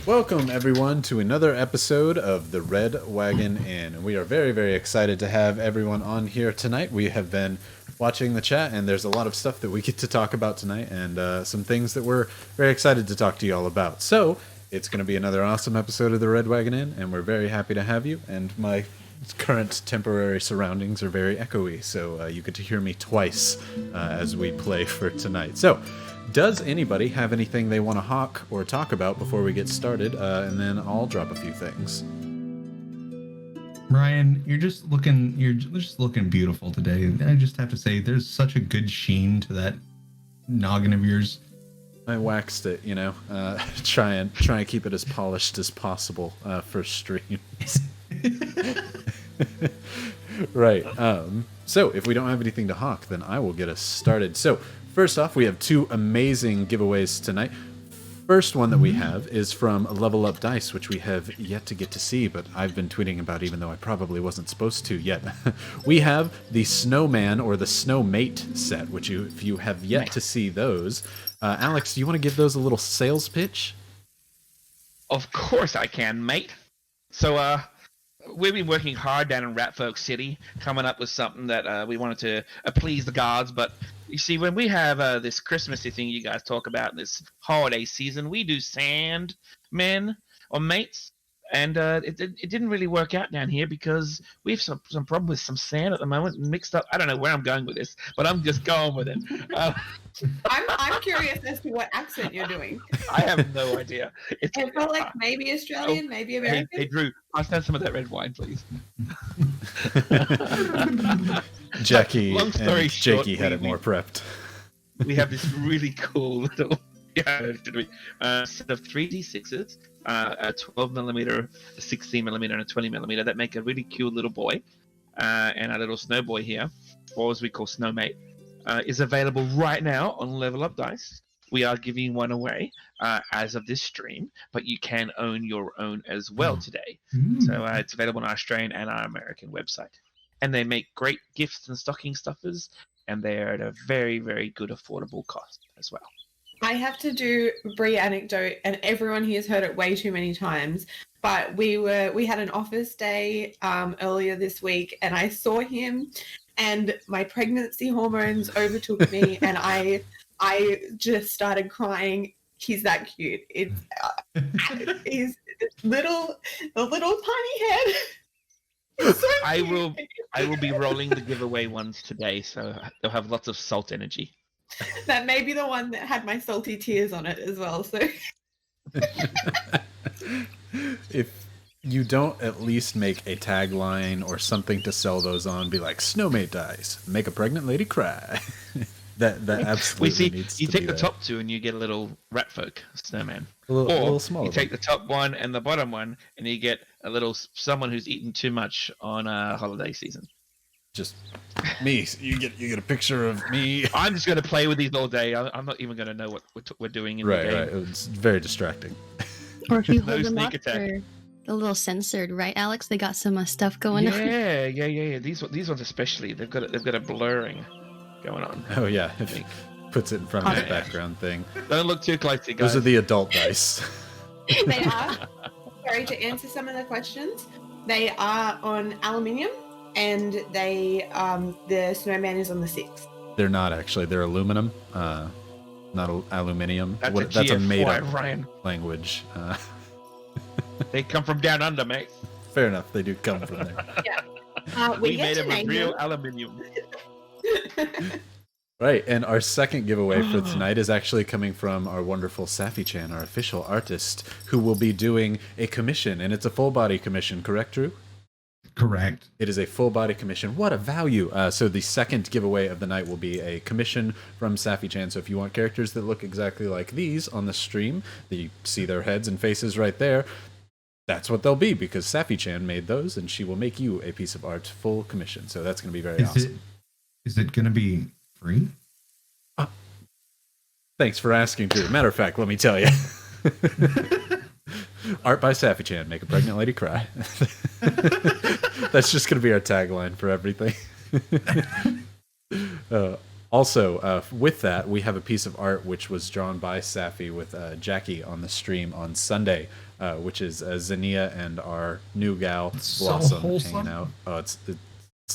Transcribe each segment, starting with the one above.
Welcome, everyone, to another episode of the Red Wagon Inn. We are very, very excited to have everyone on here tonight. We have been watching the chat, and there's a lot of stuff that we get to talk about tonight, and some things that we're very excited to talk to you all about. So, it's going to be another awesome episode of the Red Wagon Inn, and we're very happy to have you. And my current temporary surroundings are very echoey, so you get to hear me twice as we play for tonight. So, does anybody have anything they want to hawk or talk about before we get started? And then I'll drop a few things. Ryan, you're just looking beautiful today. I just have to say, there's such a good sheen to that noggin of yours. I waxed it, you know. Try and keep it as polished as possible for streams. Right. So if we don't have anything to hawk, then I will get us started. So first off, we have two amazing giveaways tonight. First one that we have is from Level Up Dice, which we have yet to get to see, but I've been tweeting about even though I probably wasn't supposed to yet. We have the Snowman or the Snowmate set, which if you have yet to see those. Alex, do you want to give those a little sales pitch? Of course I can, mate. So, we've been working hard down in Ratfolk City, coming up with something that we wanted to please the gods, but you see, when we have this Christmassy thing you guys talk about in this holiday season, we do sand men or mates, and it didn't really work out down here because we have some problem with some sand at the moment, mixed up. I don't know where I'm going with this, but I'm just going with it. I'm curious as to what accent you're doing. I have no idea. It felt like maybe Australian, maybe American. Hey, Drew, pass down some of that red wine, please. Jackie and short, Jakey had it more prepped. We have this really cool little set of 3D6s, a 12mm, a 16mm, and a 20mm that make a really cute little boy. And our little snow boy here, or as we call Snowmate, is available right now on Level Up Dice. We are giving one away as of this stream, but you can own your own as well today. So it's available on our Australian and our American website. And they make great gifts and stocking stuffers, and they're at a very, very good affordable cost as well. I have to do Brie anecdote, and everyone here has heard it way too many times. But we had an office day earlier this week, and I saw him, and my pregnancy hormones overtook me, and I just started crying. He's that cute. It's he's the little tiny head. So I will be rolling the giveaway ones today, so they'll have lots of salt energy. That may be the one that had my salty tears on it as well. So if you don't at least make a tagline or something to sell those on, be like, Snowmate dies, make a pregnant lady cry. that absolutely needs to be you take the there. top two and you get a little rat folk snowman. A little smaller. You take the top one and the bottom one and you get a little someone who's eaten too much on a holiday season. Just me. You get a picture of me. I'm just going to play with these all day. I'm not even going to know what we're doing in the game. Right. It's very distracting. Or if you No hold them sneak up, attack. they're a little censored, right, Alex? They got some stuff going on. Yeah. These ones especially, they've got a blurring going on. Oh yeah, if he puts it in front of his background thing. Don't look too closely, guys. Those are the adult dice. they are. Sorry, to answer some of the questions, they are on aluminium, and the snowman is on the 6. They're not actually. They're aluminum, not aluminium. That's a GF4, made-up Ryan. language. They come from down under, mate. Fair enough. They do come from there. Yeah. We get made to them with name real them. aluminium. Right, and our second giveaway for tonight is actually coming from our wonderful Safi-chan, our official artist, who will be doing a commission, and it's a full-body commission, correct, Drew? Correct. It is a full-body commission. What a value! So the second giveaway of the night will be a commission from Safi-chan. So if you want characters that look exactly like these on the stream, that you see their heads and faces right there, that's what they'll be, because Safi-chan made those, and she will make you a piece of art full commission. So that's going to be very awesome. Is it going to be free? Thanks for asking, Drew. Matter of fact, let me tell you. Art by Safi-chan, make a pregnant lady cry. That's just going to be our tagline for everything. Also, with that, we have a piece of art which was drawn by Safi with Jackie on the stream on Sunday, which is Zania and our new gal Blossom hanging out. Oh, it's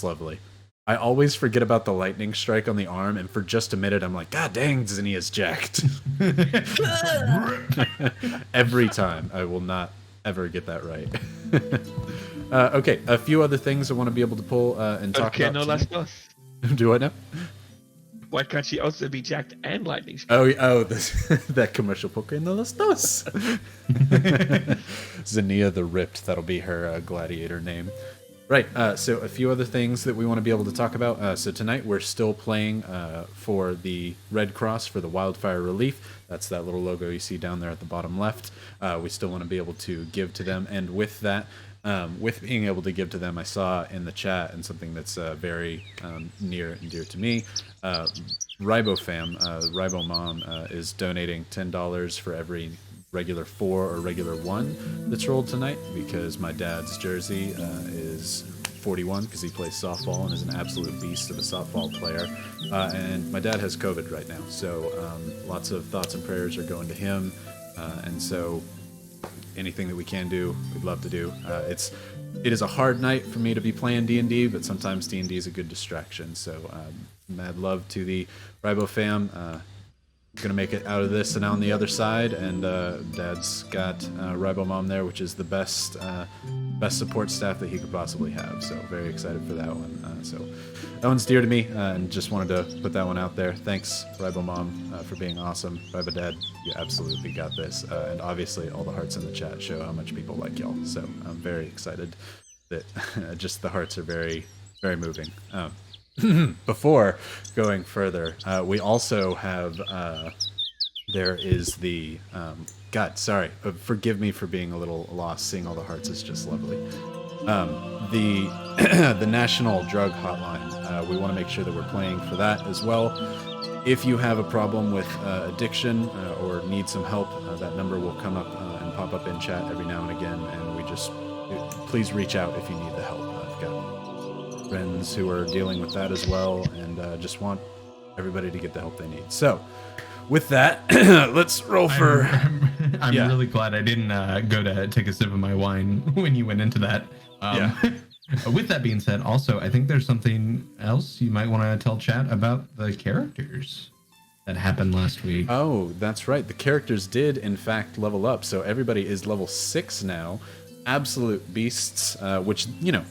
lovely. I always forget about the lightning strike on the arm, and for just a minute, I'm like, God dang, Zania's jacked. Every time. I will not ever get that right. Okay, a few other things I want to be able to pull and talk about. No las dos. Do I know? Why can't she also be jacked and lightning strike? That commercial. Porque no las dos. Zania the Ripped. That'll be her gladiator name. Right, so a few other things that we want to be able to talk about. So tonight we're still playing for the Red Cross for the wildfire relief. That's that little logo you see down there at the bottom left. We still want to be able to give to them. And with that, with being able to give to them, I saw in the chat, and something that's very near and dear to me, RiboFam, Rybo Mom, is donating $10 for every regular 4 or regular 1 that's rolled tonight, because my dad's jersey is 41 because he plays softball and is an absolute beast of a softball player, and my dad has COVID right now, so lots of thoughts and prayers are going to him, and so anything that we can do, we'd love to do. It is a hard night for me to be playing D&D, but sometimes D&D is a good distraction, so mad love to the Rybo fam. Gonna make it out of this and on the other side, and Dad's got Rybo Mom there, which is the best support staff that he could possibly have, so very excited for that one. So that one's dear to me, and just wanted to put that one out there. Thanks, Rybo Mom, for being awesome. Rybo Dad, you absolutely got this, and obviously all the hearts in the chat show how much people like y'all, so I'm very excited that just the hearts are very, very moving. Before going further, we also have there is the God, sorry, forgive me for being a little lost. Seeing all the hearts is just lovely. The National Drug Hotline. We want to make sure that we're playing for that as well. If you have a problem with addiction or need some help, that number will come up and pop up in chat every now and again, and we just please reach out if you need the help. I've got friends who are dealing with that as well, and just want everybody to get the help they need. So with that, let's roll for... I'm really glad I didn't go to take a sip of my wine when you went into that. With that being said, also, I think there's something else you might want to tell chat about the characters that happened last week. Oh, that's right. The characters did, in fact, level up. So everybody is level 6 now. Absolute beasts, which, you know,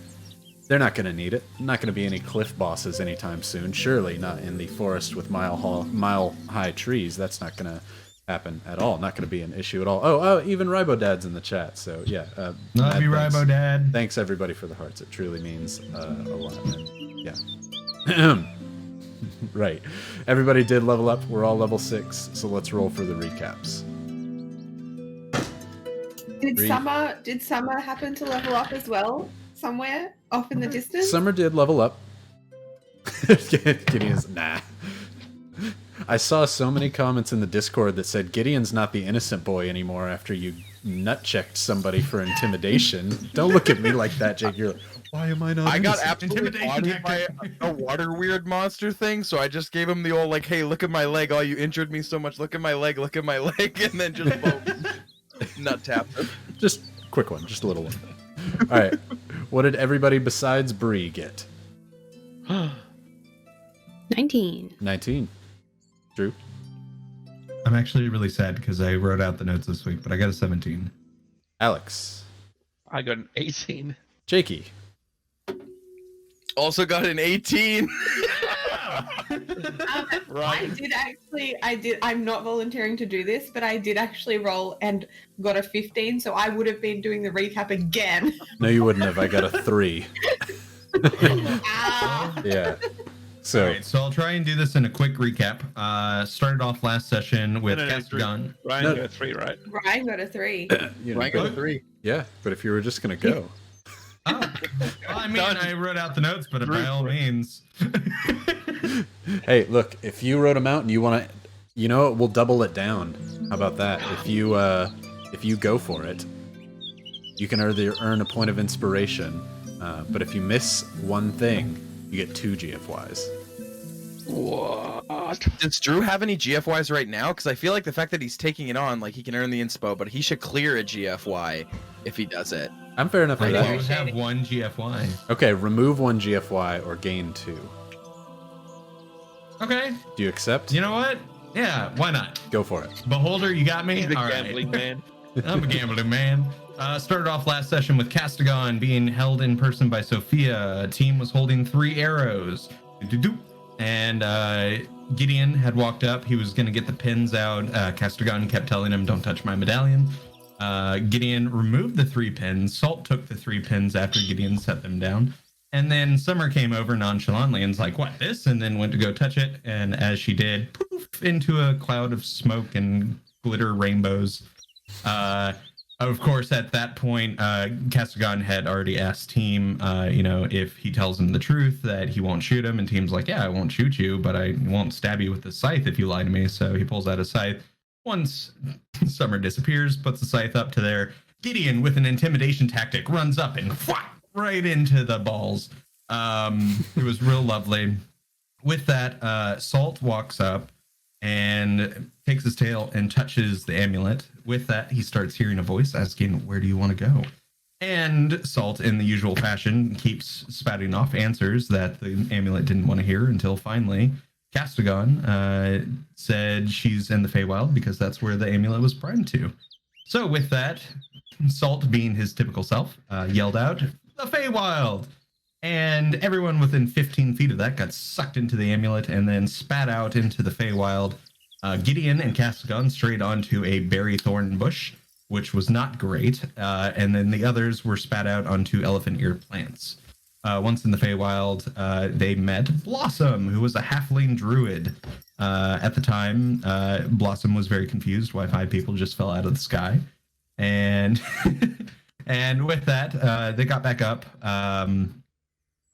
they're not going to need it. Not going to be any cliff bosses anytime soon. Surely not in the forest with mile-high trees. That's not going to happen at all. Not going to be an issue at all. Oh, even Rybo Dad's in the chat. So yeah. Love you, Rybo Dad. Thanks everybody for the hearts. It truly means a lot. Yeah. Right. Everybody did level up. We're all level 6. So let's roll for the recaps. Did Summer happen to level up as well? Somewhere off in the distance? Summer did level up. Gideon's nah. I saw so many comments in the Discord that said Gideon's not the innocent boy anymore after you nut-checked somebody for intimidation. Don't look at me like that, Jake. You're like, why am I not I got innocent? absolutely bodied by a water weird monster thing, so I just gave him the old, like, hey, look at my leg. Oh, you injured me so much. Look at my leg. Look at my leg. And then just nut tapped him. Just quick one. Just a little one. All right. What did everybody besides Bree get? 19. 19. Drew? I'm actually really sad because I wrote out the notes this week, but I got a 17. Alex? I got an 18. Jakey? Also got an 18. I'm not volunteering to do this, but I did actually roll and got a 15, so I would have been doing the recap again. No, you wouldn't have. I got a 3. Ah. Yeah. So, All right, so I'll try and do this in a quick recap. Started off last session with Cast Gun. Ryan got a 3, right? Ryan got a 3. you know, Rank got a 3. yeah, but if you were just going to go. Oh, well, I mean, I wrote out the notes, but by all means. Hey, look, if you wrote them out and you want to, you know what, we'll double it down. How about that? If you go for it, you can either earn a point of inspiration, but if you miss one thing, you get 2 GFYs. What? Does Drew have any GFYs right now? Because I feel like the fact that he's taking it on, like he can earn the inspo, but he should clear a GFY if he does it. I'm fair enough I with do that. have one GFY. Okay, remove 1 GFY or gain 2. Okay. Do you accept? You know what? Yeah, why not? Go for it. Beholder, you got me? He's the All right. gambling man. I'm a gambling man. Started off last session with Castigon being held in person by Sophia. A team was holding 3 arrows. Doo-doo-doo. And Gideon had walked up. He was going to get the pins out. Castigon kept telling him, don't touch my medallion. Gideon removed the 3 pins. Salt took the 3 pins after Gideon set them down. And then Summer came over nonchalantly and was like, what, this? And then went to go touch it. And as she did, poof, into a cloud of smoke and glitter rainbows. Of course, at that point, Castigon had already asked Team, if he tells him the truth, that he won't shoot him. And Team's like, yeah, I won't shoot you, but I won't stab you with the scythe if you lie to me. So he pulls out a scythe. Once Summer disappears, puts the scythe up to there. Gideon, with an intimidation tactic, runs up and right into the balls. It was real lovely. With that, Salt walks up and takes his tail and touches the amulet. With that, he starts hearing a voice asking, where do you want to go? And Salt, in the usual fashion, keeps spouting off answers that the amulet didn't want to hear until finally Castigon said she's in the Feywild because that's where the amulet was primed to. So with that, Salt, being his typical self, yelled out, the Feywild! And everyone within 15 feet of that got sucked into the amulet and then spat out into the Feywild. Gideon and Castigon strayed onto a berry thorn bush, which was not great. And then the others were spat out onto elephant ear plants. Once in the Feywild, they met Blossom, who was a halfling druid. At the time, Blossom was very confused why 5 people just fell out of the sky. And and with that, they got back up.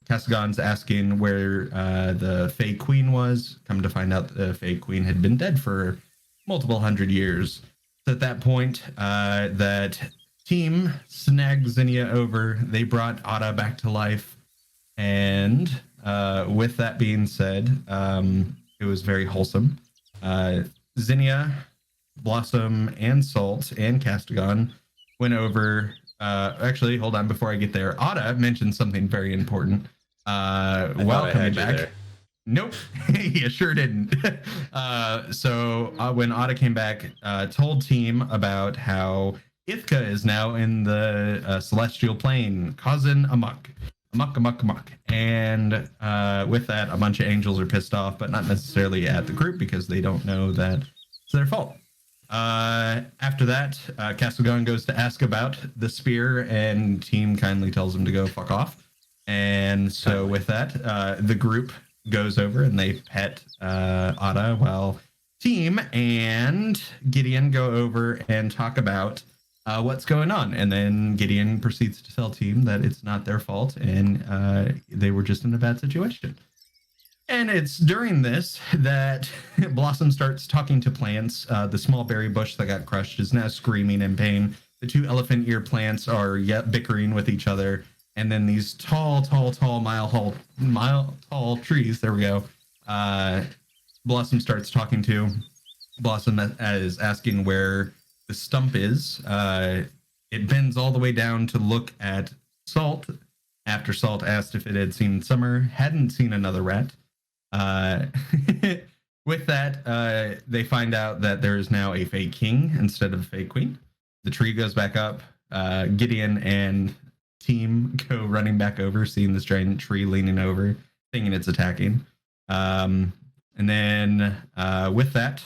Castigon's asking where the Fae Queen was. Come to find out the Fae Queen had been dead for multiple hundred years. At that point, that team snagged Zinnia over. They brought Ada back to life. And with that being said, it was very wholesome. Zinnia, Blossom, and Salt, and Castigon went over. Actually, hold on before I get there. Ada mentioned something very important. While coming back. Nope, he sure didn't. So when Ada came back, told Team about how Ithka is now in the celestial plane, causing amok. And with that, a bunch of angels are pissed off, but not necessarily at the group because they don't know that it's their fault. After that, Castigon goes to ask about the spear, and Team kindly tells him to go fuck off. And so with that, the group goes over and they pet Ada while Team and Gideon go over and talk about what's going on. And then Gideon proceeds to tell Team that it's not their fault and they were just in a bad situation. And it's during this that Blossom starts talking to plants. The small berry bush that got crushed is now screaming in pain. The 2 elephant ear plants are yet bickering with each other. And then these tall, mile tall trees, there we go. Blossom starts talking to. Blossom is asking where the stump is. It bends all the way down to look at Salt. After Salt asked if it had seen Summer, hadn't seen another rat. With that, they find out that there is now a Fae King instead of a Fae Queen. The tree goes back up. Gideon and Team go running back over, seeing this giant tree leaning over, thinking it's attacking. And then with that,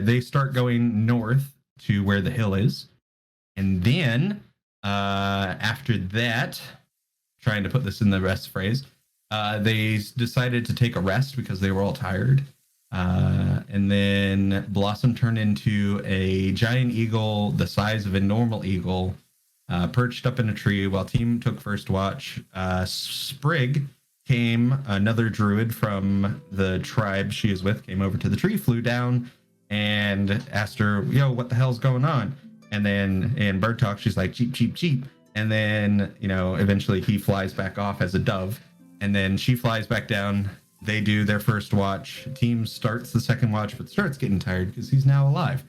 they start going north to where the hill is. And then after that, trying to put this in the rest phrase, they decided to take a rest because they were all tired. And then Blossom turned into a giant eagle the size of a normal eagle, perched up in a tree while Team took first watch. Sprig came, another druid from the tribe she is with, came over to the tree, flew down, and asked her, yo, what the hell's going on? And then in bird talk, she's like, cheep, cheep, cheep. And then, eventually he flies back off as a dove. And then she flies back down They do their first watch. Team starts the second watch, but starts getting tired because he's now alive.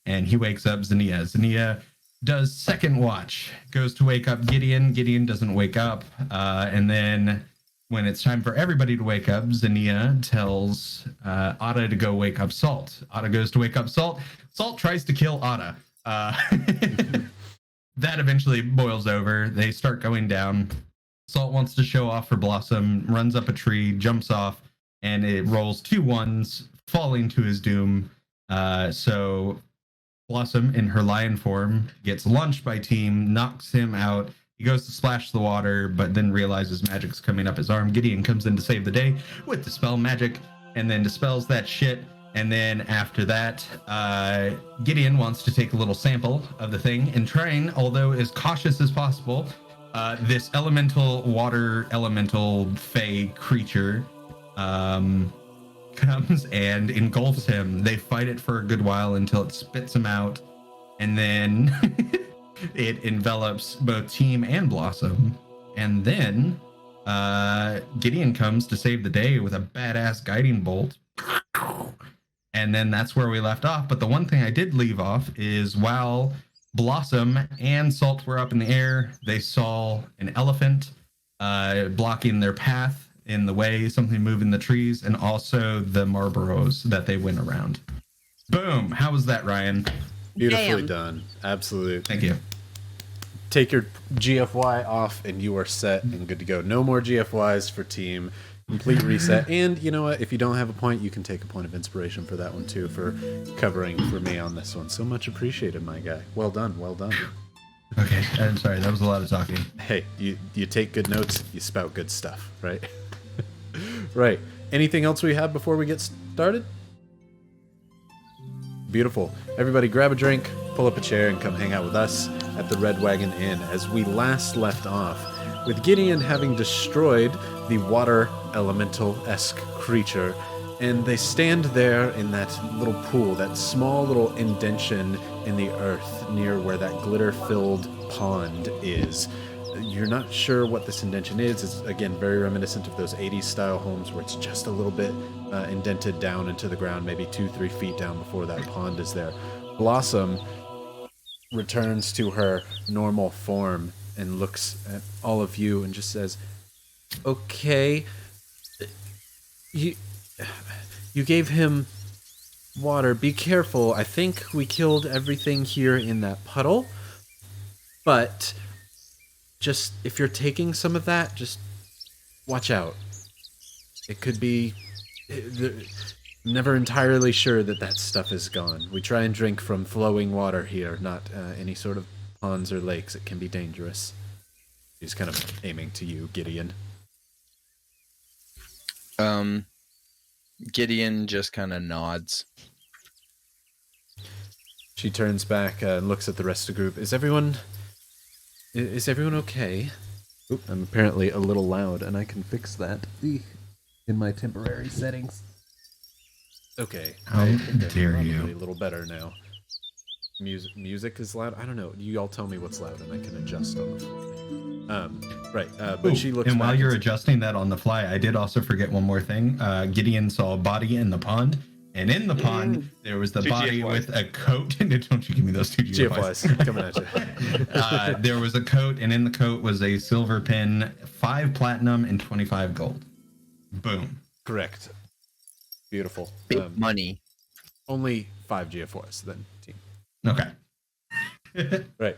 And he wakes up Zinnia. Zinnia does second watch, goes to wake up Gideon. Gideon doesn't wake up. And then when it's time for everybody to wake up, Zinnia tells Ada to go wake up Salt. Ada goes to wake up Salt. Salt tries to kill Ada. That eventually boils over. They start going down. Salt wants to show off for Blossom, runs up a tree, jumps off, and it rolls 2 1s, falling to his doom. So Blossom, in her lion form, gets launched by Team, knocks him out. He goes to splash the water, but then realizes magic's coming up his arm. Gideon comes in to save the day with Dispel Magic, and then dispels that shit. And then after that, Gideon wants to take a little sample of the thing and train, although as cautious as possible. This water elemental Fae creature comes and engulfs him. They fight it for a good while until it spits him out, and then it envelops both Team and Blossom. And then Gideon comes to save the day with a badass guiding bolt. And then that's where we left off. But the one thing I did leave off is while Blossom and Salt were up in the air, they saw an elephant blocking their path in the way, something moving the trees, and also the Marlboros that they went around. Boom. How was that, Ryan? Beautifully done. Absolutely. Thank you. Take your GFY off and you are set and good to go. No more GFYs for Team. Complete reset. And you know what? If you don't have a point, you can take a point of inspiration for that one too, for covering for me on this one. So much appreciated, my guy. Well done. Well done. Okay. I'm sorry. That was a lot of talking. Hey, you take good notes, you spout good stuff, right? Right. Anything else we have before we get started? Beautiful. Everybody grab a drink, pull up a chair, and come hang out with us at the Red Wagon Inn as we last left off, with Gideon having destroyed the water elemental-esque creature, and they stand there in that little pool, that small little indention in the earth near where that glitter-filled pond is. You're not sure what this indention is. It's, again, very reminiscent of those 80s style homes where it's just a little bit indented down into the ground, maybe 2-3 feet down before that pond is there. Blossom returns to her normal form and looks at all of you and just says, okay, you gave him water. Be careful. I think we killed everything here in that puddle, but just if you're taking some of that, just watch out. It could be... Never entirely sure that stuff is gone. We try and drink from flowing water here, not any sort of ponds or lakes. It can be dangerous. He's kind of aiming to you, Gideon. Gideon just kind of nods. She turns back and looks at the rest of the group. Is everyone okay? Oop, I'm apparently a little loud, and I can fix that in my temporary settings. Okay. How dare you? A little better now. Music is loud. I don't know. You all tell me what's loud, and I can adjust on the fly. Right. But she looks. And while back you're adjusting that on the fly, I did also forget one more thing. Gideon saw a body in the pond, and in the pond there was the 2 body GFYs. with a coat. Don't you give me those 2 GFYs? GFYs coming at you. There was a coat, and in the coat was a silver pin, 5 platinum, and 25 gold. Boom. Correct. Beautiful. Big money. Only 5 GFYs then, team. Okay. Right.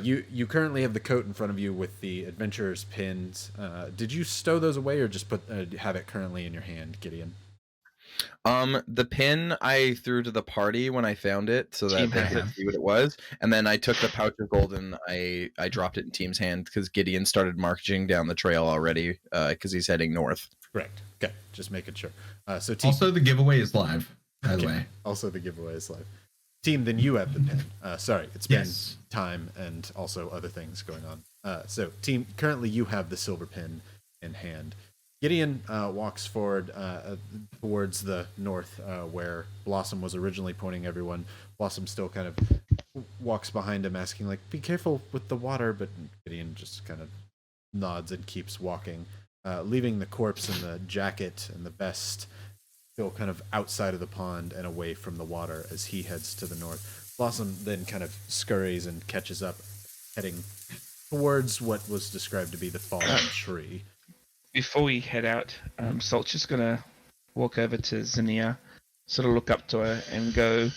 You currently have the coat in front of you with the adventurer's pins. Did you stow those away or just have it currently in your hand, Gideon? The pin I threw to the party when I found it so that they could see what it was, and then I took the pouch of gold and I dropped it in Team's hand because Gideon started marching down the trail already because he's heading north. Correct. Okay, just making sure. So team, Also, the giveaway is live, by the way. Also, the giveaway is live. Team, then you have the pin. Sorry, it's been time and also other things going on. So, team, currently you have the silver pin in hand. Gideon walks forward towards the north where Blossom was originally pointing everyone. Blossom still kind of walks behind him asking, like, be careful with the water, but Gideon just kind of nods and keeps walking. leaving the corpse and the jacket and the vest still kind of outside of the pond and away from the water as he heads to the north. Blossom then kind of scurries and catches up, heading towards what was described to be the fallen tree. Before we head out, Salt's just gonna walk over to Zinnia, sort of look up to her and go.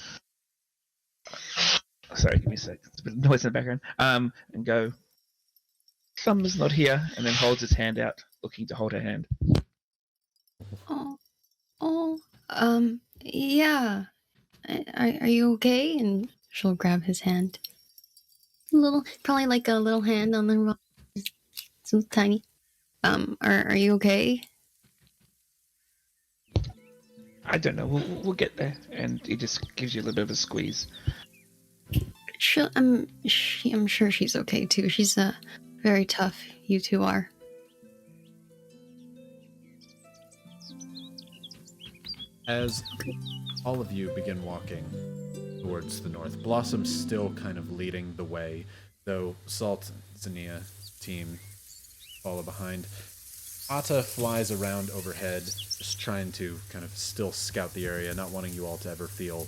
Sorry, give me a sec. There's a bit of noise in the background. And go. Summer's not here, and then holds his hand out, looking to hold her hand. Yeah. Are you okay? And she'll grab his hand. Probably like a little hand on the rock. So tiny. Are you okay? I don't know. We'll get there. And he just gives you a little bit of a squeeze. I'm sure she's okay too. She's very tough. You two are. As all of you begin walking towards the north, Blossom's still kind of leading the way, though Salt and Zinnia team follow behind. Ata flies around overhead, just trying to kind of still scout the area, not wanting you all to ever feel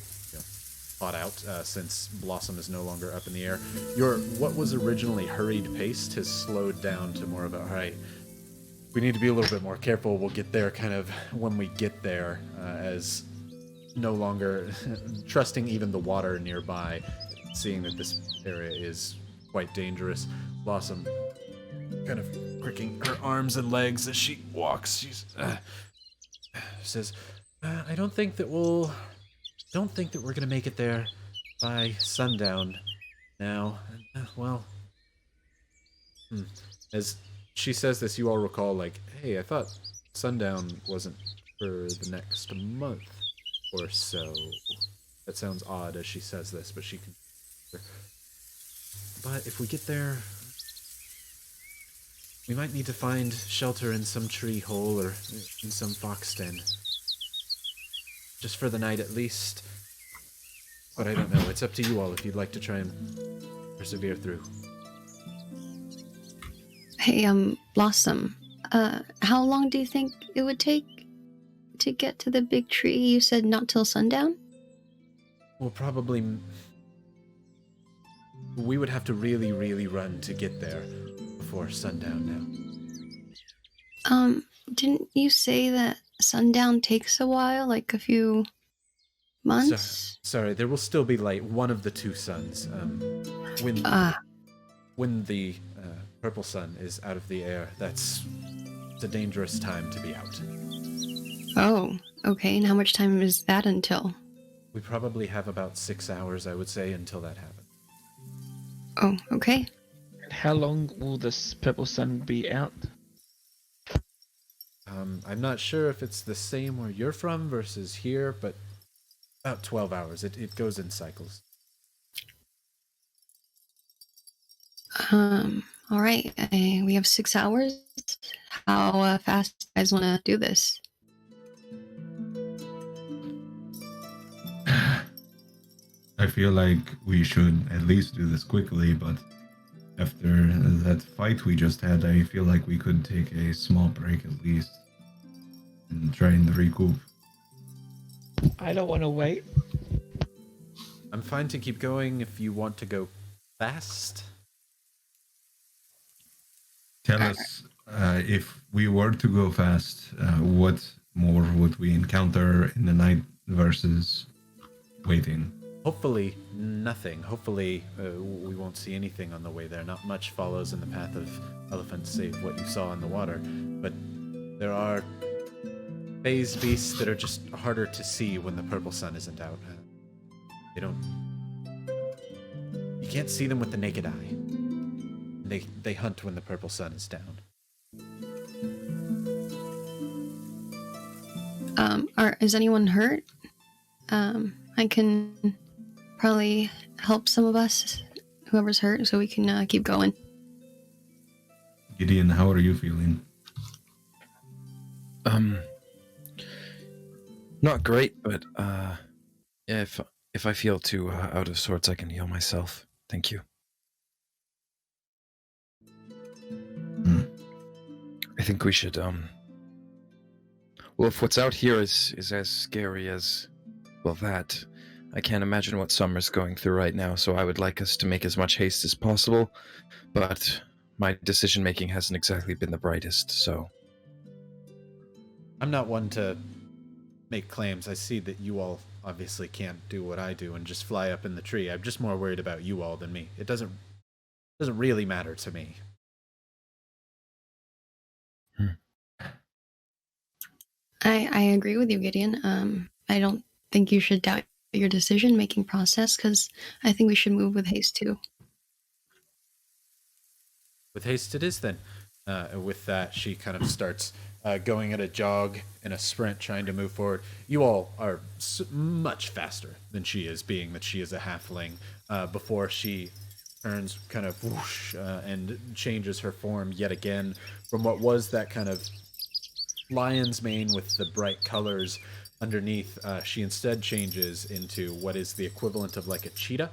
caught out, since Blossom is no longer up in the air. Your what was originally hurried pace has slowed down to more of a, all right, we need to be a little bit more careful. We'll get there kind of when we get there, as no longer trusting even the water nearby, seeing that this area is quite dangerous. Blossom kind of cricking her arms and legs as she walks. She's says, I don't think that we're gonna make it there by sundown now. As she says this, you all recall, like, hey, I thought sundown wasn't for the next month or so. That sounds odd as she says this, but she can. But if we get there, we might need to find shelter in some tree hole or in some fox den. Just for the night at least. But I don't know. It's up to you all if you'd like to try and persevere through. Hey, Blossom. How long do you think it would take to get to the big tree? You said not till sundown? Well, probably. We would have to really, really run to get there before sundown now. Didn't you say that sundown takes a while, like a few months? Sorry, there will still be light. One of the two suns. When the purple sun is out of the air, it's a dangerous time to be out. Oh, okay. And how much time is that until? We probably have about 6 hours, I would say, until that happens. Oh, okay. And how long will this purple sun be out? I'm not sure if it's the same where you're from versus here, but about 12 hours. It goes in cycles. All right. We have 6 hours. How fast do you guys want to do this? I feel like we should at least do this quickly, but after that fight we just had, I feel like we could take a small break at least and try and recoup. I don't want to wait. I'm fine to keep going if you want to go fast. Tell us, if we were to go fast, what more would we encounter in the night versus waiting? Hopefully nothing. Hopefully we won't see anything on the way there. Not much follows in the path of elephants, save what you saw in the water. But there are phase beasts that are just harder to see when the purple sun isn't out. You can't see them with the naked eye. They hunt when the purple sun is down. Is anyone hurt? I can probably help some of us, whoever's hurt, so we can keep going. Gideon, how are you feeling? Not great, but yeah, if I feel too out of sorts, I can heal myself. Thank you. think we should, well, if what's out here is as scary as, well, that, I can't imagine what Summer's going through right now, so I would like us to make as much haste as possible, but my decision-making hasn't exactly been the brightest, so... I'm not one to make claims. I see that you all obviously can't do what I do and just fly up in the tree. I'm just more worried about you all than me. It doesn't really matter to me. I agree with you, Gideon. I don't think you should doubt your decision-making process, because I think we should move with haste too. With haste it is then. With that, she kind of starts going at a jog and a sprint, trying to move forward. You all are much faster than she is, being that she is a halfling. Before she turns kind of whoosh and changes her form yet again from what was that kind of lion's mane with the bright colors underneath, she instead changes into what is the equivalent of like a cheetah.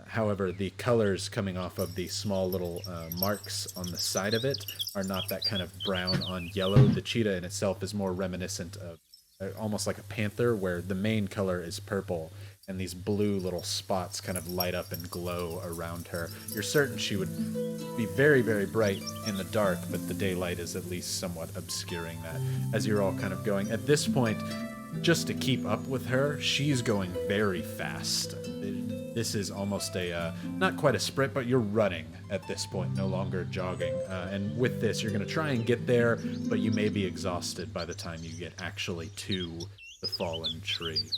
However, the colors coming off of the small little marks on the side of it are not that kind of brown on yellow. The cheetah in itself is more reminiscent of almost like a panther, where the main color is purple and these blue little spots kind of light up and glow around her. You're certain she would be very, very bright in the dark, but the daylight is at least somewhat obscuring that. As you're all kind of going, at this point, just to keep up with her, she's going very fast. This is almost a, not quite a sprint, but you're running at this point, no longer jogging. And with this, you're going to try and get there, but you may be exhausted by the time you get actually to the fallen tree.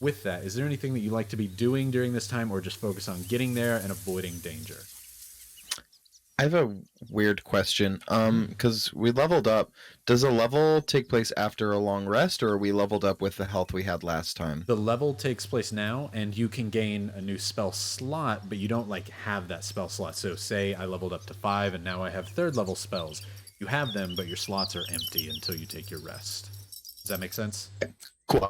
With that, is there anything that you like to be doing during this time, or just focus on getting there and avoiding danger? I have a weird question. Because we leveled up. Does a level take place after a long rest, or are we leveled up with the health we had last time? The level takes place now, and you can gain a new spell slot, but you don't like have that spell slot. So say I leveled up to 5, and now I have 3rd level spells. You have them, but your slots are empty until you take your rest. Does that make sense? Cool.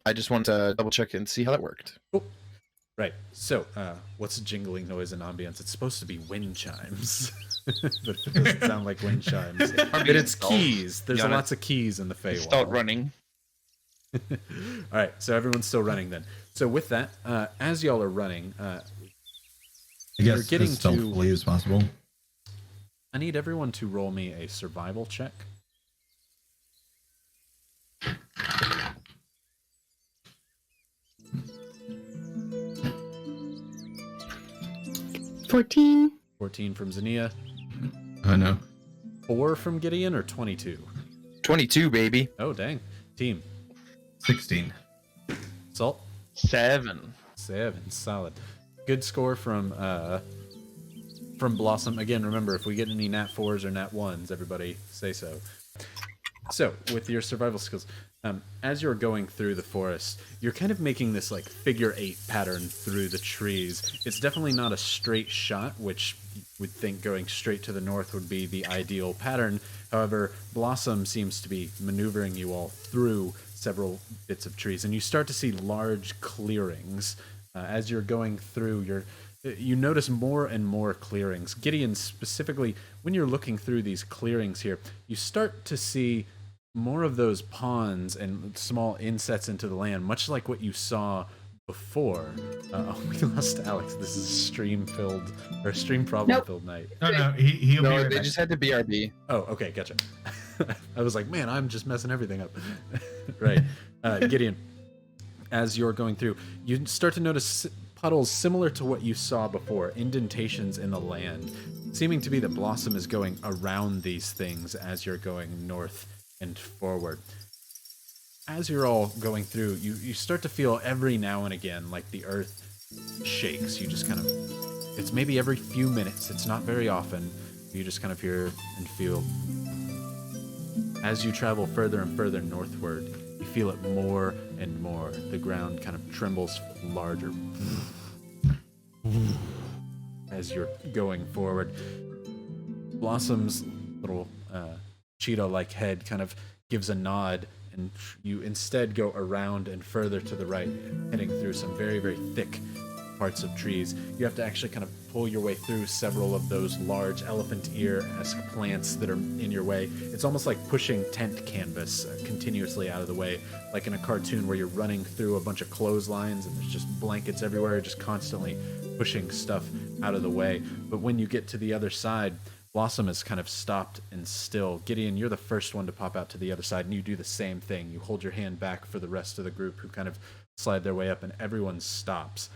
I just want to double check and see how that worked. Cool. Right. So, what's a jingling noise in ambience? It's supposed to be wind chimes, but it doesn't sound like wind chimes. But it's keys. There's lots of keys in the Feywild. Start running. All right. So everyone's still running then. So with that, as y'all are running, I you're guess getting as stealthily as possible. I need everyone to roll me a survival check. 14. 14 from Zania. Oh no. 4 from Gideon, or 22? 22, baby. Oh, dang. Team. 16. Salt? 7. 7. Solid. Good score from Blossom. Again, remember, if we get any nat 4s or nat 1s, everybody say so. So, with your survival skills, as you're going through the forest, you're kind of making this like figure 8 pattern through the trees. It's definitely not a straight shot, which you would think going straight to the north would be the ideal pattern. However, Blossom seems to be maneuvering you all through several bits of trees, and you start to see large clearings. As you're going through, you notice more and more clearings. Gideon, specifically, when you're looking through these clearings here, you start to see more of those ponds and small insets into the land, much like what you saw before. We lost Alex. This is a stream problem-filled night. No, he'll be No, right they back. just had to BRB. Oh, okay, gotcha. I was like, man, I'm just messing everything up. Right. Gideon, as you're going through, you start to notice puddles similar to what you saw before, indentations in the land, seeming to be that Blossom is going around these things as you're going north and forward. As you're all going through, you start to feel every now and again like the earth shakes. You just kind of, it's maybe every few minutes, it's not very often, you just kind of hear and feel. As you travel further and further northward, you feel it more and more. The ground kind of trembles larger as you're going forward. Blossom's little cheetah-like head kind of gives a nod, and you instead go around and further to the right, heading through some very, very thick parts of trees. You have to actually kind of pull your way through several of those large elephant ear-esque plants that are in your way. It's almost like pushing tent canvas continuously out of the way, like in a cartoon where you're running through a bunch of clotheslines and there's just blankets everywhere, just constantly pushing stuff out of the way. But when you get to the other side, Blossom is kind of stopped and still. Gideon, you're the first one to pop out to the other side, and you do the same thing. You hold your hand back for the rest of the group, who kind of slide their way up, and everyone stops.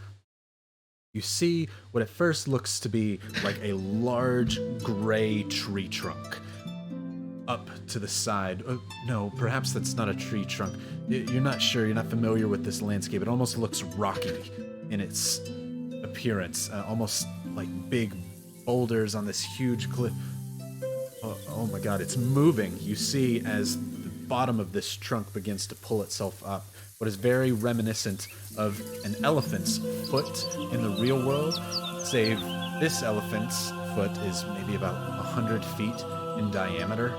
You see what at first looks to be like a large gray tree trunk up to the side. No, perhaps that's not a tree trunk. You're not sure. You're not familiar with this landscape. It almost looks rocky in its appearance, almost like big boulders on this huge cliff. Oh my god, it's moving. You see as the bottom of this trunk begins to pull itself up, what is very reminiscent of an elephant's foot in the real world, save this elephant's foot is maybe about 100 feet in diameter.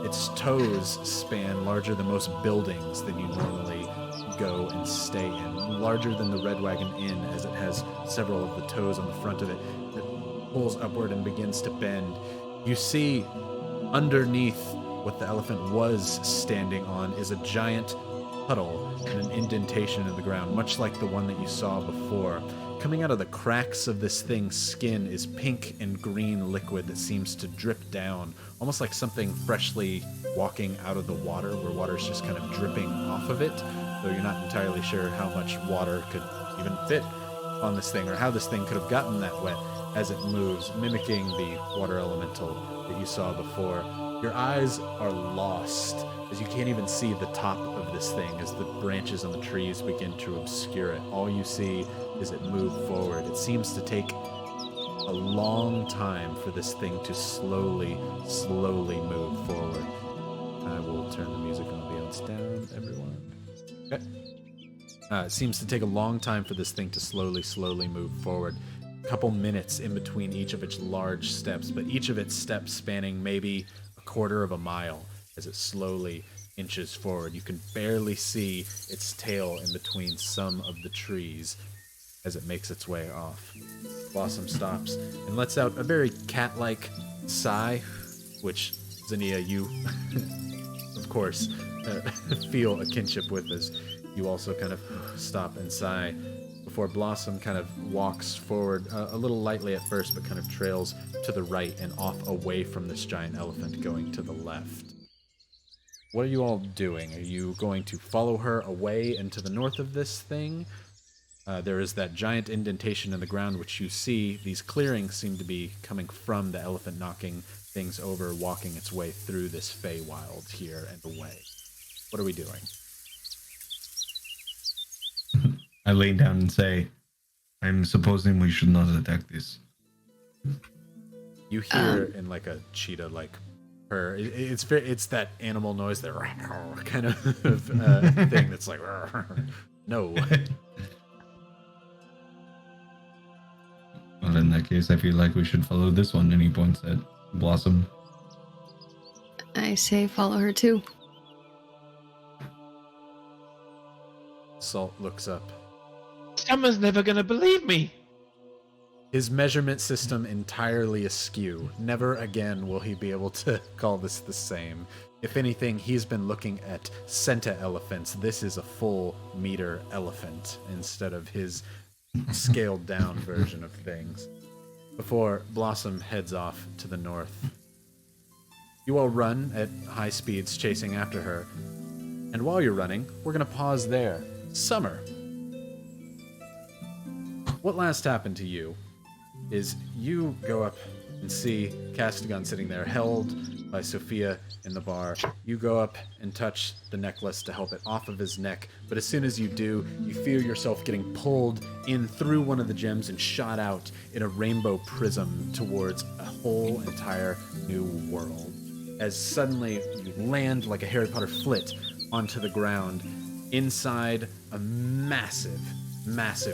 Its toes span larger than most buildings that you normally go and stay in, larger than the Red Wagon Inn, as it has several of the toes on the front of it that pulls upward and begins to bend. You see underneath what the elephant was standing on is a giant puddle and an indentation in the ground, much like the one that you saw before. Coming out of the cracks of this thing's skin is pink and green liquid that seems to drip down, almost like something freshly walking out of the water, where water's just kind of dripping off of it, though you're not entirely sure how much water could even fit on this thing, or how this thing could have gotten that wet as it moves, mimicking the water elemental that you saw before. Your eyes are lost as you can't even see the top of this thing as the branches on the trees begin to obscure it. All you see is it move forward. It seems to take a long time for this thing to slowly move forward. I will turn the music ambiance down, everyone. Okay. It seems to take a long time for this thing to slowly move forward. A couple minutes in between each of its large steps, but each of its steps spanning maybe a quarter of a mile as it slowly inches forward. You can barely see its tail in between some of the trees as it makes its way off. Blossom stops and lets out a very cat-like sigh, which, Zinnia, you, of course, feel a kinship with as you also kind of stop and sigh before Blossom kind of walks forward a little lightly at first, but kind of trails to the right and off away from this giant elephant, going to the left. What are you all doing? Are you going to follow her away into the north of this thing? There is that giant indentation in the ground, which you see. These clearings seem to be coming from the elephant knocking things over, walking its way through this Fae Wild here and away. What are we doing? I lay down and say, I'm supposing we should not attack this. You hear in like a cheetah, like her. It's that animal noise, that kind of thing that's like, no. Well, in that case, I feel like we should follow this one. And he points at Blossom. I say follow her too. Salt looks up. Someone's never gonna believe me. His measurement system entirely askew. Never again will he be able to call this the same. If anything, he's been looking at centa elephants. This is a full meter elephant instead of his scaled down version of things. Before Blossom heads off to the north. You all run at high speeds chasing after her. And while you're running, we're going to pause there. Summer. What last happened to you is you go up and see Castigon sitting there, held by Sophia in the bar. You go up and touch the necklace to help it off of his neck, but as soon as you do, you feel yourself getting pulled in through one of the gems and shot out in a rainbow prism towards a whole entire new world. As suddenly you land like a Harry Potter flit onto the ground inside a massive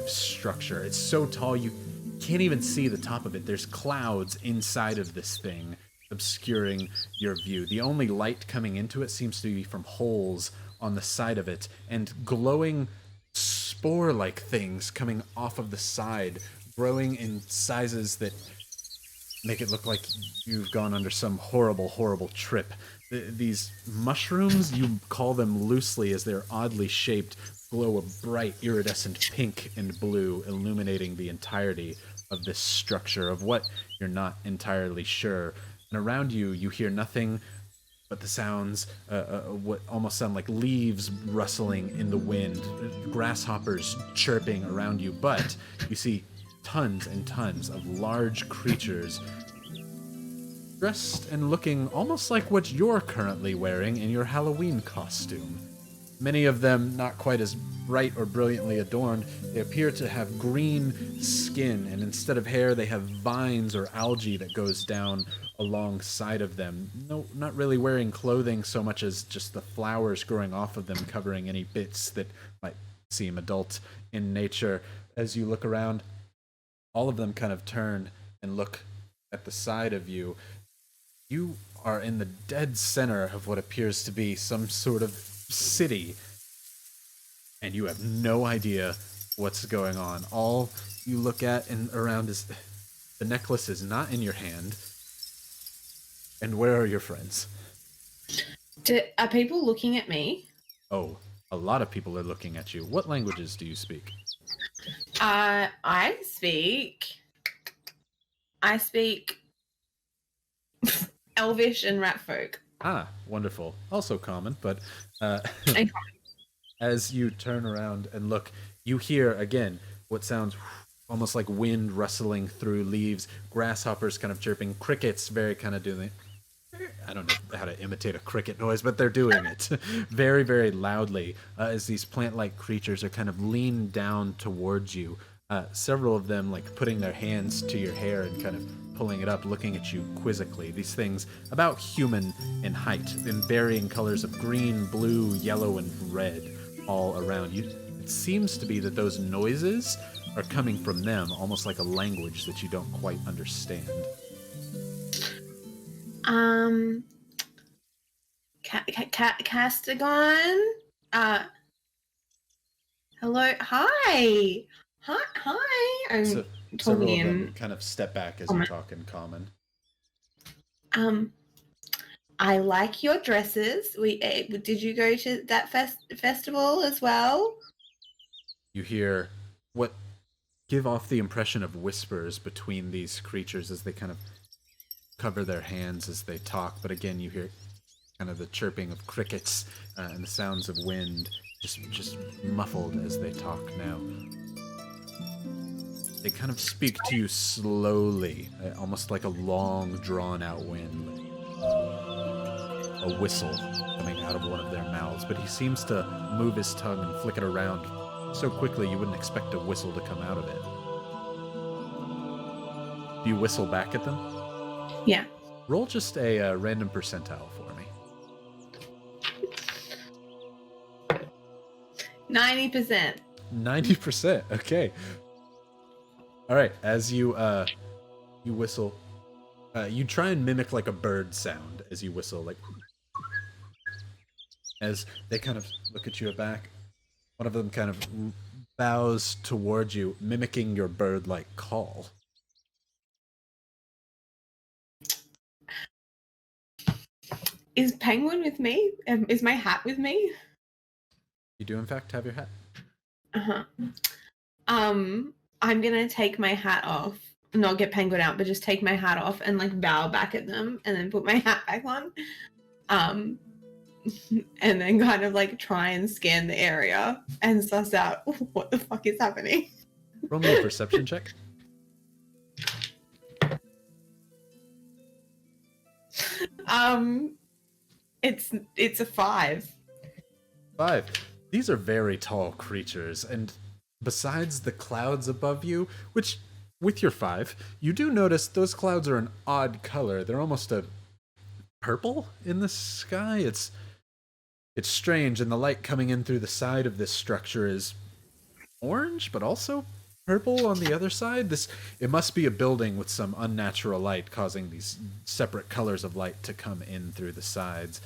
structure. It's so tall you can't even see the top of it. There's clouds inside of this thing obscuring your view. The only light coming into it seems to be from holes on the side of it, and glowing spore-like things coming off of the side, growing in sizes that make it look like you've gone under some horrible, horrible trip. These mushrooms, you call them loosely as they're oddly shaped, glow a bright iridescent pink and blue, illuminating the entirety of this structure of what you're not entirely sure. And around you, you hear nothing but the sounds, what almost sound like leaves rustling in the wind, grasshoppers chirping around you, but you see tons and tons of large creatures dressed and looking almost like what you're currently wearing in your Halloween costume. Many of them not quite as bright or brilliantly adorned. They appear to have green skin, and instead of hair, they have vines or algae that goes down alongside of them. No, not really wearing clothing so much as just the flowers growing off of them, covering any bits that might seem adult in nature. As you look around, all of them kind of turn and look at the side of you. You are in the dead center of what appears to be some sort of city, and you have no idea what's going on. All you look at and around is the necklace is not in your hand. And where are your friends? Are people looking at me? Oh, a lot of people are looking at you. What languages do you speak? I speak Elvish and Ratfolk. Ah, wonderful. Also common, but as you turn around and look, you hear again what sounds almost like wind rustling through leaves, grasshoppers kind of chirping, crickets very kind of doing it. I don't know how to imitate a cricket noise, but they're doing it very, very loudly as these plant-like creatures are kind of leaned down towards you. Several of them like putting their hands to your hair and kind of pulling it up, looking at you quizzically. These things about human in height, in varying colors of green, blue, yellow, and red all around you. It seems to be that those noises are coming from them, almost like a language that you don't quite understand. Castigon? Hello? Hi! I'm So, talking several of in... them kind of step back as you talk in common. I like your dresses. Did you go to that festival as well? You hear what give off the impression of whispers between these creatures as they kind of cover their hands as they talk, but again you hear kind of the chirping of crickets and the sounds of wind just muffled as they talk now. They kind of speak to you slowly, almost like a long drawn out wind. A whistle coming out of one of their mouths, but he seems to move his tongue and flick it around so quickly you wouldn't expect a whistle to come out of it. Do you whistle back at them? Yeah. Roll just a random percentile for me. 90%. 90%. Okay. All right. As you whistle, you try and mimic like a bird sound as you whistle, like as they kind of look at you back. One of them kind of bows towards you, mimicking your bird-like call. Is Penguin with me? Is my hat with me? You do, in fact, have your hat. Uh-huh. I'm gonna take my hat off. Not get Penguin out, but just take my hat off and like bow back at them and then put my hat back on. And then kind of like try and scan the area and suss out what the fuck is happening. Roll me a perception check. It's a 5. 5. These are very tall creatures, and besides the clouds above you, which, with your 5, you do notice those clouds are an odd color. They're almost a purple in the sky. It's strange, and the light coming in through the side of this structure is orange, but also purple on the other side. It must be a building with some unnatural light causing these separate colors of light to come in through the sides.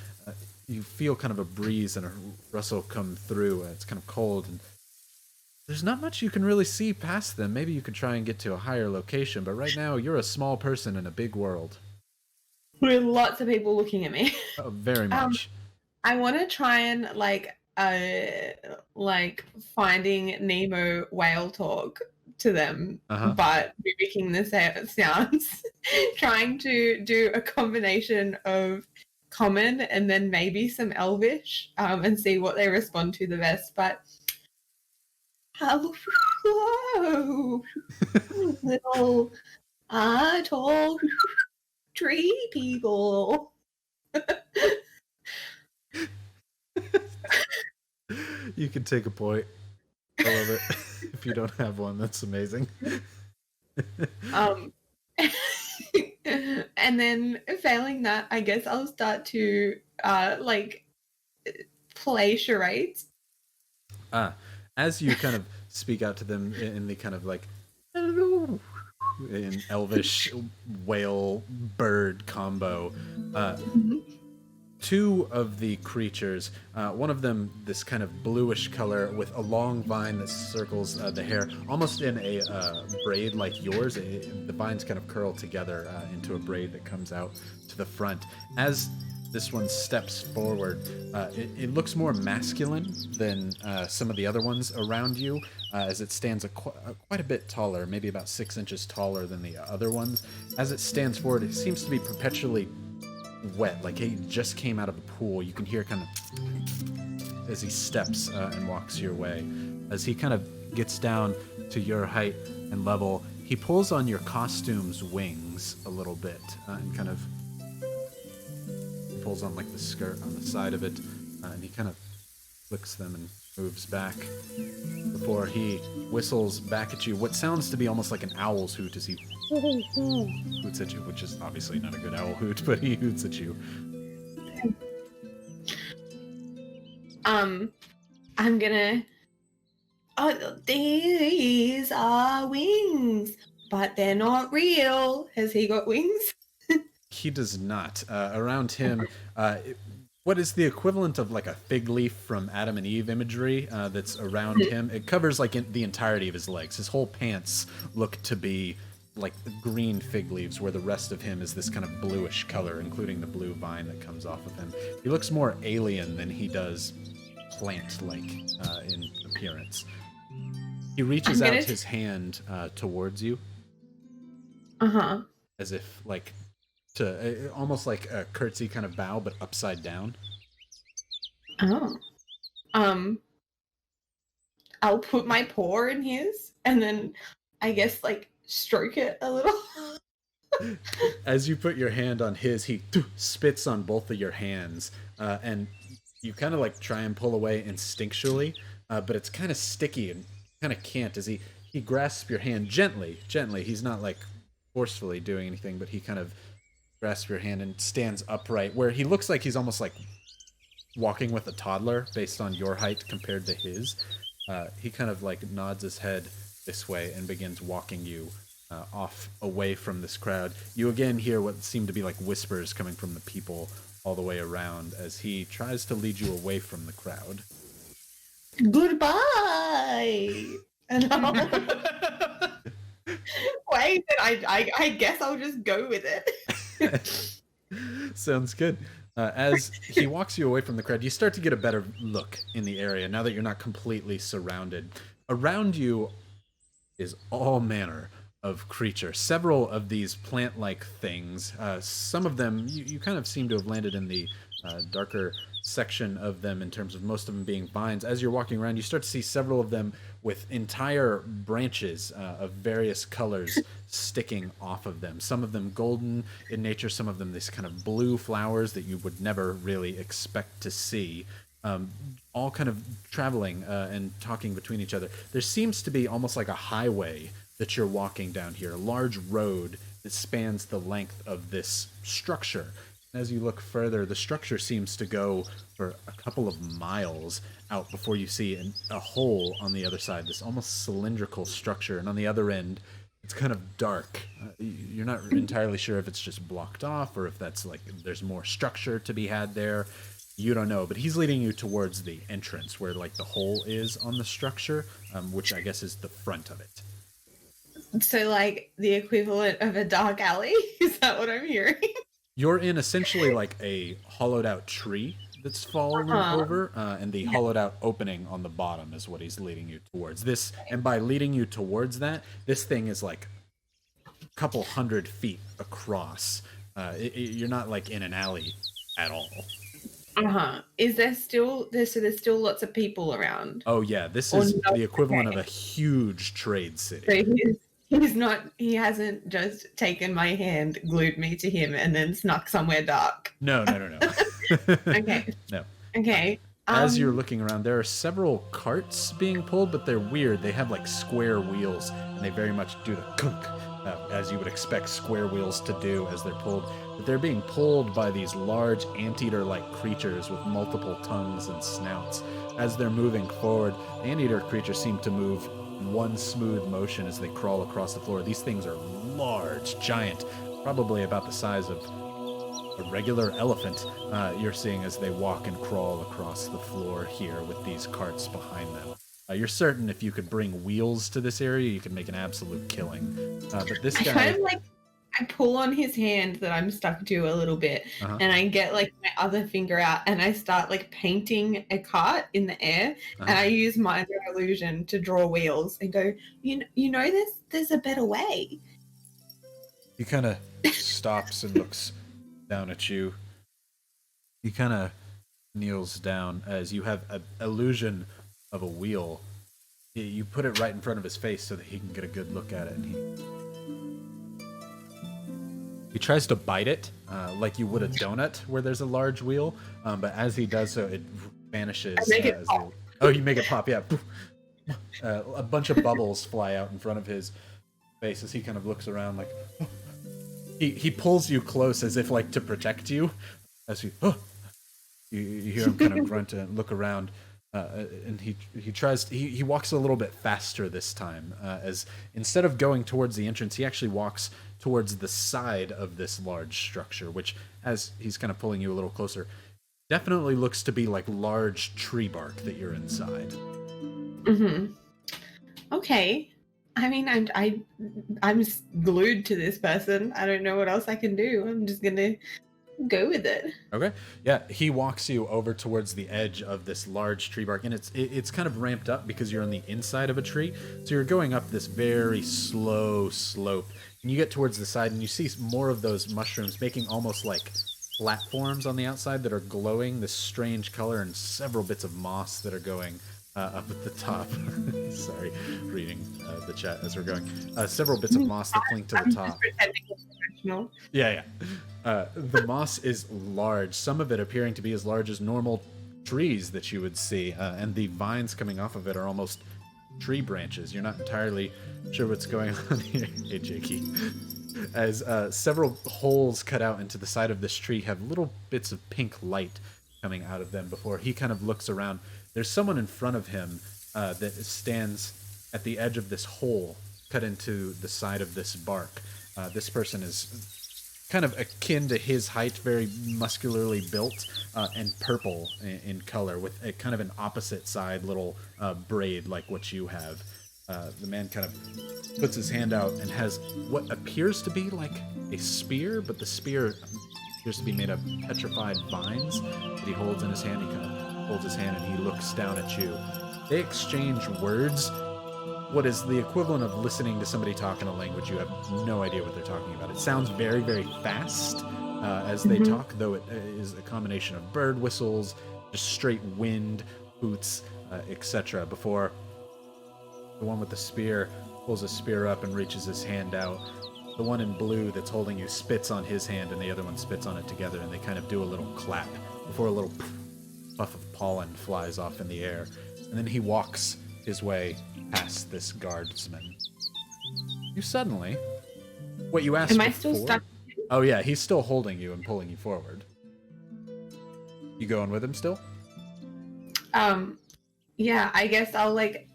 You feel kind of a breeze and a rustle come through. It's kind of cold, and There's not much you can really see past them. Maybe you could try and get to a higher location, but right now you're a small person in a big world. With lots of people looking at me. Oh, very much. I want to try and like finding Nemo whale talk to them, but mimicking the sounds. Trying to do a combination of common and then maybe some Elvish, and see what they respond to the best. But hello, little tall tree people. You can take a point. I love it. If you don't have one, that's amazing. And then failing that, I guess I'll start to like play charades. As you kind of speak out to them in the kind of like in Elvish whale bird combo, two of the creatures, one of them this kind of bluish color with a long vine that circles the hair, almost in a braid like yours. The vines kind of curl together into a braid that comes out to the front. As this one steps forward, it looks more masculine than some of the other ones around you, as it stands quite a bit taller, maybe about 6 inches taller than the other ones. As it stands forward, it seems to be perpetually wet, like he just came out of a pool. You can hear kind of as he steps and walks your way. As he kind of gets down to your height and level, he pulls on your costume's wings a little bit, and kind of pulls on like the skirt on the side of it, and he kind of flicks them and moves back before he whistles back at you what sounds to be almost like an owl's hoot as he hoots at you, which is obviously not a good owl hoot, but he hoots at you. I'm gonna... Oh, these are wings, but they're not real. Has he got wings? He does not. Around him, what is the equivalent of like a fig leaf from Adam and Eve imagery that's around him? It covers like the entirety of his legs. His whole pants look to be like green fig leaves, where the rest of him is this kind of bluish color, including the blue vine that comes off of him. He looks more alien than he does plant-like in appearance. He reaches out his hand towards you. As if like to almost like a curtsy kind of bow, but upside down. I'll put my paw in his, and then I guess like stroke it a little. As you put your hand on his, he spits on both of your hands, and you kind of like try and pull away instinctually, but it's kind of sticky and kind of can't. As he grasps your hand gently. He's not like forcefully doing anything, but he kind of grasps your hand and stands upright, where he looks like he's almost like walking with a toddler based on your height compared to his. He kind of like nods his head this way and begins walking you off away from this crowd. You again hear what seem to be like whispers coming from the people all the way around as he tries to lead you away from the crowd. Goodbye. And wait, I guess I'll just go with it. Sounds good. As he walks you away from the crowd, you start to get a better look in the area now that you're not completely surrounded. Around you is all manner of creatures. Several of these plant-like things. Some of them, you kind of seem to have landed in the darker section of them in terms of most of them being vines. As you're walking around, you start to see several of them with entire branches of various colors sticking off of them. Some of them golden in nature, some of them this kind of blue flowers that you would never really expect to see. All kind of traveling and talking between each other. There seems to be almost like a highway that you're walking down here, a large road that spans the length of this structure. As you look further, the structure seems to go for a couple of miles out before you see a hole on the other side, this almost cylindrical structure, and on the other end, it's kind of dark. You're not entirely sure if it's just blocked off or if that's like there's more structure to be had there. You don't know, but he's leading you towards the entrance where like the hole is on the structure, which I guess is the front of it. So like the equivalent of a dark alley? Is that what I'm hearing? You're in essentially like a hollowed out tree that's fallen over, and the hollowed out opening on the bottom is what he's leading you towards. This, and by leading you towards that, this thing is like a couple 100 feet across. You're not like in an alley at all. Is there still there's still lots of people around? Oh yeah, this is the equivalent of a huge trade city. So he hasn't just taken my hand, glued me to him, and then snuck somewhere dark. No. Okay. No. Okay. As you're looking around, there are several carts being pulled, but they're weird. They have like square wheels, and they very much do the kunk, as you would expect square wheels to do as they're pulled. But they're being pulled by these large anteater-like creatures with multiple tongues and snouts. As they're moving forward, the anteater creatures seem to move in one smooth motion as they crawl across the floor. These things are large, giant, probably about the size of a regular elephant you're seeing as they walk and crawl across the floor here with these carts behind them. You're certain if you could bring wheels to this area, you could make an absolute killing. But this guy... kind of like, I pull on his hand that I'm stuck to a little bit, and I get like my other finger out, and I start like painting a cart in the air, and I use minor illusion to draw wheels and go, you know this? There's a better way. He kind of stops and looks down at you. He kind of kneels down as you have an illusion of a wheel. You put it right in front of his face so that he can get a good look at it, and he tries to bite it like you would a donut where there's a large wheel, but as he does so, it vanishes. Oh, you make it pop, yeah. A bunch of bubbles fly out in front of his face as he kind of looks around like... He pulls you close as if like to protect you. As you hear him kind of grunt and look around, and he walks a little bit faster this time. As instead of going towards the entrance, he actually walks towards the side of this large structure, which, as he's kind of pulling you a little closer, definitely looks to be like large tree bark that you're inside. Okay. I mean, I'm just glued to this person. I don't know what else I can do. I'm just gonna go with it. Okay. Yeah, he walks you over towards the edge of this large tree bark, and it's kind of ramped up because you're on the inside of a tree. So you're going up this very slow slope, and you get towards the side, and you see more of those mushrooms making almost like platforms on the outside that are glowing this strange color, and several bits of moss that are going up at the top. Sorry, reading the chat as we're going. Several bits of moss that cling to the top. Yeah. The moss is large, some of it appearing to be as large as normal trees that you would see, and the vines coming off of it are almost tree branches. You're not entirely sure what's going on here. Hey, Jakey. As several holes cut out into the side of this tree have little bits of pink light coming out of them before he kind of looks around. There's someone in front of him that stands at the edge of this hole cut into the side of this bark. This person is kind of akin to his height, very muscularly built, and purple in color, with a kind of an opposite side little braid like what you have. The man kind of puts his hand out and has what appears to be like a spear, but the spear appears to be made of petrified vines that he holds in his hand. He kind of holds his hand and he looks down at you. They exchange words, what is the equivalent of listening to somebody talk in a language you have no idea what they're talking about. It sounds very, very fast as they talk, though it is a combination of bird whistles, just straight wind, hoots, etc. Before the one with the spear pulls a spear up and reaches his hand out. The one in blue that's holding you spits on his hand and the other one spits on it together, and they kind of do a little clap before a little puff of pollen flies off in the air. And then he walks his way past this guardsman. You suddenly, what you asked Am before... I still stuck? Oh yeah, he's still holding you and pulling you forward. You going with him still? Yeah, I guess I'll like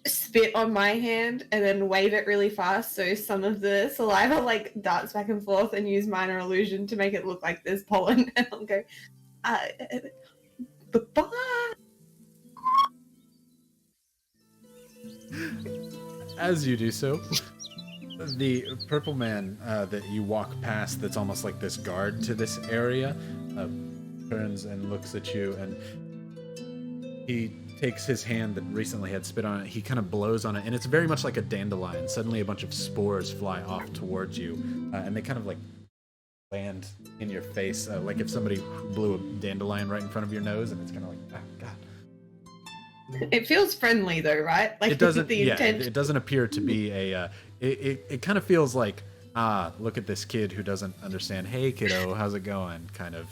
spit on my hand and then wave it really fast so some of the saliva like darts back and forth, and use minor illusion to make it look like there's pollen, and I'll go, Bye. As you do so, the purple man that you walk past, that's almost like this guard to this area, turns and looks at you, and he takes his hand that recently had spit on it. He kind of blows on it, and it's very much like a dandelion. Suddenly, a bunch of spores fly off towards you, and they kind of like land in your face, like if somebody blew a dandelion right in front of your nose, and it's kind of like, ah, God. It feels friendly though, right? Like It doesn't. the Yeah, intent. it doesn't appear to be a. It kind of feels like, look at this kid who doesn't understand. Hey, kiddo, how's it going? Kind of.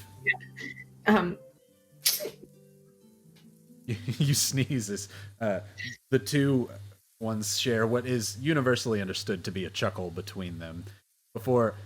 You sneeze. This. The two ones share what is universally understood to be a chuckle between them. Before,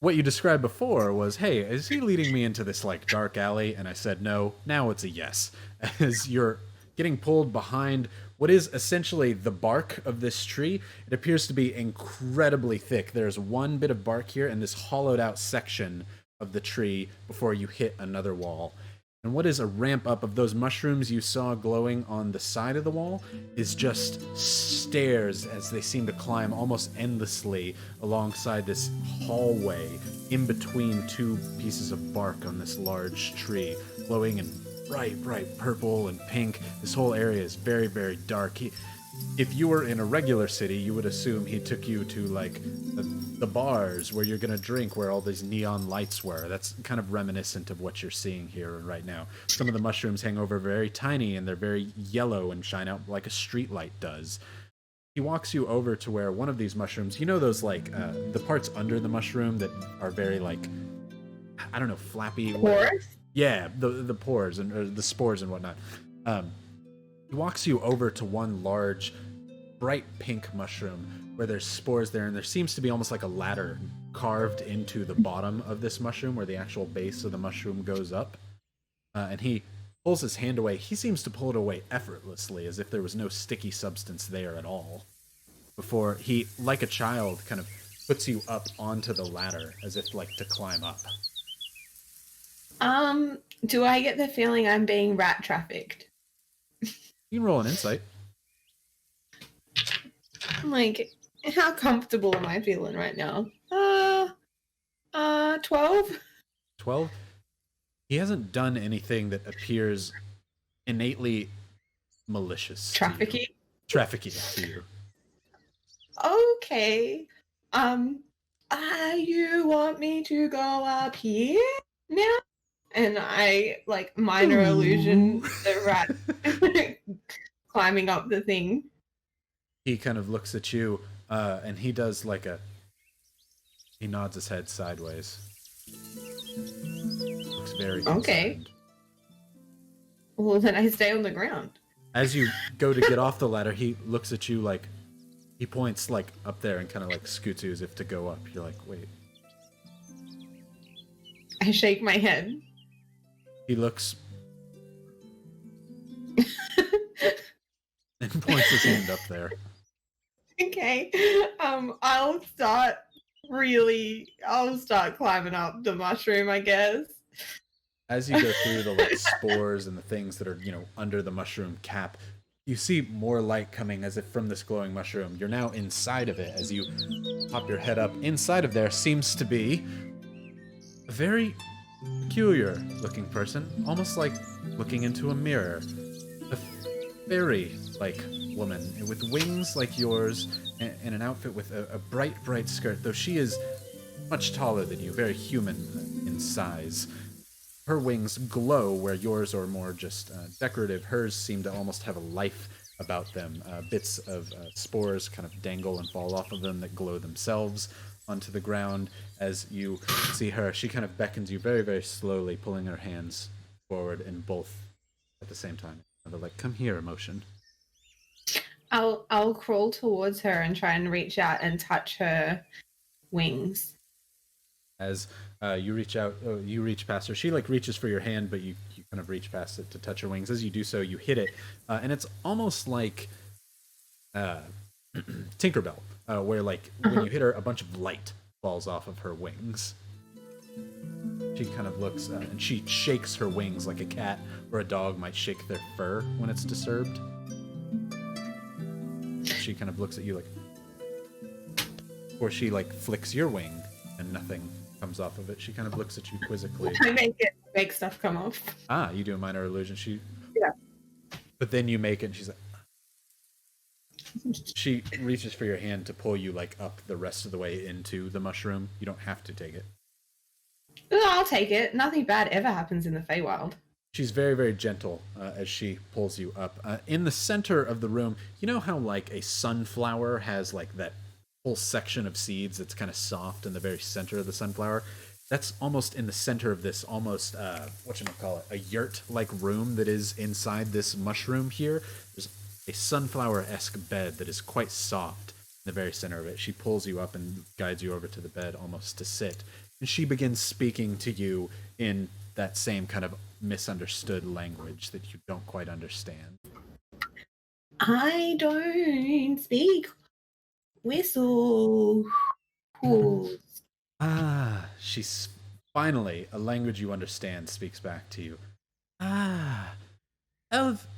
what you described before was, hey, is he leading me into this like dark alley? And I said no. Now it's a yes, as you're getting pulled behind what is essentially the bark of this tree. It appears to be incredibly thick. There's one bit of bark here and this hollowed out section of the tree before you hit another wall. And what is a ramp up of those mushrooms you saw glowing on the side of the wall is just stairs as they seem to climb almost endlessly alongside this hallway in between two pieces of bark on this large tree, glowing in bright purple and pink. This whole area is very, very dark. If you were in a regular city, you would assume he took you to like the bars where you're gonna drink, where all these neon lights were. That's kind of reminiscent of what you're seeing here right now. Some of the mushrooms hang over very tiny and they're very yellow and shine out like a street light does. He walks you over to where one of these mushrooms, you know those like the parts under the mushroom that are very like, I don't know, flappy. Porous? Yeah, the pores and or the spores and whatnot. He walks you over to one large, bright pink mushroom where there's spores there, and there seems to be almost like a ladder carved into the bottom of this mushroom where the actual base of the mushroom goes up. And he pulls his hand away. He seems to pull it away effortlessly, as if there was no sticky substance there at all. Before he, like a child, kind of puts you up onto the ladder as if like to climb up. Do I get the feeling I'm being rat trafficked? You can roll an insight. Like, how comfortable am I feeling right now? 12? 12? He hasn't done anything that appears innately malicious. Trafficking? Trafficking to you. Okay. You want me to go up here now? And I, like, minor illusion the rat climbing up the thing. He kind of looks at you, and he does like he nods his head sideways. Looks very Okay. concerned. Well, then I stay on the ground. As you go to get off the ladder, he looks at you like, he points like up there and kind of like scoots you as if to go up. You're like, wait. I shake my head. He looks and points his hand up there. Okay. I'll start climbing up the mushroom, I guess. As you go through the like spores and the things that are, under the mushroom cap, you see more light coming as if from this glowing mushroom. You're now inside of it. As you pop your head up, inside of there seems to be a very peculiar looking person, almost like looking into a mirror. A fairy-like woman with wings like yours and an outfit with a bright skirt, though she is much taller than you, very human in size. Her wings glow where yours are more just decorative. Hers seem to almost have a life about them. Bits of spores kind of dangle and fall off of them that glow themselves onto the ground. As you see her, she kind of beckons you very, very slowly, pulling her hands forward in both at the same time. They're like, come here, emotion. I'll crawl towards her and try and reach out and touch her wings. As you reach out, you reach past her. She like reaches for your hand, but you kind of reach past it to touch her wings. As you do so, you hit it, and it's almost like Tinkerbell, where like when you hit her, a bunch of light falls off of her wings. She kind of looks, and she shakes her wings like a cat or a dog might shake their fur when it's disturbed. She kind of looks at you like, or she like flicks your wing and nothing comes off of it. She kind of looks at you quizzically. I make stuff come off. Ah, you do a minor illusion. Yeah. But then you make it, and she's like, she reaches for your hand to pull you like up the rest of the way into the mushroom. You don't have to take it. I'll take it. Nothing bad ever happens in the Feywild. She's very, very gentle as she pulls you up. In the center of the room, you know how like a sunflower has like that whole section of seeds that's kind of soft in the very center of the sunflower? That's almost in the center of this almost, whatchamacallit, a yurt-like room that is inside this mushroom here. There's a sunflower-esque bed that is quite soft in the very center of it. She pulls you up and guides you over to the bed almost to sit. And she begins speaking to you in that same kind of misunderstood language that you don't quite understand. I don't speak whistle. Ah, she's finally, a language you understand speaks back to you. Ah,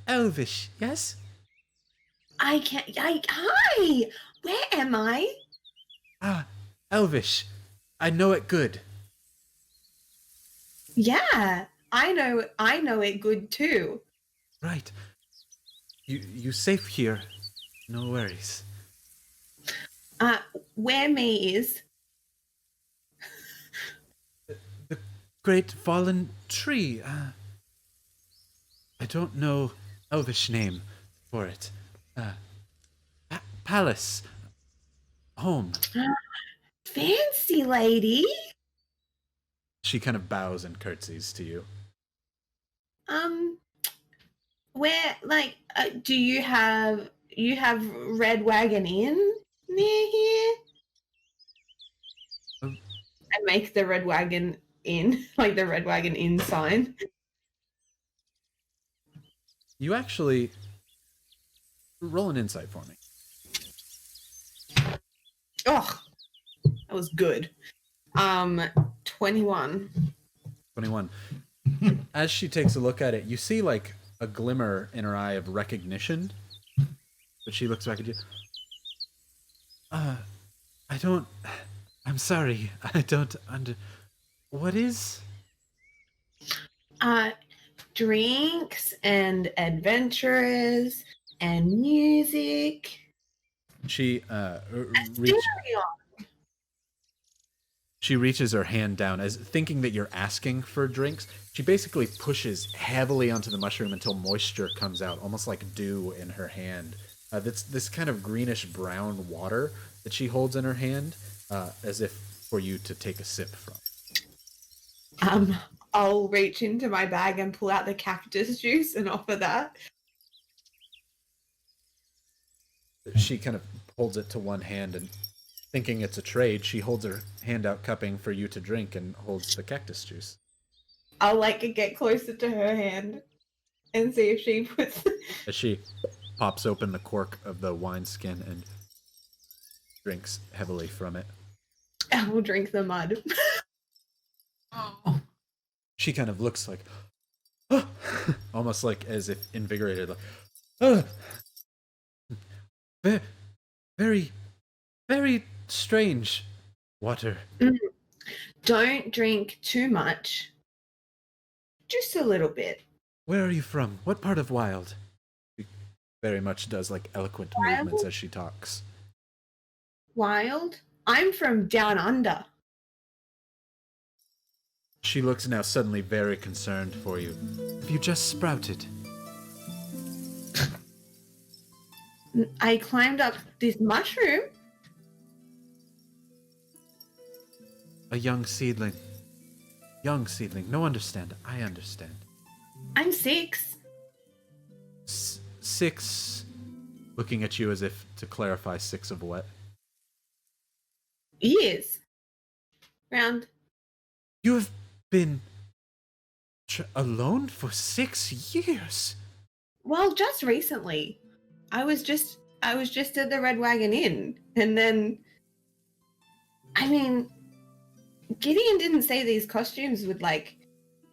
Elvish, yes? Hi! Where am I? Ah, Elvish. I know it good. Yeah, I know it good too. Right. You safe here. No worries. Where me is? The great fallen tree. I don't know Elvish name for it. Palace. Home. Fancy lady. She kind of bows and curtsies to you. Where, like, do you have Red Wagon Inn near here? I make the Red Wagon Inn, like the Red Wagon Inn sign. You actually roll an insight for me. Oh, that was good. 21. 21. As she takes a look at it, you see like a glimmer in her eye of recognition. But she looks back at you. I'm sorry. I don't what is? Drinks and adventurers and music. She Stereo. She reaches her hand down as thinking that you're asking for drinks. She basically pushes heavily onto the mushroom until moisture comes out, almost like dew in her hand. That's this kind of greenish brown water that she holds in her hand, as if for you to take a sip from. I'll reach into my bag and pull out the cactus juice and offer that. She kind of holds it to one hand and, thinking it's a trade, she holds her hand out cupping for you to drink and holds the cactus juice. I'll get closer to her hand and see if she puts. As she pops open the cork of the wineskin and drinks heavily from it. I will drink the mud. Oh. She kind of looks like, oh, almost like as if invigorated, like, oh, very, very strange water. Don't drink too much. Just a little bit. Where are you from? What part of Wild? She very much does like eloquent movements as she talks. Wild? I'm from down under. She looks now suddenly very concerned for you. Have you just sprouted? I climbed up this mushroom. A young seedling. Young seedling. No, understand. I understand. I'm 6. 6. Looking at you as if to clarify 6 of what? Years. Round. You have been alone for 6 years. Well, just recently. I was just at the Red Wagon Inn, and then, I mean, Gideon didn't say these costumes would like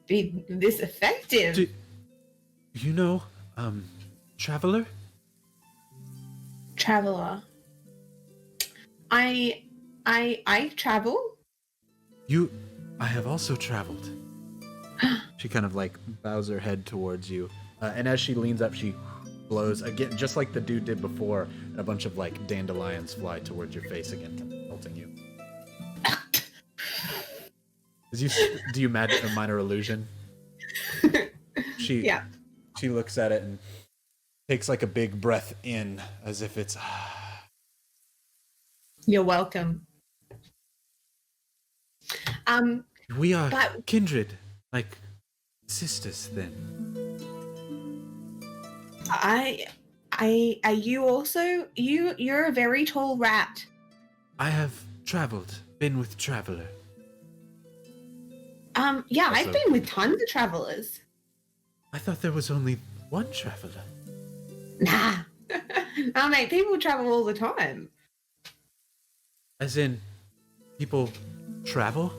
be this effective. You know, Traveler? Traveler. I travel. I have also traveled. She kind of like bows her head towards you, and as she leans up, she blows again, just like the dude did before, and a bunch of like dandelions fly towards your face again, pelting you. Do you magic a minor illusion? She looks at it and takes like a big breath in, as if it's. You're welcome. We are kindred, like sisters. Then. Are you also you're a very tall rat. I have traveled, been with Traveler. Yeah, Also, I've been with tons of travelers. I thought there was only one Traveler. Nah. Oh mate, people travel all the time. As in, people travel?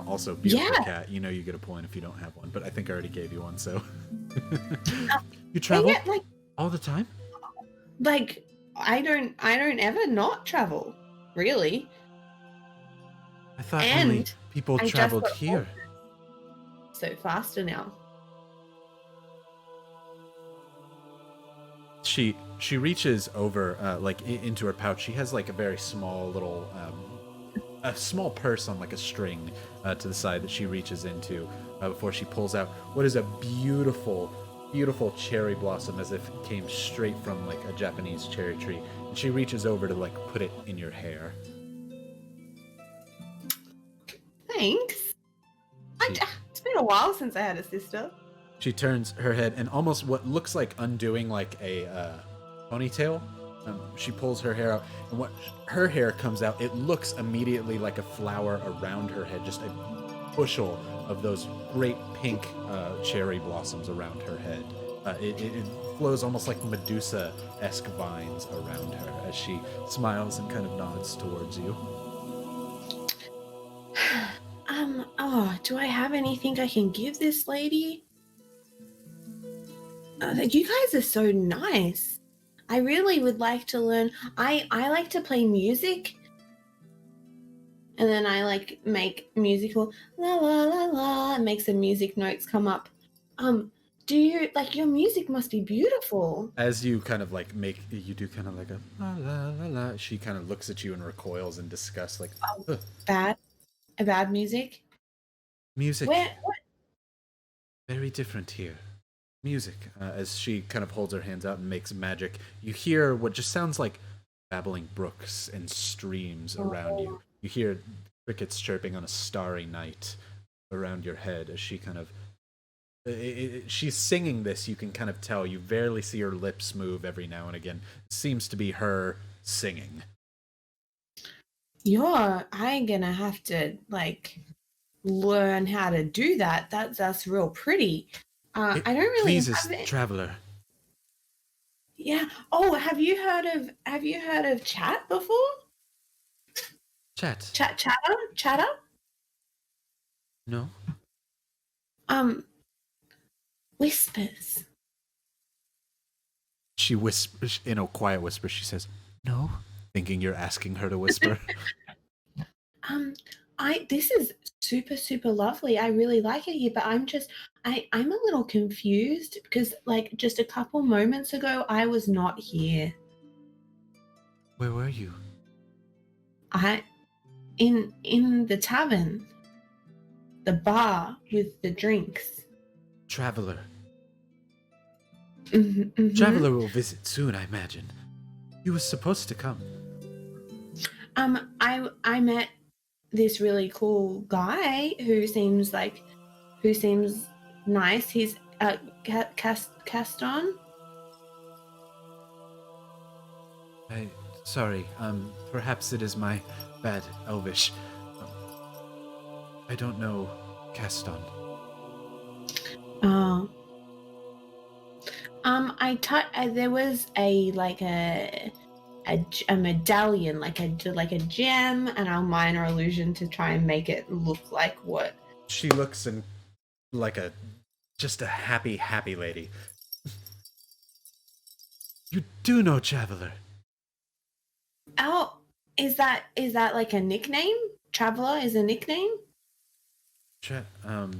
Also, beautiful cat. You know you get a point if you don't have one, but I think I already gave you one, so. You travel like, all the time? Like, I don't ever not travel, really. I thought only people traveled here. So faster now. She reaches over, like into her pouch. She has like a very small little, a small purse on like a string to the side that she reaches into before she pulls out what is a beautiful, beautiful cherry blossom, as if it came straight from like a Japanese cherry tree. And she reaches over to like put it in your hair. Thanks. It's been a while since I had a sister. She turns her head and almost what looks like undoing like a ponytail. She pulls her hair out, and what her hair comes out, it looks immediately like a flower around her head, just a bushel of those great pink cherry blossoms around her head. It flows almost like Medusa-esque vines around her as she smiles and kind of nods towards you. Do I have anything I can give this lady? You guys are so nice. I really would like to learn. I like to play music. And then I like make musical la la la la and make some music notes come up. Do you like your music must be beautiful? As you kind of like you do kind of like a la la la la. She kind of looks at you and recoils in disgust, like Bad music. Music. What? Very different here. Music. As she kind of holds her hands out and makes magic, you hear what just sounds like babbling brooks and streams around you. You hear crickets chirping on a starry night around your head as she kind of. She's singing this. You can kind of tell. You barely see her lips move every now and again. It seems to be her singing. I'm gonna have to like learn how to do that. That's real pretty. I don't really pleases have it. Traveler. Yeah. Oh, have you heard of chat before? Chatter? No. Whispers. She whispers in a quiet whisper. She says, "No," thinking you're asking her to whisper. This is super, super lovely. I really like it here, but I'm a little confused because like just a couple moments ago I was not here. Where were you? In the tavern. The bar with the drinks. Traveler. Mm-hmm. Traveler will visit soon, I imagine. He was supposed to come. I met this really cool guy who seems nice. He's Caston. Sorry. Perhaps it is my bad Elvish. I don't know Caston. Oh. There was a a medallion, like a gem, and I'll minor illusion to try and make it look like what. She looks in like just a happy lady. You do know Traveler. Oh, is that like a nickname? Traveler is a nickname? Traveler,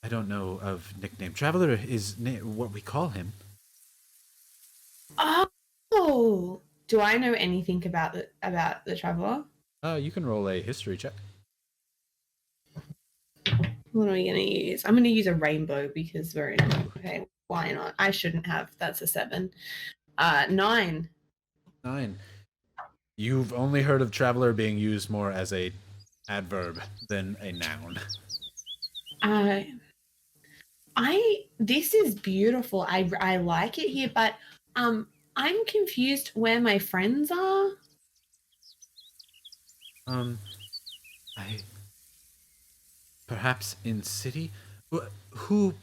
I don't know of nickname. Traveler is what we call him. Oh, do I know anything about the Traveler? You can roll a history check. What are we going to use? I'm going to use a rainbow because we're in. Okay, why not? I shouldn't have. That's a 7. 9. 9. You've only heard of Traveler being used more as a adverb than a noun. This is beautiful. I like it here, but I'm confused where my friends are. Perhaps in city? Who?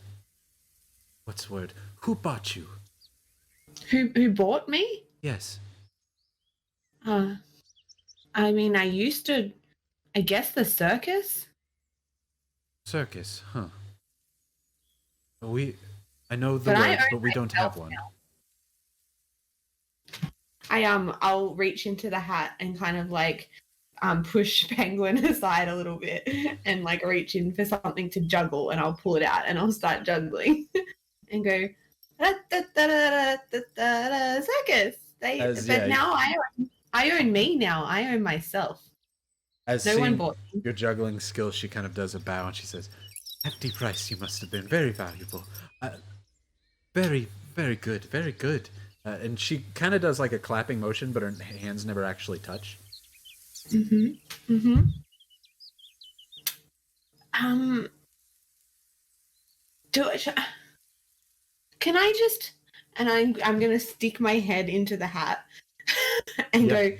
What's the word? Who bought you? Who bought me? Yes. I mean, I used to, I guess the circus? Circus, huh. I know the word, but we don't have one. I'll reach into the hat and kind of like push Penguin aside a little bit and like reach in for something to juggle, and I'll pull it out and I'll start juggling and go circus. Now I own me now. I own myself. As no one bought me. Your juggling skill, she kind of does a bow and she says, "Hefty price, you must have been very valuable. Very, very good, very good." And she kind of does like a clapping motion, but her hands never actually touch. Can I just? And I'm gonna stick my head into the hat and go,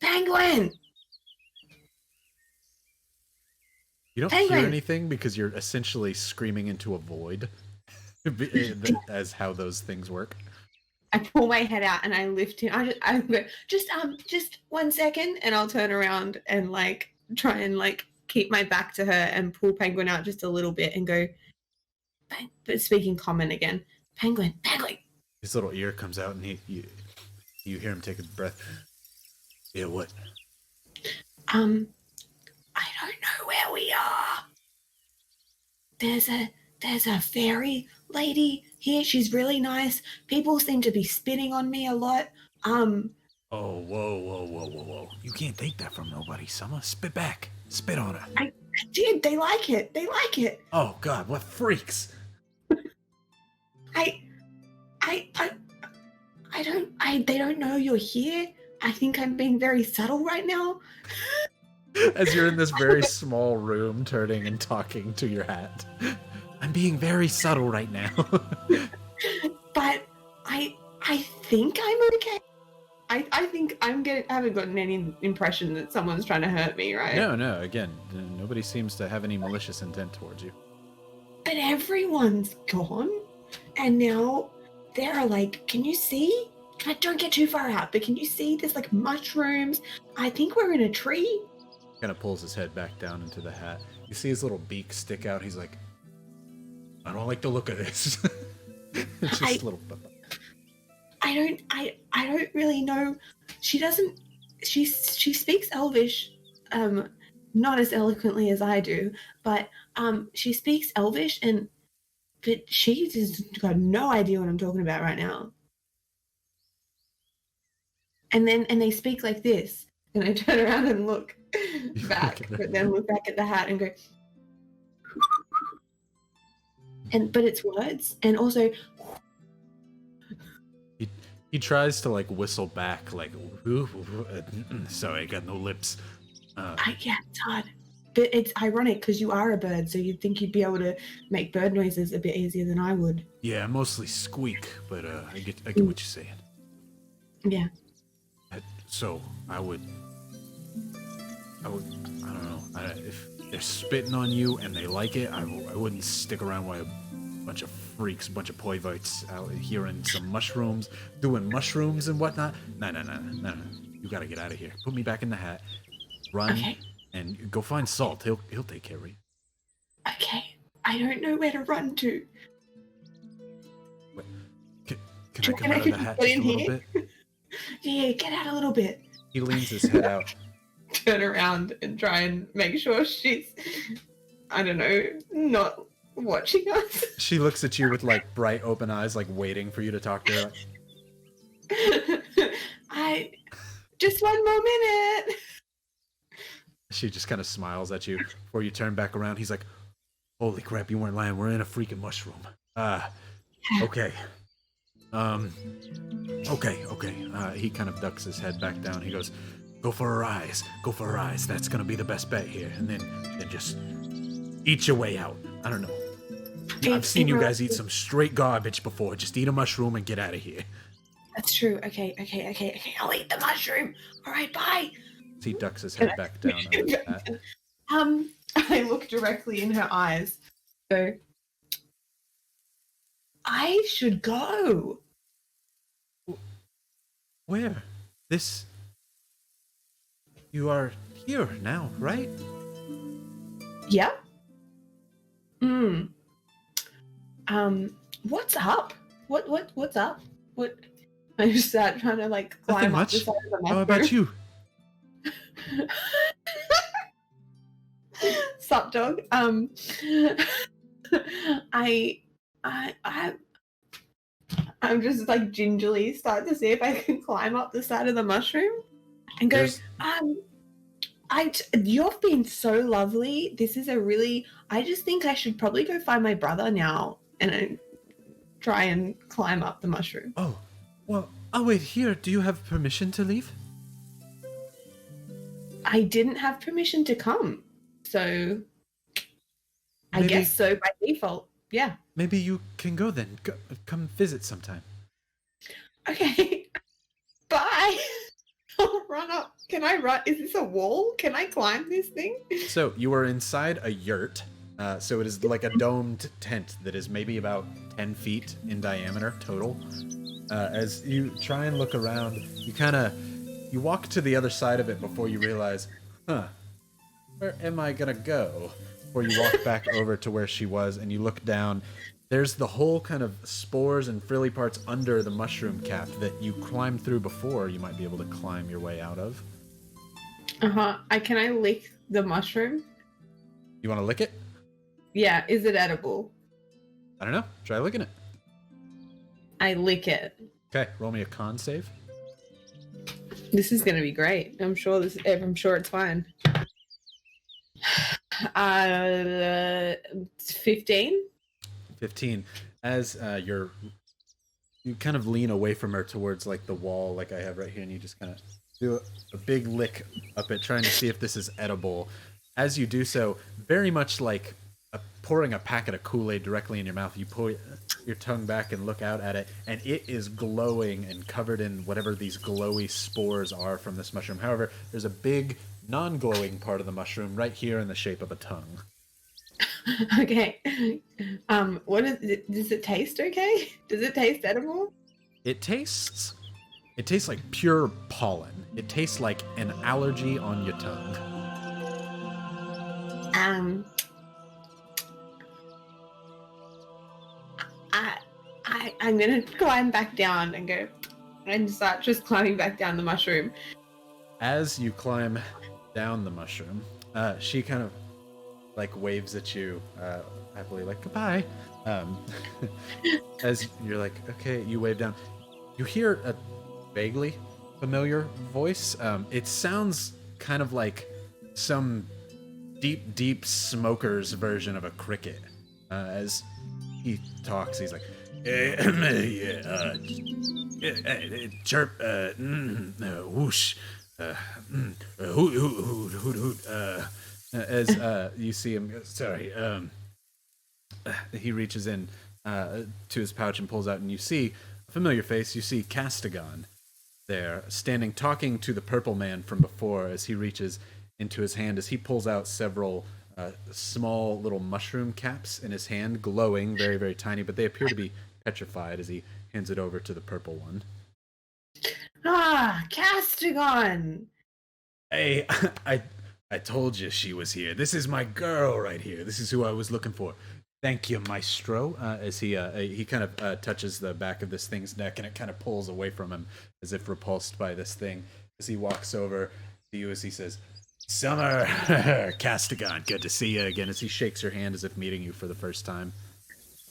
Penguin. You don't Penguin. hear anything because you're essentially screaming into a void. As how those things work. I pull my head out and I lift him. I go, just 1 second, and I'll turn around and like try and like keep my back to her and pull Penguin out just a little bit and go, but speaking common again, Penguin. His little ear comes out and you hear him take a breath. Yeah, what? I don't know where we are. There's a fairy lady here. She's really nice. People seem to be spitting on me a lot. Oh, whoa. You can't take that from nobody, Summer. Spit back. Spit on her. I did. They like it. Oh, God, what freaks. They don't know you're here. I think I'm being very subtle right now. As you're in this very small room turning and talking to your hat. I'm being very subtle right now. But I think I'm okay. I think I haven't gotten any impression that someone's trying to hurt me, right? No. Again, nobody seems to have any malicious intent towards you. But everyone's gone, and now they're like, can you see? Don't get too far out, but can you see there's like mushrooms? I think we're in a tree. Kind of pulls his head back down into the hat. You see his little beak stick out. He's like, I don't like the look of this. It's just a little. I don't really know. She doesn't. She speaks Elvish, not as eloquently as I do, but she speaks Elvish, but she just got no idea what I'm talking about right now. And they speak like this, and I turn around and look back, but then look back at the hat and go. But it's words, and also he tries to like whistle back, like sorry, I got no lips. Yeah, it's hard, but it's ironic because you are a bird, so you'd think you'd be able to make bird noises a bit easier than I would. Yeah, mostly squeak, but I get what you're saying. Yeah. So I don't know. If they're spitting on you and they like it, I wouldn't stick around while bunch of freaks, bunch of perverts out here in some mushrooms, doing mushrooms and whatnot. No. You gotta get out of here. Put me back in the hat. Run and go find Salt. He'll take care of you. Okay. I don't know where to run to. Wait, can I come out of the hat just a little bit? Yeah, get out a little bit. He leans his head out. Turn around and try and make sure she's, I don't know, not watching us. She looks at you with like bright open eyes, like waiting for you to talk to her. Just one more minute. She just kind of smiles at you before you turn back around. He's like, holy crap, you weren't lying. We're in a freaking mushroom. Okay. Okay. He kind of ducks his head back down. He goes, go for her eyes. Go for her eyes. That's going to be the best bet here. And then just eat your way out. I don't know. I've seen you guys eat some straight garbage before. Just eat a mushroom and get out of here. That's true. Okay. I'll eat the mushroom. All right, bye. He ducks his head back down. I look directly in her eyes. So, I should go. Where? You are here now, right? Yeah. What's up? What's up? What? I just start trying to like climb up the side of the mushroom. How about you? Sup, dog? I'm just like gingerly start to see if I can climb up the side of the mushroom and go. You've been so lovely. This is I just think I should probably go find my brother now and try and climb up the mushroom. Oh, well, I'll wait here. Do you have permission to leave? I didn't have permission to come, so I guess so by default. Yeah. Maybe you can go then. Come visit sometime. Okay. Bye. I'll run up. Can I run? Is this a wall? Can I climb this thing? So you are inside a yurt. So it is like a domed tent that is maybe about 10 feet in diameter total. As you try and look around, you walk to the other side of it before you realize, where am I gonna go? Before you walk back over to where she was and you look down, there's the whole kind of spores and frilly parts under the mushroom cap that you climbed through before you might be able to climb your way out of. Can I lick the mushroom? You want to lick it? Yeah, is it edible? I don't know. Try licking it. I lick it. Okay, roll me a con save. This is gonna be great. I'm sure it's fine. 15. 15. As you kind of lean away from her towards like the wall, like I have right here, and you just kind of do a big lick up it, trying to see if this is edible. As you do so, very much like pouring a packet of Kool-Aid directly in your mouth, you pull your tongue back and look out at it, and it is glowing and covered in whatever these glowy spores are from this mushroom. However, there's a big non-glowing part of the mushroom right here in the shape of a tongue. Okay. What is it? Does it taste okay? Does it taste edible? It tastes like pure pollen. It tastes like an allergy on your tongue. I'm gonna climb back down and go and start just climbing back down the mushroom. As you climb down the mushroom, she kind of like waves at you happily, like goodbye. As you're like, okay, you wave down. You hear a vaguely familiar voice. It sounds kind of like some deep smoker's version of a cricket. As he talks, he's like, chirp, whoosh, hoot. As you see him, sorry, he reaches in to his pouch and pulls out, and you see a familiar face. You see Castigon there, standing, talking to the purple man from before, as he reaches into his hand, as he pulls out several small little mushroom caps in his hand, glowing, very, very tiny, but they appear to be petrified as he hands it over to the purple one. Ah, Castigon! Hey, I told you she was here. This is my girl right here. This is who I was looking for. Thank you, Maestro. As he kind of touches the back of this thing's neck, and it kind of pulls away from him as if repulsed by this thing. As he walks over to you, as he says, "Summer, Castigon, good to see you again." As he shakes your hand as if meeting you for the first time.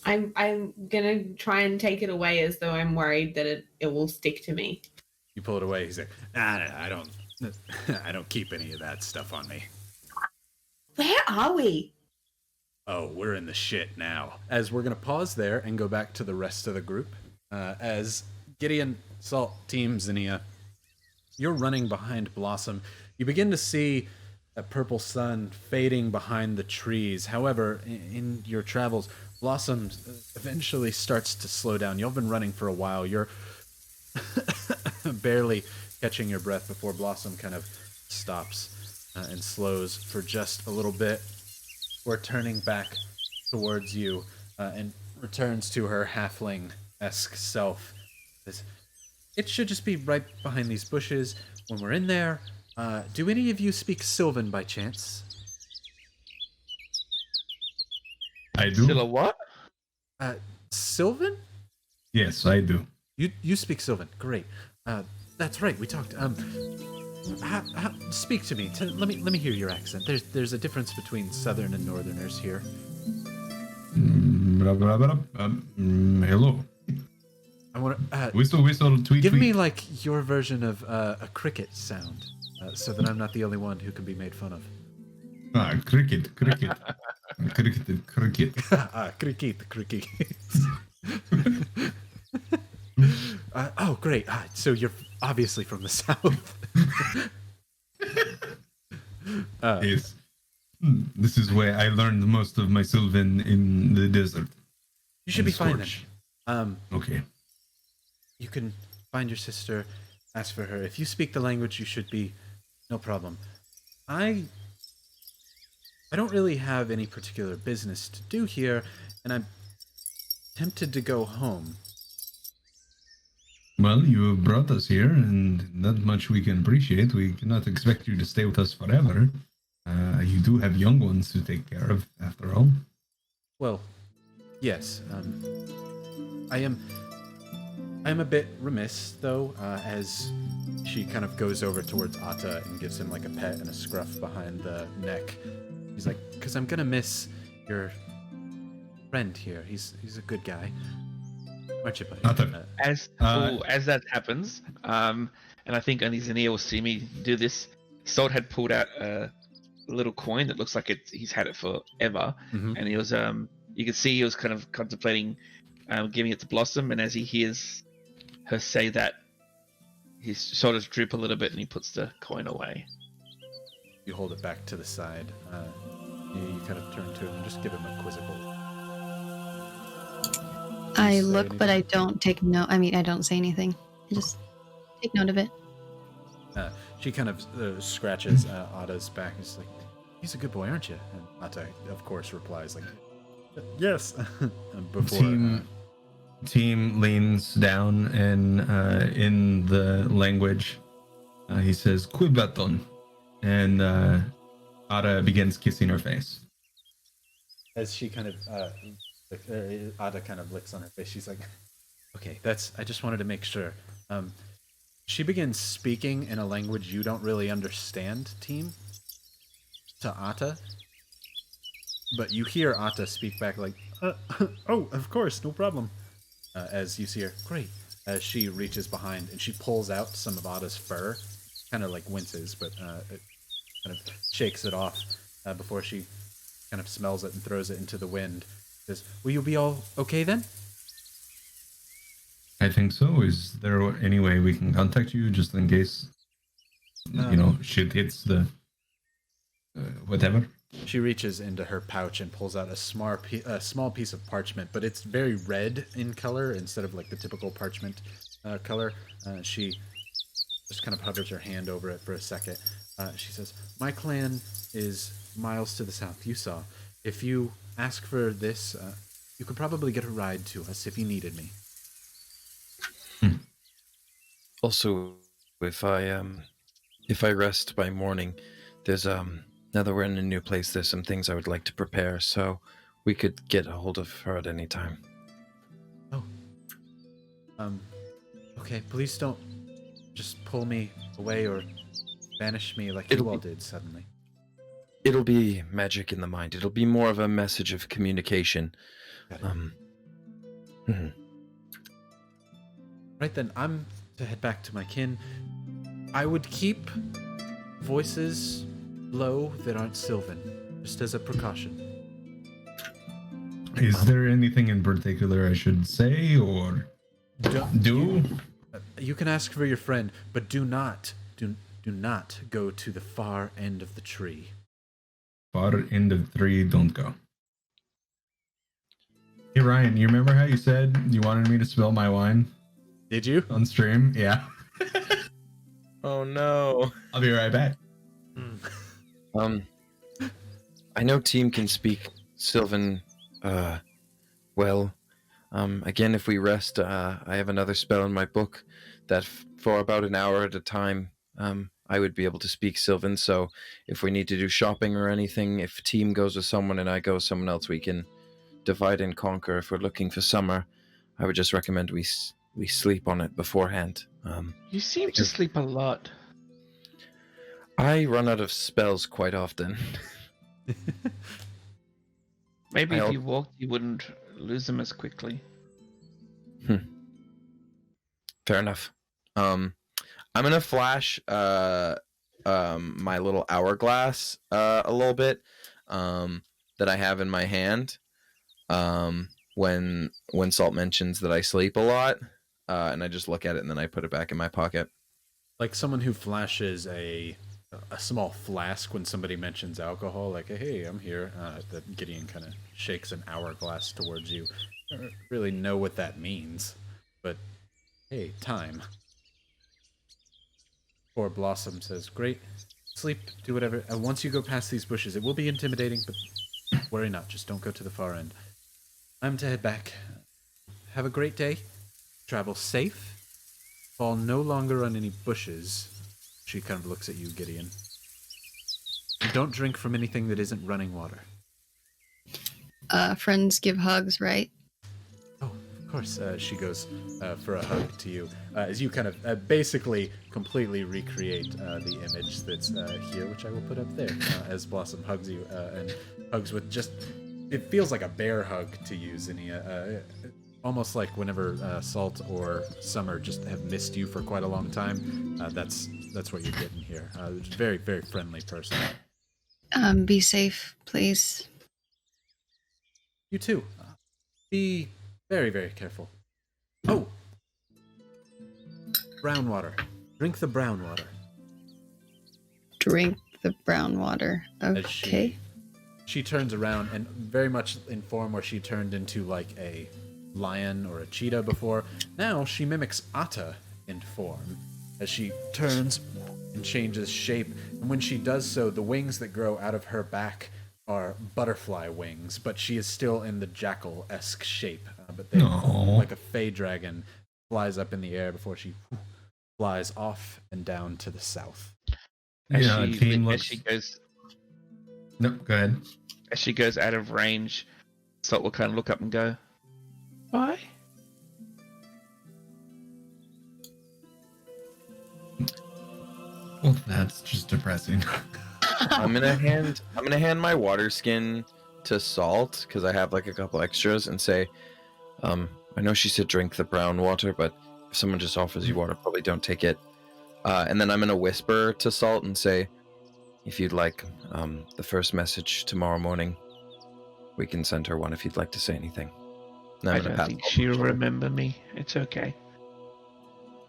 I'm gonna try and take it away as though I'm worried that it will stick to me. You pull it away. He's like, "Nah, I don't keep any of that stuff on me." Where are we? Oh, we're in the shit now. As we're going to pause there and go back to the rest of the group. As Gideon, Salt, Team, Zinnia, you're running behind Blossom. You begin to see that purple sun fading behind the trees. However, in your travels, Blossom eventually starts to slow down. You've been running for a while. You're barely catching your breath before Blossom kind of stops and slows for just a little bit. We're turning back towards you and returns to her halfling-esque self. It should just be right behind these bushes. When we're in there, do any of you speak Sylvan by chance? I do. Still a what? Sylvan? Yes, I do. You speak Sylvan. Great. That's right. We talked. Speak to me. Let me hear your accent. There's a difference between Southern and Northerners here. Hello. I want to Whistle, tweet, give tweet. me like your version of a cricket sound, so that I'm not the only one who can be made fun of. Cricket. cricket. Cricket. Oh, great. So you're obviously from the south. Yes. This is where I learned most of my Sylvan in the desert. You should be fine then. Okay. You can find your sister, ask for her. If you speak the language, you should be no problem. I don't really have any particular business to do here, and I'm tempted to go home. Well, you brought us here, and not much we can appreciate. We cannot expect you to stay with us forever. You do have young ones to take care of, after all. Well, yes. I am a bit remiss, though, as she kind of goes over towards Atta and gives him like a pet and a scruff behind the neck. He's like, "'Cause I'm gonna miss your friend here. He's a good guy." Aren't you, buddy? Atta. As that happens, and I think only Zinnia will see me do this, Salt had pulled out a little coin that looks like he's had it forever, and he was you could see he was kind of contemplating giving it to Blossom, and as he hears her say that, his shoulders droop a little bit and he puts the coin away. You hold it back to the side. You kind of turn to him and just give him a quizzical. I look, but I don't take note. I mean, I don't say anything. I just take note of it. She kind of scratches Atta's back and is like, "He's a good boy, aren't you?" And Atta, of course, replies like, "Yes." Before Team leans down and in the language, he says, "Quibaton," and Atta begins kissing her face. as she kind of Atta kind of licks on her face, she's like, "Okay, I just wanted to make sure." She begins speaking in a language you don't really understand, team, to Atta. But you hear Atta speak back like, "Oh, of course, no problem." As you see her, great. As she reaches behind and she pulls out some of Atta's fur, kind of like winces, but it kind of shakes it off before she kind of smells it and throws it into the wind. Says, "Will you be all okay then?" I think so. Is there any way we can contact you just in case, shit hits the whatever? She reaches into her pouch and pulls out a small piece of parchment, but it's very red in color instead of like the typical parchment color. She just kind of hovers her hand over it for a second. She says, "My clan is miles to the south. You saw. If you ask for this, you could probably get a ride to us if you needed me." Also, if I rest by morning, there's now that we're in a new place, there's some things I would like to prepare, so we could get a hold of her at any time. Oh. Okay, please don't just pull me away or banish me like you all did suddenly. It'll be magic in the mind. It'll be more of a message of communication. Right then, I'm to head back to my kin. I would keep voices low that aren't Sylvan, just as a precaution. Is there anything in particular I should say or do? You can ask for your friend, but do not go to the far end of the tree. Far end of 3, don't go. Hey Ryan, you remember how you said you wanted me to spill my wine? Did you? On stream? Yeah. Oh no. I'll be right back. I know Team can speak Sylvan well. Again, if we rest, I have another spell in my book that for about an hour at a time, I would be able to speak Sylvan. So if we need to do shopping or anything, if Team goes with someone and I go with someone else, we can divide and conquer. If we're looking for summer, I would just recommend we sleep on it beforehand. You seem to sleep a lot. I run out of spells quite often. Maybe if you walked, you wouldn't lose them as quickly. Fair enough. I'm gonna flash my little hourglass a little bit that I have in my hand when Salt mentions that I sleep a lot, and I just look at it and then I put it back in my pocket. Like someone who flashes a small flask when somebody mentions alcohol, like, "Hey, I'm here." That Gideon kind of shakes an hourglass towards you. I don't really know what that means, but hey, time. Poor Blossom says, "Great, sleep, do whatever. Once you go past these bushes, it will be intimidating, but worry not. Just don't go to the far end. I'm to head back. Have a great day. Travel safe. Fall no longer on any bushes." She kind of looks at you, Gideon. "And don't drink from anything that isn't running water." Friends give hugs, right? "Oh, of course." She goes for a hug to you as you kind of basically completely recreate the image that's here, which I will put up there as Blossom hugs you and hugs with just, it feels like a bear hug to you, Zinnia. Almost like whenever Salt or Summer just have missed you for quite a long time. That's what you're getting here. Very, very friendly person. Be safe, please. You too. Be very, very careful. Oh! Brown water. Drink the brown water. Drink the brown water. Okay. She turns around and very much in form where she turned into like a lion or a cheetah before. Now she mimics Atta in form as she turns and changes shape. And when she does so, the wings that grow out of her back are butterfly wings, but she is still in the jackal-esque shape. But they, like a Fae dragon, flies up in the air before she flies off and down to the south. As she goes... No, go ahead. As she goes out of range, Salt will kind of look up and go, "Bye." Well, that's just depressing. I'm gonna hand my water skin to Salt because I have like a couple extras and say, I know she said drink the brown water, but if someone just offers you water, probably don't take it. And then I'm gonna whisper to Salt and say, if you'd like the first message tomorrow morning, we can send her one if you'd like to say anything. I don't think she'll remember me. It's okay.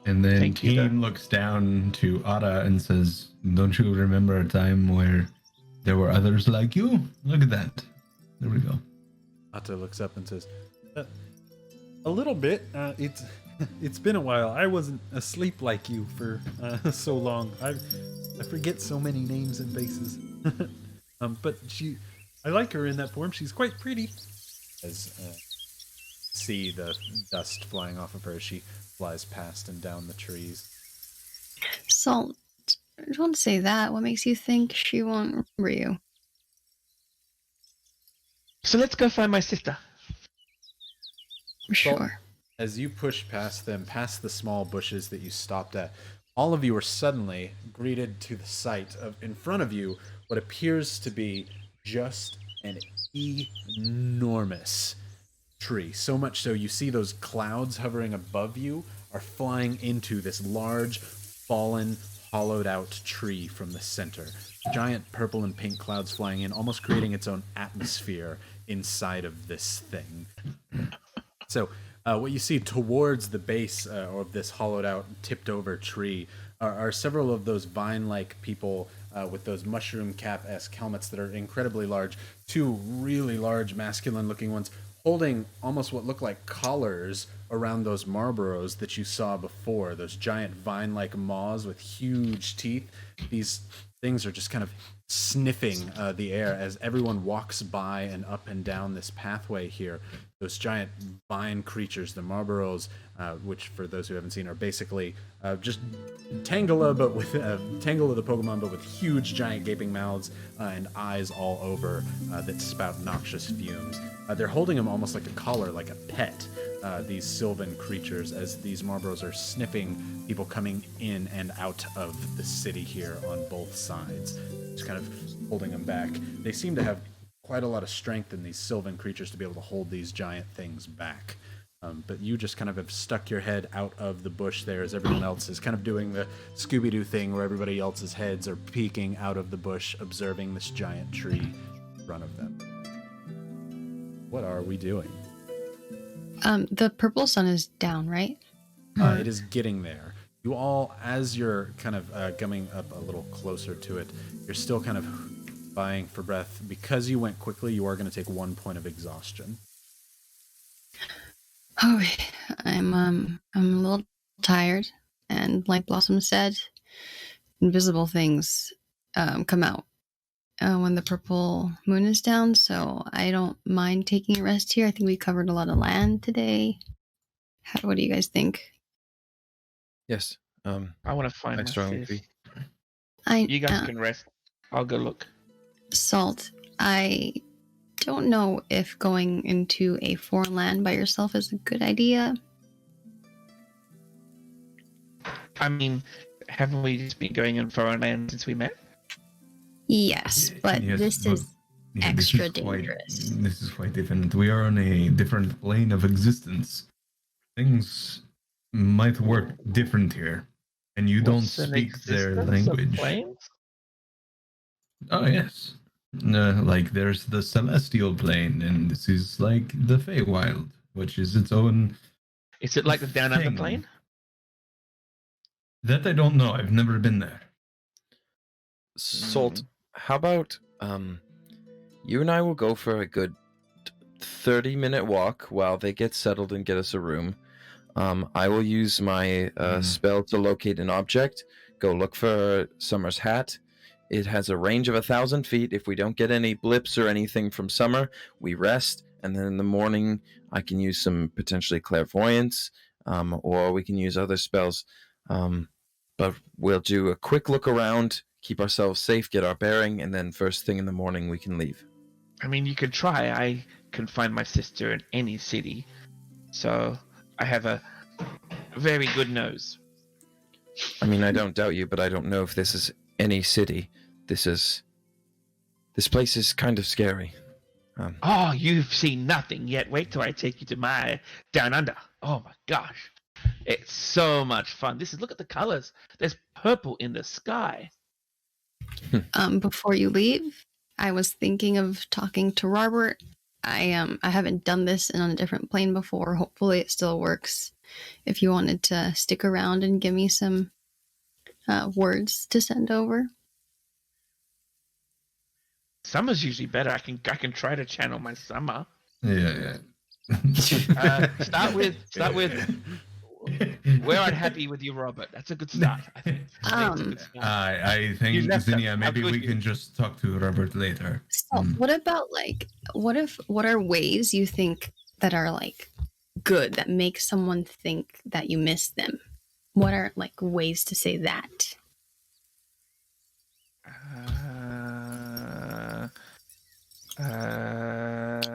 And then Keen looks down to Ada and says, "Don't you remember a time where there were others like you? Look at that. There we go." Atta looks up and says, "A little bit. It's been a while. I wasn't asleep like you for so long. I forget so many names and faces. But I like her in that form. She's quite pretty. As see the dust flying off of her as she flies past and down the trees. Salt, I don't say that. What makes you think she won't remember you? So let's go find my sister. Sure. As you push past them, past the small bushes that you stopped at, all of you are suddenly greeted to the sight of, in front of you, what appears to be just an enormous tree. So much so you see those clouds hovering above you are flying into this large, fallen, hollowed out tree from the center. Giant purple and pink clouds flying in, almost creating its own atmosphere inside of this thing. So what you see towards the base of this hollowed out, tipped over tree are several of those vine-like people with those mushroom cap-esque helmets that are incredibly large. Two really large masculine-looking ones holding almost what look like collars around those Marlboros that you saw before, those giant vine-like maws with huge teeth. These things are just kind of sniffing the air as everyone walks by and up and down this pathway here. Those giant vine creatures, the Marlboros, which for those who haven't seen are basically just Tangela, but with Tangela the Pokemon, but with huge giant gaping mouths and eyes all over that spout noxious fumes. They're holding them almost like a collar, like a pet, these sylvan creatures, as these Marlboros are sniffing people coming in and out of the city here on both sides, just kind of holding them back. They seem to have quite a lot of strength in these sylvan creatures to be able to hold these giant things back. But you just kind of have stuck your head out of the bush there as everyone else is kind of doing the Scooby-Doo thing where everybody else's heads are peeking out of the bush, observing this giant tree in front of them. What are we doing? The purple sun is down, right? It is getting there. You all, as you're kind of coming up a little closer to it, you're still kind of vying for breath. Because you went quickly, you are going to take 1 point of exhaustion. Oh, I'm a little tired, and like Blossom said, invisible things come out when the purple moon is down, so I don't mind taking a rest here. I think we covered a lot of land today. What do you guys think? Yes. I want to find I my strongly sis. agree. You guys can rest. I'll go look. Salt, I don't know if going into a foreign land by yourself is a good idea. I mean, haven't we just been going in foreign land since we met? Yes, but Yes, this but- is yeah, extra this is quite- dangerous. This is quite different. We are on a different plane of existence. Things might work different here, and you don't What's an speak their existence of language. planes? Oh yes, like there's the celestial plane, and this is like the Fae Wild, which is its own. Is it like the down under thing. plane? That I don't know. I've never been there. Salt, how about you and I will go for a good 30-minute walk while they get settled and get us a room. I will use my spell to locate an object, go look for Summer's hat. It has a range of 1,000 feet. If we don't get any blips or anything from Summer, we rest, and then in the morning I can use some potentially clairvoyance, or we can use other spells. But we'll do a quick look around, keep ourselves safe, get our bearing, and then first thing in the morning we can leave. I mean, you could try. I can find my sister in any city, so I have a very good nose. I mean, I don't doubt you, but I don't know if this is any city. This place is kind of scary. Oh, you've seen nothing yet. Wait till I take you to my down under. Oh my gosh. It's so much fun. Look at the colors. There's purple in the sky. Before you leave, I was thinking of talking to Robert. I haven't done this on a different plane before. Hopefully it still works. If you wanted to stick around and give me some words to send over. Summer's usually better. I can try to channel my Summer. Yeah. Start with We're unhappy with you, Robert. That's a good start. I think. I think You left Zinnia, us. maybe How we could can just talk to Robert later. So what about like what are ways you think that are like good that make someone think that you miss them? What are like ways to say that?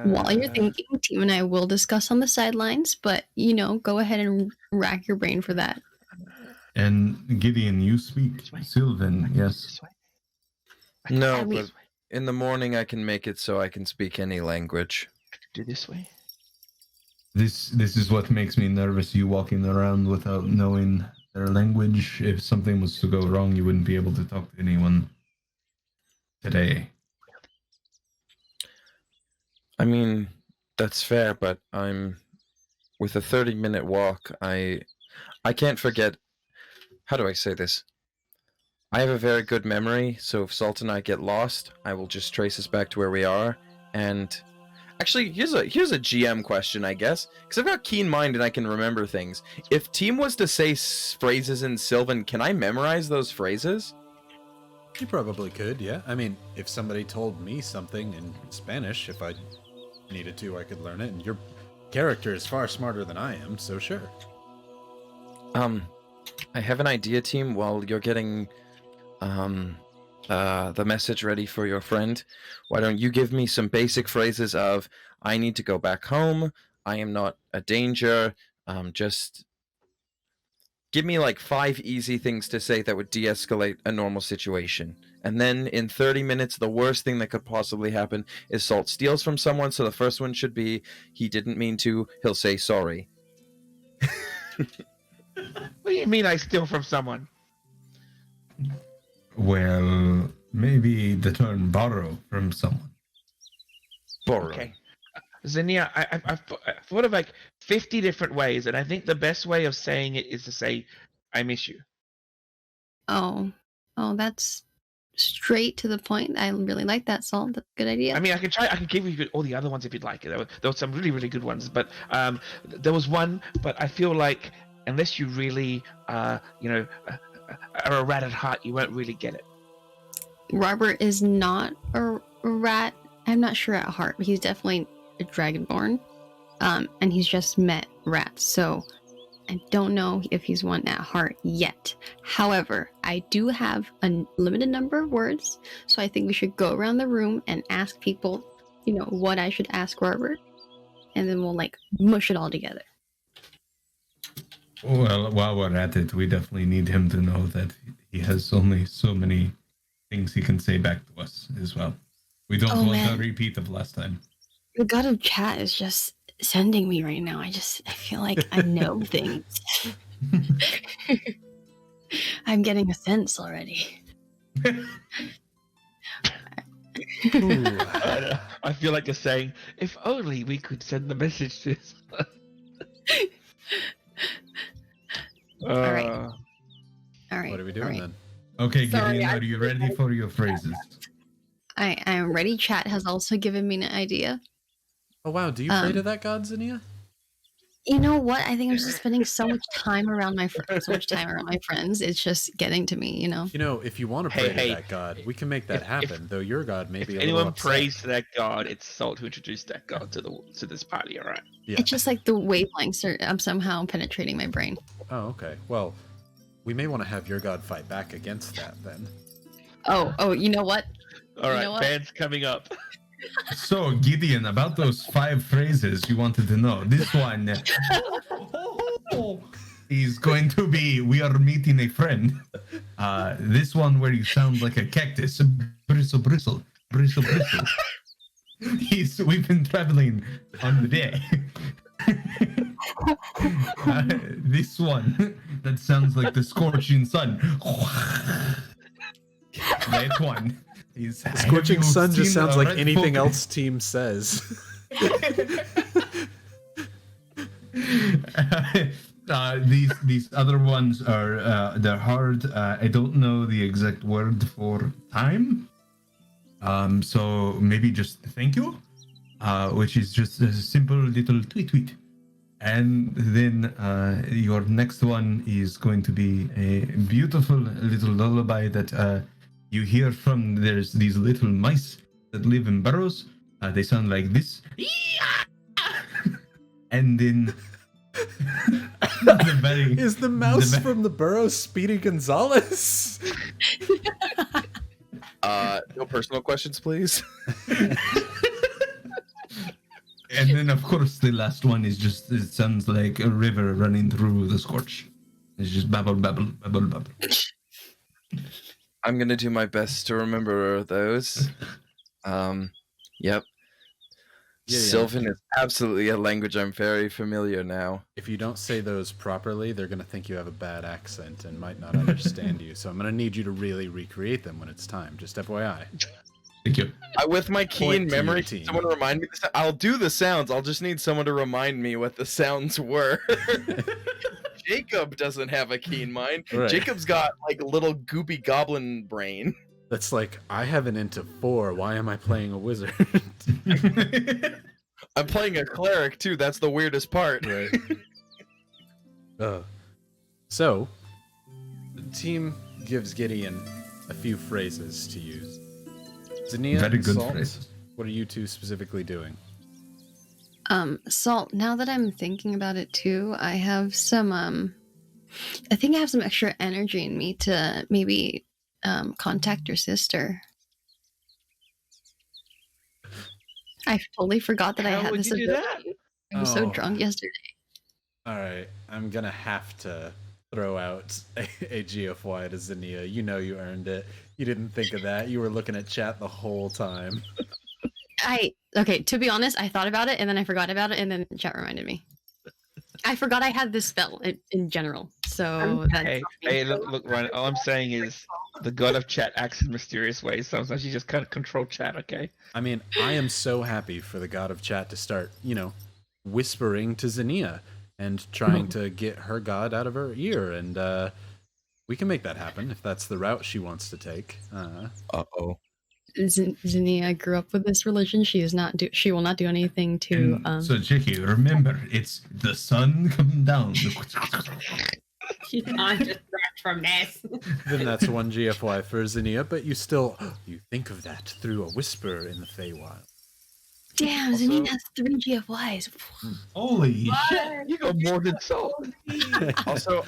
While you're thinking, Team and I will discuss on the sidelines, but go ahead and rack your brain for that. And Gideon, you speak Sylvan, yes? This way. No, I mean- but in the morning I can make it so I can speak any language. I can do this way. This is what makes me nervous. You walking around without knowing their language. If something was to go wrong, you wouldn't be able to talk to anyone today. I mean, that's fair, but with a 30-minute walk, I can't forget. How do I say this? I have a very good memory, so if Salt and I get lost, I will just trace us back to where we are. And actually, here's a GM question, I guess, because I've got keen mind and I can remember things. If Team was to say phrases in Sylvan, can I memorize those phrases? You probably could, yeah. I mean, if somebody told me something in Spanish, if I needed to, I could learn it. And your character is far smarter than I am, so sure. I have an idea, Team. While you're getting the message ready for your friend, why don't you give me some basic phrases of I need to go back home, I am not a danger, just give me like 5 easy things to say that would de-escalate a normal situation. And then in 30 minutes, the worst thing that could possibly happen is Salt steals from someone, so the first one should be he didn't mean to, he'll say sorry. What do you mean I steal from someone? Well, maybe the term borrow from someone. Borrow. Okay. Zinnia, I've thought of like 50 different ways, and I think the best way of saying it is to say, I miss you. Oh, that's straight to the point. I really like that, Salt. That's a good idea. I mean, I can give you all the other ones if you'd like it. There were some really, really good ones, but there was one, but I feel like unless you really, are a rat at heart, you won't really get it. Robert is not a rat. I'm not sure at heart, but he's definitely a dragonborn. And he's just met rats, so I don't know if he's one at heart yet. However, I do have a limited number of words, so I think we should go around the room and ask people, what I should ask Robert, and then we'll like mush it all together. Well, while we're at it, we definitely need him to know that he has only so many things he can say back to us as well. We don't want a repeat of last time. The god of chat is just sending me right now. I feel like I know things. I'm getting a sense already. I feel like you're saying, if only we could send the message to this. All right. What are we doing then? Okay, Sorry, Gideon, are you ready for your phrases? I am ready. Chat has also given me an idea. Oh wow, do you pray to that god, Zinnia? You know what? I think I'm just spending so much time around my friends. It's just getting to me, You know, if you want to pray to that god, we can make that happen. Though your god may If be a anyone little upset. prays to that god, it's Salt who introduced that god to this party. All right. Yeah. It's just like the wavelengths are somehow penetrating my brain. Oh, okay. Well, we may want to have your god fight back against that then. Oh, you know what? All right, know what? band's coming up. So, Gideon, about those 5 phrases you wanted to know. This one is going to be, we are meeting a friend. This one where you sound like a cactus. Bristle, bristle, bristle, bristle. We've been traveling on the day. This one that sounds like the scorching sun. That one is Scorching sun just sounds like red anything folk- else Team says. These other ones are they're hard. I don't know the exact word for time. So maybe just thank you, which is just a simple little tweet. And then your next one is going to be a beautiful little lullaby that you hear from. There's these little mice that live in burrows. They sound like this. And then Is the mouse from the Burrow Speedy Gonzalez? No personal questions, please. And then, of course, the last one is just, it sounds like a river running through the scorch. It's just babble, babble, babble, babble. I'm gonna do my best to remember those. Yep. Yeah. Sylvan is absolutely a language I'm very familiar now. If you don't say those properly, they're going to think you have a bad accent and might not understand you. So I'm going to need you to really recreate them when it's time. Just FYI. Thank you. With my keen Point to your memory, team. someone remind me. I'll do the sounds. I'll just need someone to remind me what the sounds were. Jacob doesn't have a keen mind. Right. Jacob's got like a little goopy goblin brain. That's like, I have an int of 4. Why am I playing a wizard? I'm playing a cleric too. That's the weirdest part. Right. So, the team gives Gideon a few phrases to use. Zania Very and good Salt, phrases. what are you two specifically doing? Salt, now that I'm thinking about it too, I have some I think I have some extra energy in me to maybe contact your sister. I totally forgot that I How had would this you do that? ability. I was so Oh. drunk yesterday. Alright, I'm gonna have to throw out a GFY to Zania. You know you earned it. You didn't think of that. You were looking at chat the whole time. Okay, to be honest, I thought about it and then I forgot about it and then chat reminded me. I forgot I had this spell in general. So that's Hey, look, Ryan. All I'm saying is the god of chat acts in mysterious ways. Sometimes you just kind of control chat, okay? I mean, I am so happy for the god of chat to start, whispering to Zania and trying to get her god out of her ear. And we can make that happen if that's the route she wants to take. Uh-oh. Zinnia grew up with this religion. She will not do anything to So, Jackie, remember, it's the sun come down. I'm just wrecked from this. Then that's one GFY for Zania, but you think of that through a whisper in the Fae Wild. Damn, Also- Zinnia has 3 GFYs. Holy shit. You got more than Salt. Also,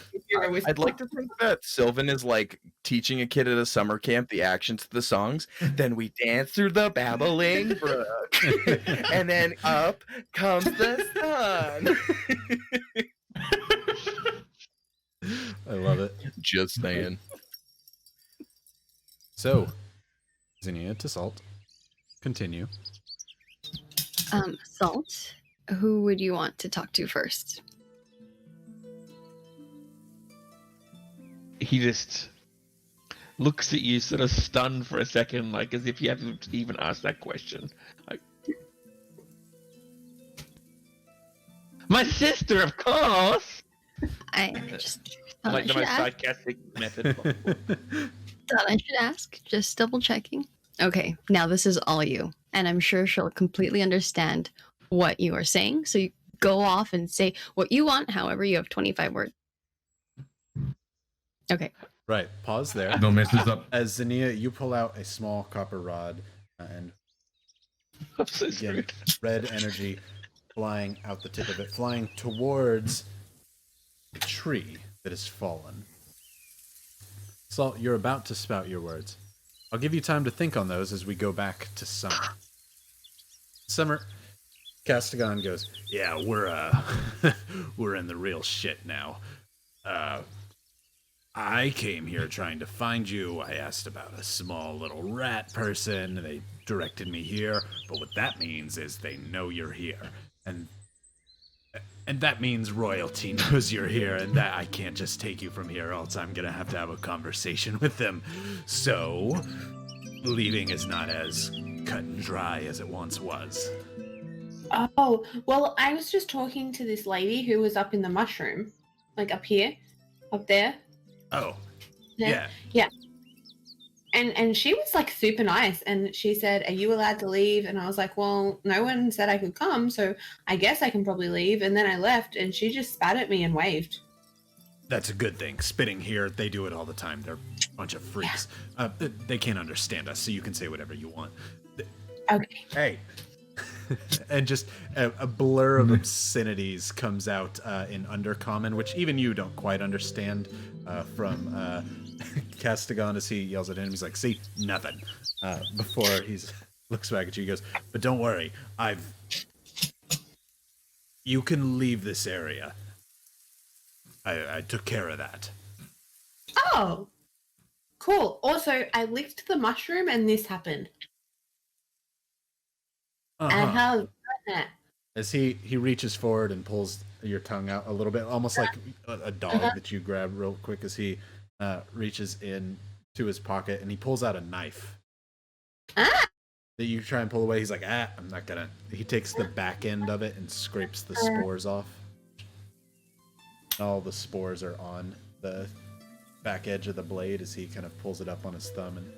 I'd like to think that Sylvan is like teaching a kid at a summer camp the actions to the songs. Then we dance through the babbling brook, and then up comes the sun. I love it. Just saying. So, Zinnia to Salt. Continue. Salt, who would you want to talk to first? He just looks at you, sort of stunned for a second, like as if you haven't even asked that question. Like, my sister, of course. I just thought Like I the should most ask. sarcastic method possible. Thought I should ask. Just double checking. Okay, now this is all you, and I'm sure she'll completely understand what you are saying. So you go off and say what you want. However, you have 25 words. Okay. Right, pause there. Don't mess this up. As Zinnia, you pull out a small copper rod and I'm so again, screwed. red energy flying out the tip of it, flying towards the tree that has fallen. Salt, you're about to spout your words. I'll give you time to think on those as we go back to Summer. Summer, Castigon goes, yeah, we're in the real shit now. I came here trying to find you. I asked about a small little rat person. They directed me here. But what that means is they know you're here. And that means royalty knows you're here. And that I can't just take you from here, else I'm going to have a conversation with them. So, leaving is not as cut and dry as it once was. Oh, well, I was just talking to this lady who was up in the mushroom. Like up here. Up there. Oh, Yeah. yeah. And she was like super nice, and she said, "Are you allowed to leave?" And I was like, "Well, no one said I could come, so I guess I can probably leave." And then I left, and she just spat at me and waved. That's a good thing. Spitting here, they do it all the time. They're a bunch of freaks. They can't understand us, so you can say whatever you want. Okay. Hey. And just a blur of obscenities comes out in Undercommon, which even you don't quite understand from Castigon as he yells at him. He's like, see, nothing. Before he looks back at you, he goes, but don't worry, you can leave this area. I took care of that. Oh, cool. Also, I licked the mushroom and this happened. And how that? As he reaches forward and pulls your tongue out a little bit, almost like a dog that you grab real quick as he reaches in to his pocket and he pulls out a knife. That you try and pull away. He's like, I'm not gonna. He takes the back end of it and scrapes the spores off. All the spores are on the back edge of the blade as he kind of pulls it up on his thumb. And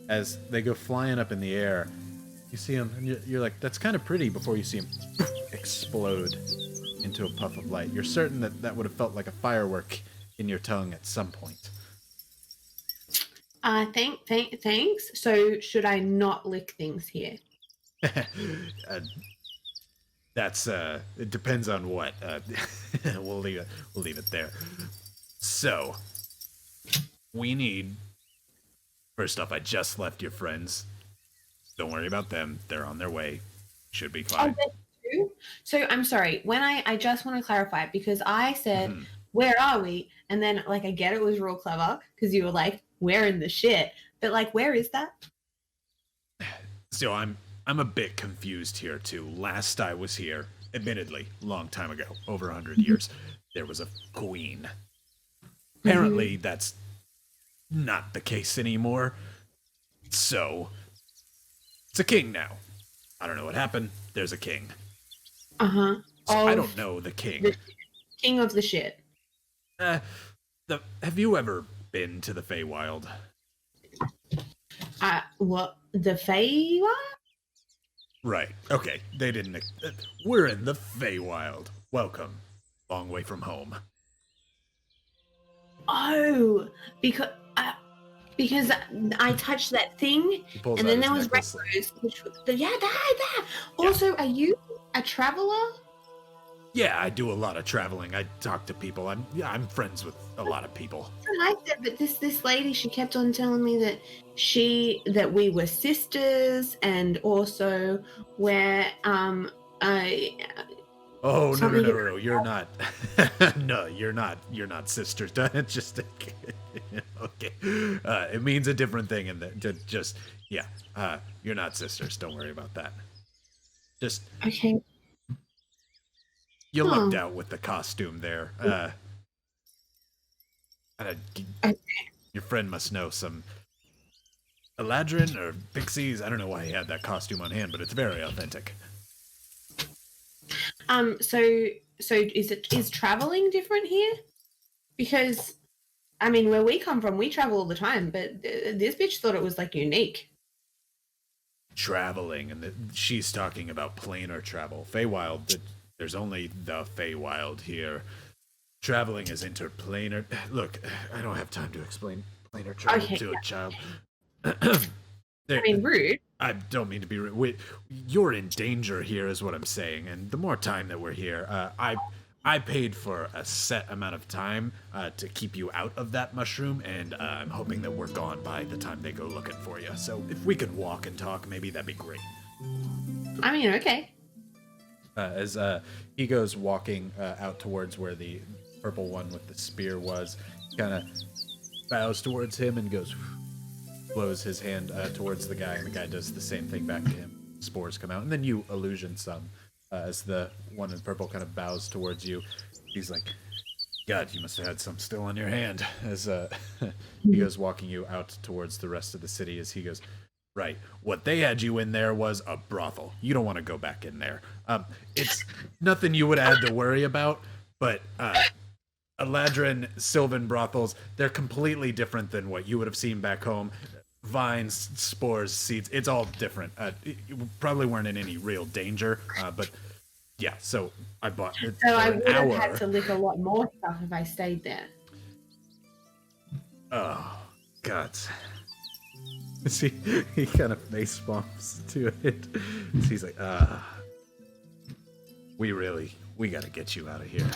as they go flying up in the air, you see him, and you're like, that's kind of pretty, before you see him explode into a puff of light. You're certain that would have felt like a firework in your tongue at some point. Thanks. So should I not lick things here? That's it depends on what. We'll leave it there. So we need. First off, I just left your friends. Don't worry about them. They're on their way. Should be fine. Oh, true? So I'm sorry. When I just want to clarify, because I said, where are we? And then like I get it was real clever because you were like, we're in the shit. But like, where is that? So I'm a bit confused here too. Last I was here, admittedly, long time ago, over 100 years, there was a queen. Apparently that's not the case anymore. So it's a king now. I don't know what happened. There's a king. So I don't know the king. The king of the shit. Have you ever been to the Feywild? What? The Feywild? Right. Okay. They didn't. We're in the Feywild. Welcome. Long way from home. Oh, because I touched that thing, and then there was Red Rose, which was that. Also, are you a traveler? Yeah, I do a lot of traveling. I talk to people. I'm friends with a lot of people. I said, but this lady, she kept on telling me that we were sisters, and also we're Oh no! You're not. No, you're not. You're not sisters. Just okay. It means a different thing, and just yeah. You're not sisters. Don't worry about that. Just okay. You lucked out with the costume there. Your friend must know some Eladrin or Pixies. I don't know why he had that costume on hand, but it's very authentic. So is traveling different here? Because I mean, where we come from, we travel all the time, but this bitch thought it was like unique. Traveling, and she's talking about planar travel. Feywild, there's only the Feywild here. Traveling is interplanar. Look, I don't have time to explain planar travel to a child. I mean, rude. I don't mean to be rude. You're in danger here is what I'm saying, and the more time that we're here, I paid for a set amount of time to keep you out of that mushroom, and I'm hoping that we're gone by the time they go looking for you. So if we could walk and talk, maybe that'd be great. I mean, okay. As he goes walking out towards where the purple one with the spear was, kind of bows towards him and blows his hand towards the guy, and the guy does the same thing back to him. Spores come out, and then you illusion some as the one in purple kind of bows towards you. He's like, God, you must have had some still on your hand. As he goes walking you out towards the rest of the city, as he goes, right, what they had you in there was a brothel. You don't want to go back in there. It's nothing you would have had to worry about, but Eladrin Sylvan brothels, they're completely different than what you would have seen back home. Vines, spores, seeds, it's all different. You probably weren't in any real danger, but yeah, so I bought it. So I would have had to lick a lot more stuff if I stayed there. Oh, God. See, he kind of face bumps to it. He's like, we gotta get you out of here.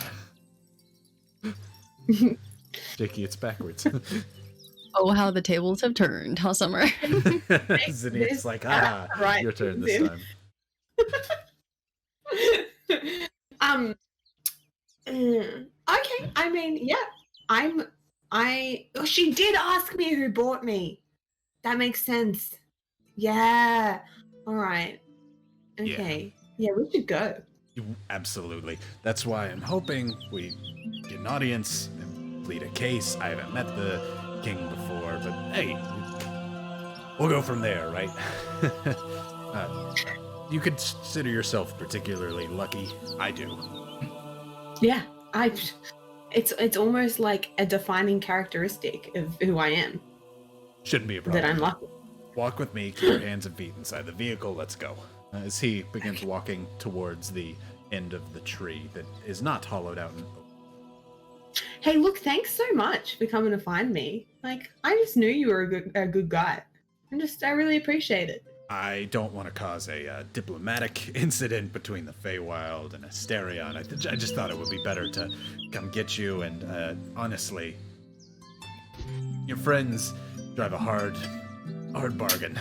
Jakey, it's backwards. Oh, how the tables have turned, huh, Summer? Zinnia's like, right, your turn this time. Okay, I mean, yeah, she did ask me who bought me. That makes sense. Yeah. All right. Okay. Yeah, we should go. Absolutely. That's why I'm hoping we get an audience and plead a case. I haven't met the king before, but hey, we'll go from there, right? You could consider yourself particularly lucky. I do. Yeah, it's almost like a defining characteristic of who I am. Shouldn't be a problem. That I'm lucky. Walk with me, keep your hands and feet inside the vehicle, let's go. As he begins walking towards the end of the tree that is not hollowed out. Hey, look, thanks so much for coming to find me. Like, I just knew you were a good guy. I really appreciate it. I don't want to cause a diplomatic incident between the Fae Wild and Asterion. I just thought it would be better to come get you, and honestly, your friends drive a hard bargain.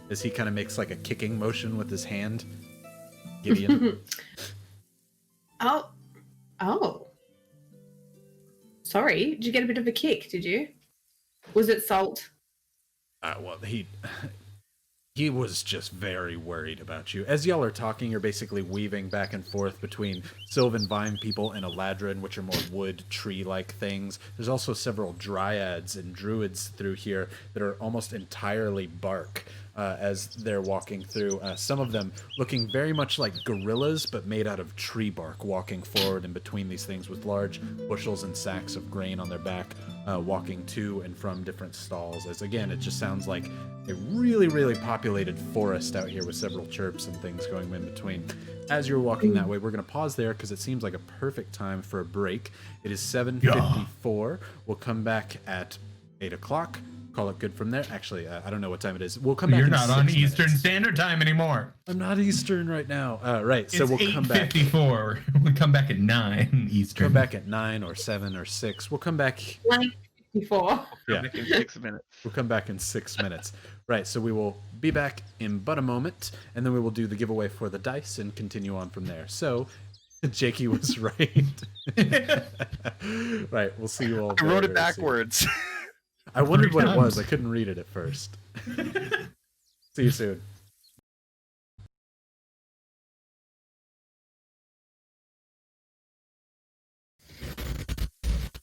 As he kind of makes like a kicking motion with his hand. Gideon. Oh. Sorry, did you get a bit of a kick, did you? Was it salt? Well, he was just very worried about you. As y'all are talking, you're basically weaving back and forth between Sylvan Vine people and Eladrin, which are more wood, tree-like things. There's also several dryads and druids through here that are almost entirely bark as they're walking through. Some of them looking very much like gorillas, but made out of tree bark, walking forward in between these things with large bushels and sacks of grain on their back, walking to and from different stalls. As again, it just sounds like a really, really populated forest out here with several chirps and things going in between. As you're walking that way, we're going to pause there because it seems like a perfect time for a break. It is 7:54. We'll come back at 8 o'clock. Call it good from there. Actually, I don't know what time it is. We'll come back. You're in not 6 on minutes. Eastern Standard Time anymore. I'm not Eastern right now. Right, so It's we'll come back. 8:54. We'll come back at 9 Eastern. Come back at 9 or 7 or 6. We'll come back. Before. Yeah. In 6 minutes. We'll come back in 6 minutes. Right, so we will be back in but a moment, and then we will do the giveaway for the dice and continue on from there. So, Jakey was right. Right, we'll see you all. I wrote very it backwards. I wondered what it was. times. I couldn't read it at first. See you soon.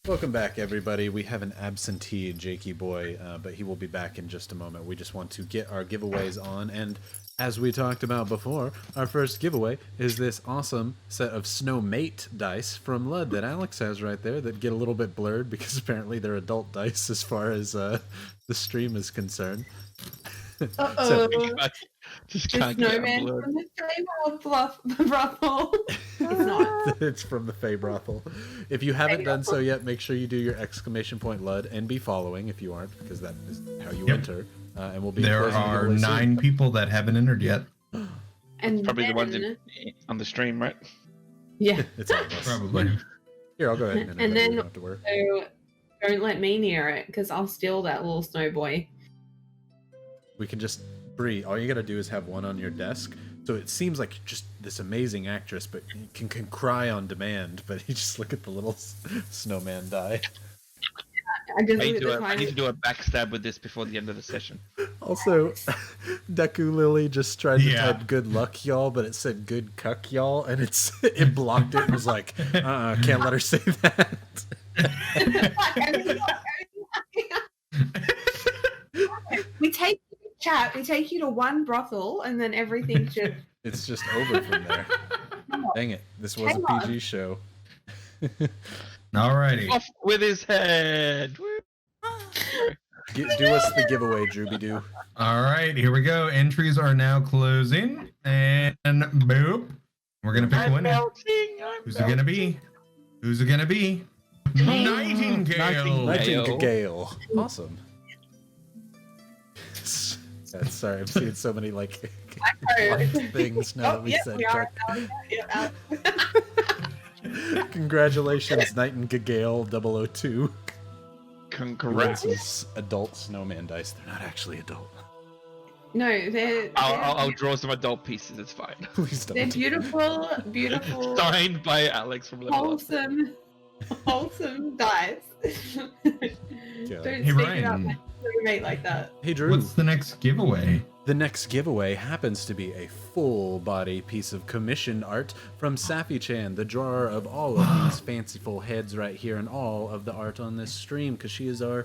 Welcome back, everybody. We have an absentee Jakey boy, but he will be back in just a moment. We just want to get our giveaways on, and as we talked about before, our first giveaway is this awesome set of Snowmate dice from Lud that Alex has right there that get a little bit blurred because apparently they're adult dice as far as the stream is concerned. Uh-oh. Just The can't get snowman blood. from the Feywild brothel. It's not. It's from the Fae brothel. If you haven't done so yet, make sure you do your exclamation point Lud and be following if you aren't, because that is how you enter. And we'll be There closing the are giveaway soon. 9 people that haven't entered yet. And Probably the then, ones on the stream, right? Yeah. It's all of us. Probably. Here, I'll go ahead and enter And that. then- You don't have to worry. So don't let me near it because I'll steal that little snow boy. We can just Bree. All you gotta do is have one on your desk. So it seems like just this amazing actress, but you can cry on demand. But you just look at the little snowman die. I just I look need, at to the do I tiny. need to do a backstab with this before the end of the session. Also, Deku Lily just tried to Yeah. type "good luck, y'all," but it said "good cuck, y'all," and it blocked it and was like, can't let her say that. We take chat. We take you to one brothel, and then everything should. It's just over from there. Dang it! This was a Hang on. PG show. Alrighty. Off with his head. Woo. Do us the giveaway, Drooby Doo. All right, here we go. Entries are now closing, and boop, we're gonna pick a winner. Who's it gonna be? Who's it gonna be? Nightingale. Nightingale. Awesome. Sorry, I'm seeing so many like things now that we said. Congratulations, Nightingale 002. Congrats. Adult snowman dice. They're not actually adult. No, they're I'll draw some adult pieces. It's fine. Please don't. they're do beautiful, beautiful, Signed by Alex from Level Up. wholesome dice. Yeah. Don't Hey, speak Ryan. about my roommate like that. Hey, Drew. What's the next giveaway? The next giveaway happens to be a full body piece of commissioned art from Safi-chan, the drawer of all of these fanciful heads right here and all of the art on this stream, because she is our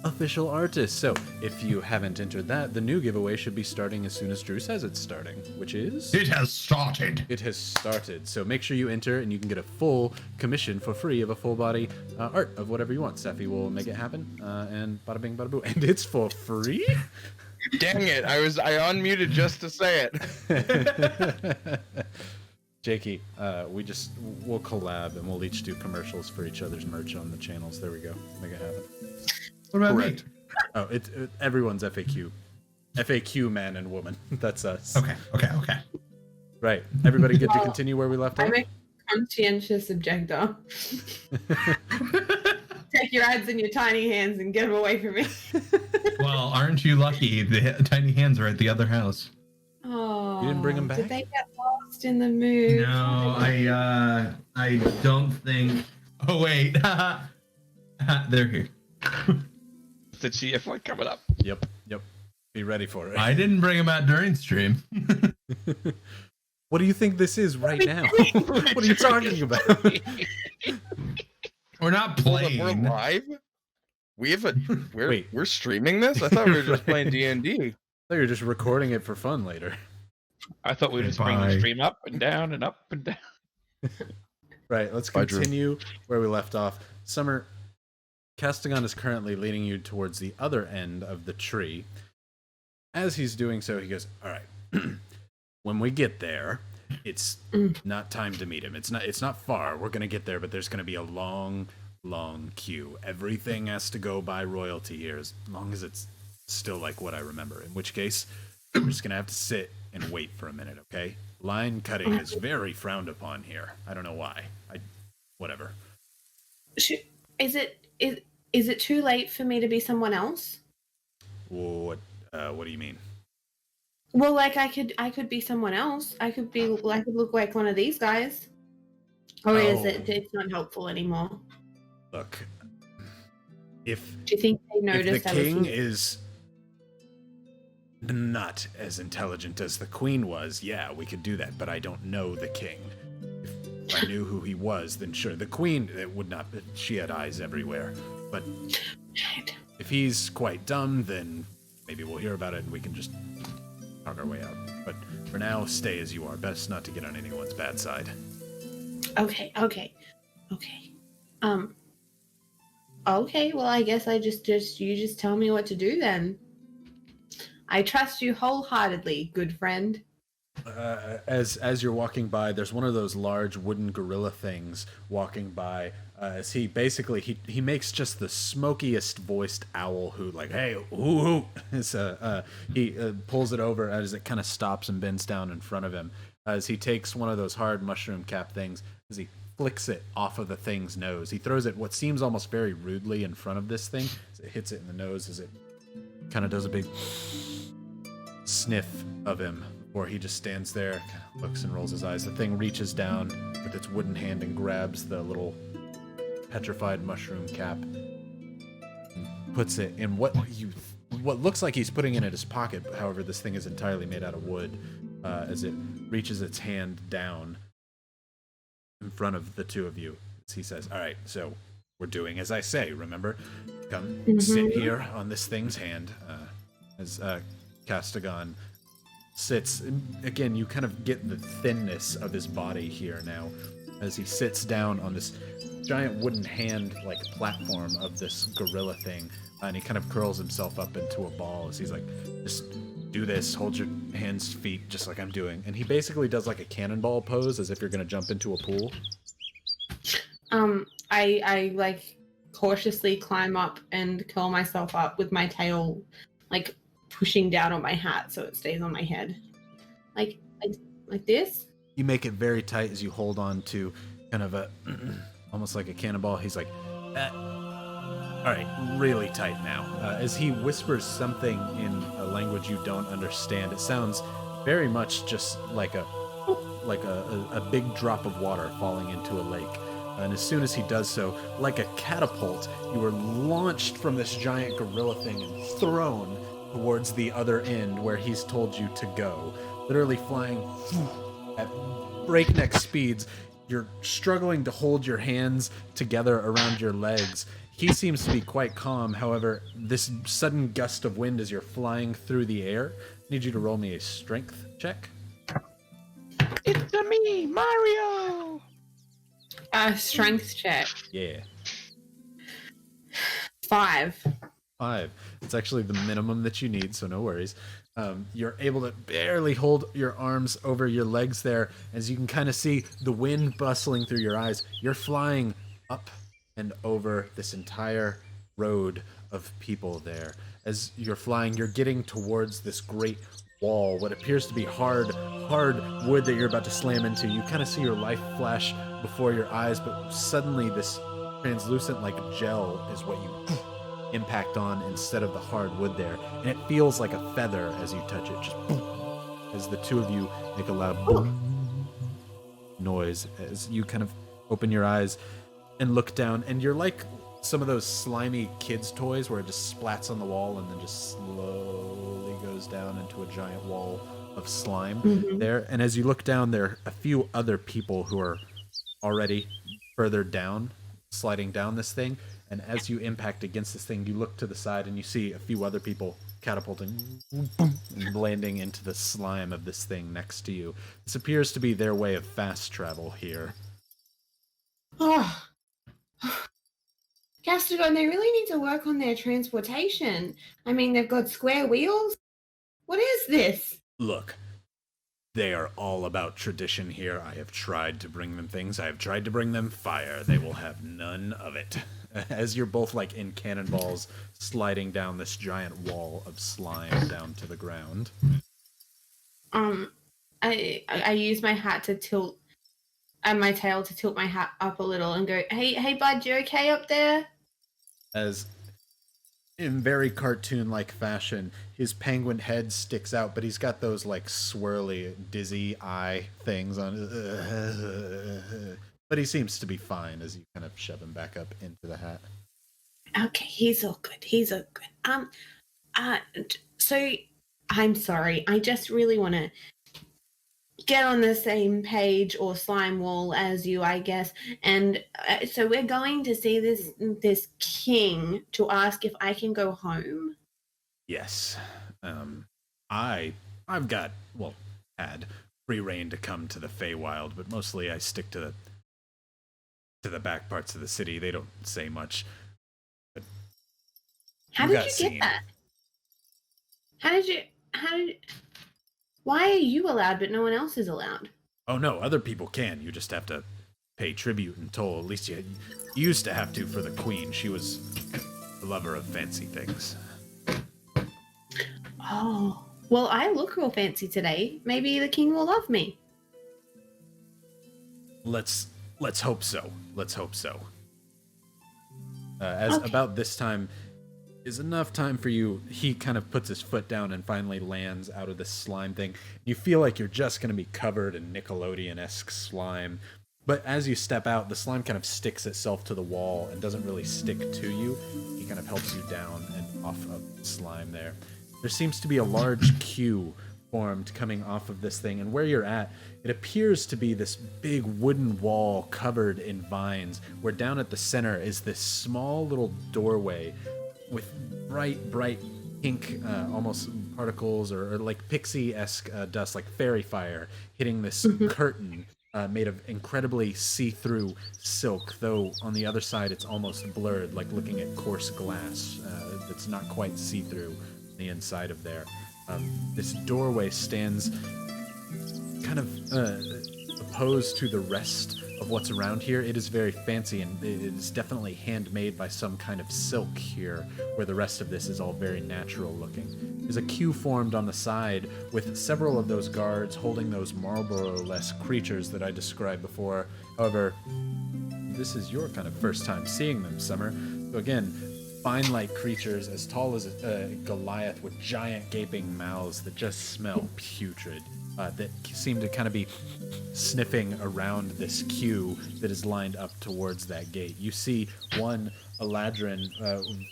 official artist. So if you haven't entered that, the new giveaway should be starting as soon as Drew says it's starting, which is... It has started. It has started. So make sure you enter and you can get a full commission for free of a full body art of whatever you want. Safi will make it happen, and bada bing, bada boo. And it's for free? Dang it! I unmuted just to say it. Jakey, we'll collab and we'll each do commercials for each other's merch on the channels. There we go. Make it happen. What about Correct. me? Oh, everyone's FAQ. FAQ man and woman. That's us. Okay. Right. Everybody good to continue where we left off? I'm a conscientious objector. Take your ads in your tiny hands and get them away from me. Well, aren't you lucky? The tiny hands are at the other house. Oh, You didn't bring 'em back? Did they get lost in the move? No, I don't think. Oh wait, they're here. It's the GF1 coming up. Yep. Be ready for it. I didn't bring them out during stream. What do you think this is right now? What are you talking about? We're not Hold up, we're playing. live. Wait. We're streaming this. I thought we were just playing D&D. I thought you were just recording it for fun later. I thought we would just bring Bye. the stream up and down and up and down. Right, let's Bye, Drew. continue where we left off. Summer, Castigon is currently leading you towards the other end of the tree. As he's doing so, he goes, all right, when we get there, it's not time to meet him. It's not far. We're going to get there, but there's going to be a long queue. Everything has to go by royalty here, as long as it's still like what I remember. In which case, we're just going to have to sit and wait for a minute, okay? Line cutting is very frowned upon here. I don't know why. Whatever. Is it too late for me to be someone else? What do you mean? Well, like I could be someone else. I could look like one of these guys. Or is it's not helpful anymore? Look, if Do you think they if noticed the I was king here? is not as intelligent as the queen was, yeah, we could do that, but I don't know the king. If I knew who he was, then sure. The queen, it would not, she had eyes everywhere. But if he's quite dumb, then maybe we'll hear about it and we can just talk our way out. But for now, stay as you are. Best not to get on anyone's bad side. Okay. Okay, well, I guess you just tell me what to do then. I trust you wholeheartedly, good friend. As you're walking by, there's one of those large wooden gorilla things walking by. As he basically he makes just the smokiest voiced owl hoot, like hey hoo hoo. He pulls it over as it kind of stops and bends down in front of him. As he takes one of those hard mushroom cap things, as he flicks it off of the thing's nose, he throws it what seems almost very rudely in front of this thing. As it hits it in the nose, as it kind of does a big sniff of him. Or he just stands there, kind of looks and rolls his eyes. The thing reaches down with its wooden hand and grabs the little petrified mushroom cap, and puts it in what looks like he's putting it in his pocket. However, this thing is entirely made out of wood. As it reaches its hand down in front of the two of you, as he says, "All right, so we're doing as I say. Remember, come sit here on this thing's hand." As Castigon sits again, you kind of get the thinness of his body here now. as he sits down on this giant wooden hand like platform of this gorilla thing, and he kind of curls himself up into a ball as he's like, just do this, hold your hands, feet, just like I'm doing. And he basically does like a cannonball pose as if you're gonna jump into a pool. I like cautiously climb up and curl myself up with my tail like pushing down on my hat so it stays on my head. Like this. You make it very tight as you hold on to kind of a almost like a cannonball. He's like, all right, really tight now. As he whispers something in a language you don't understand, it sounds very much just like a big drop of water falling into a lake. And as soon as he does so, like a catapult, you are launched from this giant gorilla thing and thrown towards the other end where he's told you to go. Literally flying at breakneck speeds. You're struggling to hold your hands together around your legs. He seems to be quite calm. However, this sudden gust of wind as you're flying through the air, I need you to roll me a strength check. It's me, Mario! Strength check. Yeah. 5. 5. It's actually the minimum that you need, so no worries. You're able to barely hold your arms over your legs there, as you can kind of see the wind bustling through your eyes. You're flying up and over this entire road of people there. As you're flying, you're getting towards this great wall, what appears to be hard wood that you're about to slam into. You kind of see your life flash before your eyes, but suddenly this translucent like gel is what you impact on instead of the hard wood there, and it feels like a feather as you touch it, just boom, as the two of you make a loud boom noise as you kind of open your eyes and look down, and you're like some of those slimy kids toys where it just splats on the wall and then just slowly goes down into a giant wall of slime there. And as you look down, there are a few other people who are already further down, sliding down this thing. And as you impact against this thing, you look to the side and you see a few other people catapulting and landing into the slime of this thing next to you. This appears to be their way of fast travel here. Oh. Castigon, they really need to work on their transportation. I mean, they've got square wheels. What is this? Look, they are all about tradition here. I have tried to bring them things. I have tried to bring them fire. They will have none of it. As you're both like in cannonballs sliding down this giant wall of slime down to the ground. I use my hat to tilt and my tail to tilt my hat up a little and go, hey bud, you okay up there? As in very cartoon-like fashion, his penguin head sticks out, but he's got those like swirly, dizzy eye things on. But he seems to be fine as you kind of shove him back up into the hat. Okay, he's all good. He's all good. So I'm sorry. I just really want to get on the same page or slime wall as you, I guess. And so we're going to see this king to ask if I can go home. Yes. I've got, well, had free reign to come to the Feywild, but mostly I stick to the back parts of the city. They don't say much. But How did you get that? How did you why are you allowed but no one else is allowed? Oh no, other people can. You just have to pay tribute and toll. At least you used to have to for the queen. She was a lover of fancy things. Oh, well, I look real fancy today. Maybe the king will love me. Let's hope so. Let's hope so. As Okay. about this time is enough time for you, he kind of puts his foot down and finally lands out of this slime thing. You feel like you're just going to be covered in Nickelodeon-esque slime. But as you step out, the slime kind of sticks itself to the wall and doesn't really stick to you. He kind of helps you down and off of the slime there. There seems to be a large queue formed coming off of this thing, and where you're at, it appears to be this big wooden wall covered in vines, where down at the center is this small little doorway with bright pink almost particles or like pixie-esque dust, like fairy fire, hitting this curtain made of incredibly see-through silk, though on the other side it's almost blurred, like looking at coarse glass that's not quite see-through on the inside of there. This doorway stands kind of opposed to the rest of what's around here. It is very fancy, and it is definitely handmade by some kind of silk here, where the rest of this is all very natural looking. There's a queue formed on the side with several of those guards holding those Marlboro-less creatures that I described before. However, this is your kind of first time seeing them, Summer. So again, vine-like creatures as tall as Goliath with giant gaping mouths that just smell putrid, that seem to kind of be sniffing around this queue that is lined up towards that gate. You see one Eladrin,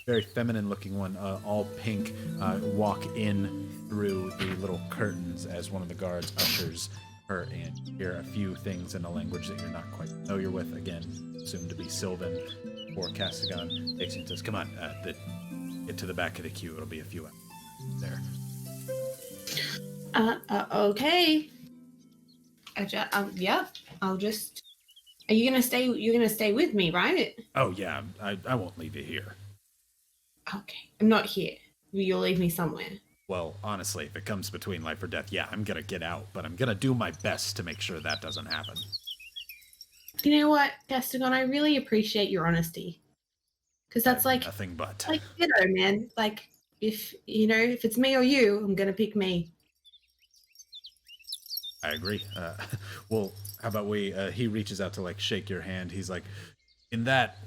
very feminine-looking one, all pink, walk in through the little curtains as one of the guards ushers her in. You hear a few things in a language that you're not quite familiar with, again, assumed to be Sylvan, or Castigon takes you and says, "Come on, get to the back of the queue. It'll be a few hours there." Okay. Yeah. I'll just. Are you gonna stay? You're gonna stay with me, right? Oh yeah, I won't leave you here. Okay. I'm not here. You'll leave me somewhere. Well, honestly, if it comes between life or death, yeah, I'm gonna get out, but I'm gonna do my best to make sure that doesn't happen. You know what, Castigon? I really appreciate your honesty, because that's like nothing but. like man. Like if it's me or you, I'm gonna pick me. I agree. Well, how about he reaches out to like shake your hand. He's like, in that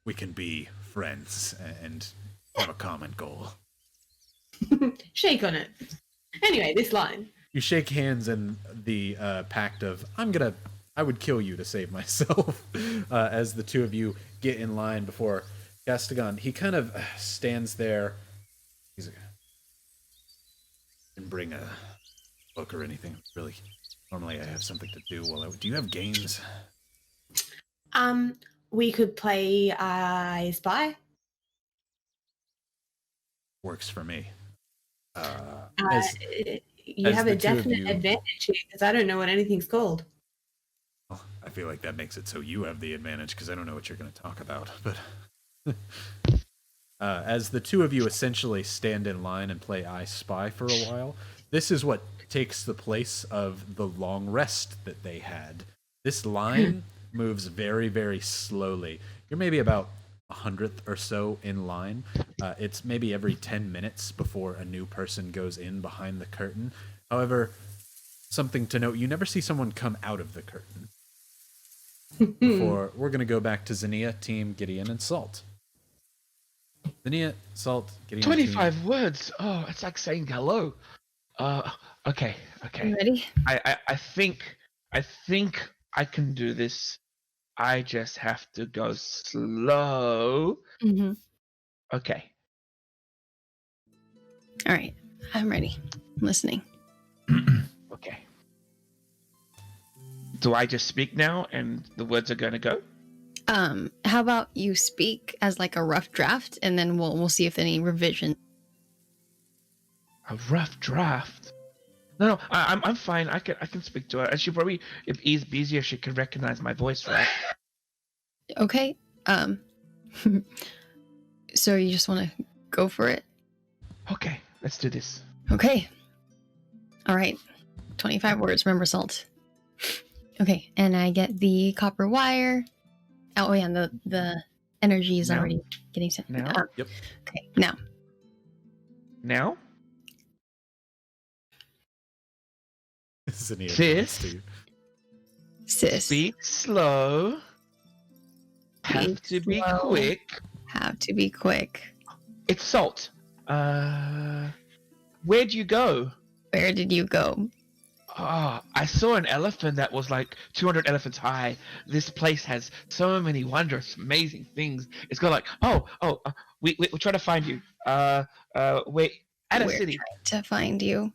we can be friends and have a common goal. Shake on it. Anyway, this line. You shake hands in the pact of, I would kill you to save myself, as the two of you get in line before Castigon. He kind of stands there. He's like, didn't bring a book or anything, really. Normally I have something to do do you have games? We could play I Spy. Works for me. You have a definite advantage here, because I don't know what anything's called. Well, I feel like that makes it so you have the advantage, because I don't know what you're going to talk about. But as the two of you essentially stand in line and play I Spy for a while, this is what takes the place of the long rest that they had. This line moves very, very slowly. You're maybe about 100th or so in line. It's maybe every 10 minutes before a new person goes in behind the curtain. However, something to note, you never see someone come out of the curtain. Before, we're going to go back to Xenia, Team, Gideon, and Salt. Xenia, Salt, Gideon, 25 team. words. Oh, it's like saying hello. Okay. You ready? I think I can do this. I just have to go slow. Mm-hmm. Okay. All right. I'm ready. I'm listening. Okay. Do I just speak now and the words are going to go? How about you speak as like a rough draft, and then we'll see if any revision. A rough draft? No, I'm fine. I can speak to her, and she probably, if it's easier, she can recognize my voice, right? Okay. So you just want to go for it? Okay, let's do this. Okay. All right. 25 words. Remember, Salt. Okay, and I get the copper wire. Oh yeah, the energy is already getting sent. Now? Yep. Okay, now. Now? Xenia, Sis. Sis. Speak slow. Have to be slow. quick. Have to be quick. It's Salt. Where'd you go? Where did you go? Oh, I saw an elephant that was like 200 elephants high. This place has so many wondrous, amazing things. It's got like, we're trying to find you. Wait, at a We're city. trying to find you.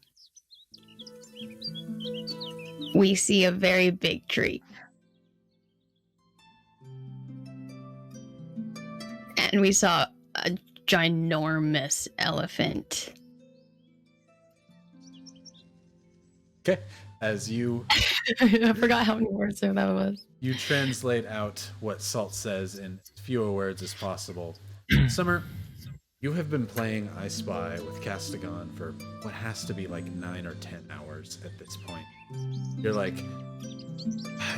We see a very big tree. And we saw a ginormous elephant. Okay. as you I forgot how many words that was. you translate out what Salt says in as fewer words as possible. Summer, you have been playing I Spy with Castigon for what has to be like 9 or 10 hours at this point. You're like,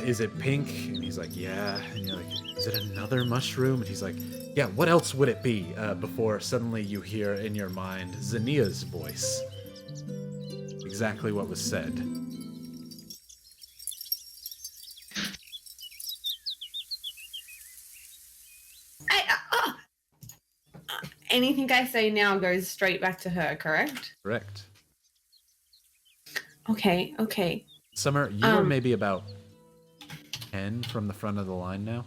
is it pink? And he's like, yeah. And you're like, is it another mushroom? And he's like, yeah, what else would it be? Before suddenly you hear in your mind Zinnia's voice. Exactly what was said. Anything I say now goes straight back to her, correct? Correct. Okay, okay. Summer, you are maybe about 10 from the front of the line now.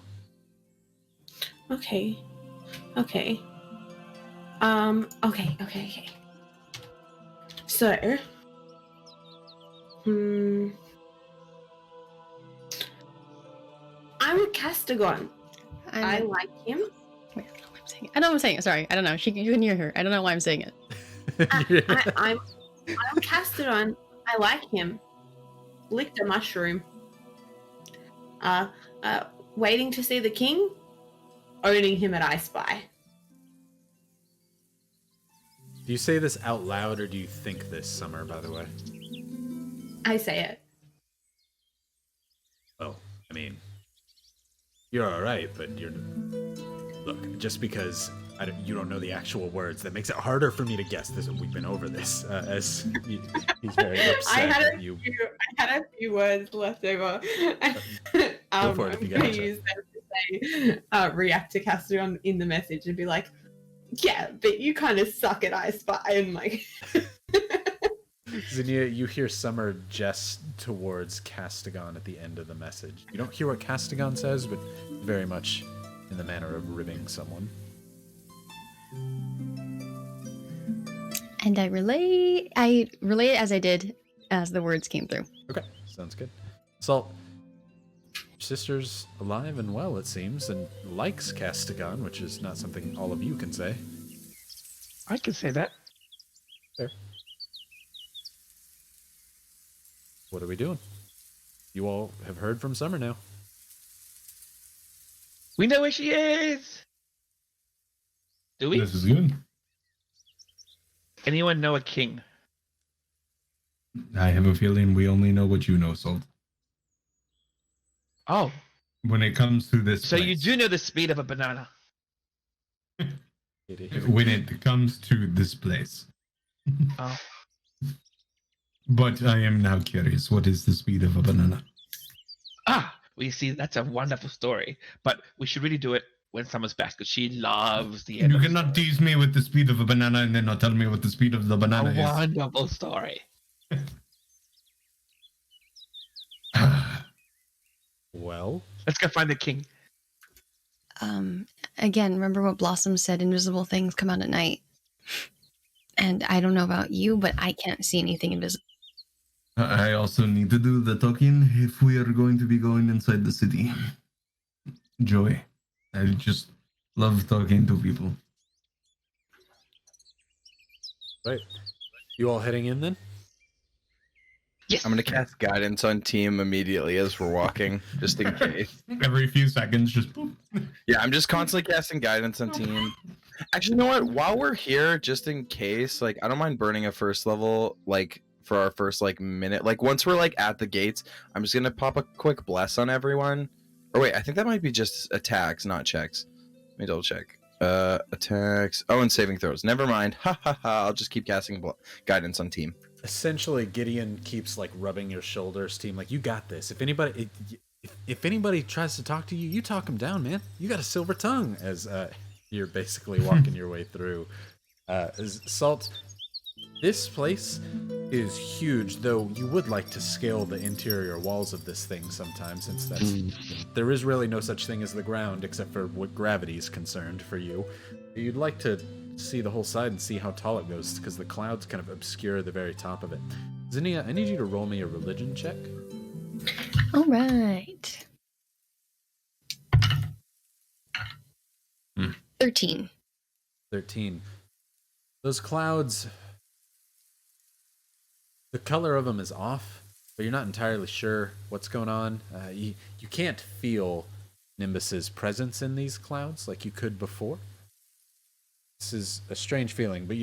Okay. Okay. Okay. So, I'm with Castigon. I like him. Wait, I know what I'm saying it. Sorry, I don't know. You can hear her. I don't know why I'm saying it. I'm Castigon. I like him. Licked a mushroom. Waiting to see the king. Owning him at I Spy. Do you say this out loud or do you think this, Summer, by the way? I say it. Well, I mean, you're alright, but you're... Look, just because you don't know the actual words, that makes it harder for me to guess this. We've been over this, as he's very upset I had that you... I had a few words left over. Go for it if you I'm got going to it. use them to say, react to Castigon in the message and be like, yeah, but you kind of suck at I Spy. And like... Zinnia, you hear Summer jest towards Castigon at the end of the message. You don't hear what Castigon says, but very much in the manner of ribbing someone. And I relay it as I did as the words came through. Okay, sounds good. Salt, your sister's alive and well, it seems, and likes Castigon, which is not something all of you can say. I can say that. Fair. What are we doing? You all have heard from Summer now. We know where she is. Do we? This is good. Anyone know a king? I have a feeling we only know what you know, Salt. Oh, When it comes to this so you place. do know the speed of a banana. When it comes to this place. Oh. But I am now curious. What is the speed of a banana? Ah, we see that's a wonderful story, but we should really do it when Summer's back because she loves the end. You cannot tease me with the speed of a banana and then not tell me what the speed of the banana A is. wonderful story. Well, Let's go find the king. Again, remember what Blossom said, invisible things come out at night. And I don't know about you, but I can't see anything invisible. I also need to do the talking if we are going to be going inside the city. Joy. I just love talking to people. right. You all heading in then? Yes. I'm gonna cast guidance on team immediately as we're walking, just in case. Every few seconds, just boop. Yeah, I'm just constantly casting guidance on team. Actually, you know what? While we're here, just in case, like, I don't mind burning a first level, like, for our first, like, minute. Like, once we're, like, at the gates, I'm just gonna pop a quick bless on everyone. Or wait, I think that might be just attacks, not checks. Let me double check. Attacks. Oh, and saving throws. Never mind. Ha ha ha. I'll just keep casting guidance on team. Essentially, Gideon keeps like rubbing your shoulders, team. Like, you got this. If anybody tries to talk to you, you talk them down, man. You got a silver tongue. As you're basically walking your way through. Salt, this place is huge, though you would like to scale the interior walls of this thing sometime, since that's there is really no such thing as the ground except for what gravity is concerned for you. You'd like to see the whole side and see how tall it goes, because the clouds kind of obscure the very top of it. Zinnia, I need you to roll me a religion check. All right. 13. 13. Those clouds, the color of them is off, but but you're not entirely sure what's going on. You can't feel Nimbus's presence in these clouds like you could before. This is a strange feeling, but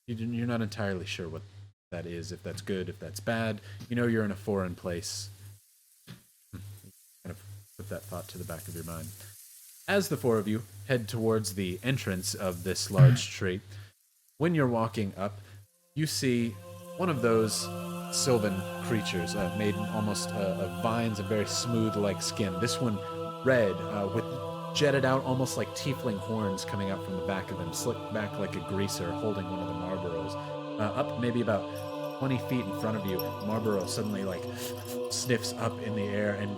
you're not entirely sure what that is, if that's good, if that's bad. You know you're in a foreign place. Kind of put that thought to the back of your mind. As the four of you head towards the entrance of this large tree, when you're walking up, you see one of those sylvan creatures made almost of vines and very smooth-like skin. This one red, with jetted out almost like tiefling horns coming out from the back of them, slicked back like a greaser holding one of the Marlboros. Up maybe about 20 feet in front of you, Marlboro suddenly like sniffs up in the air and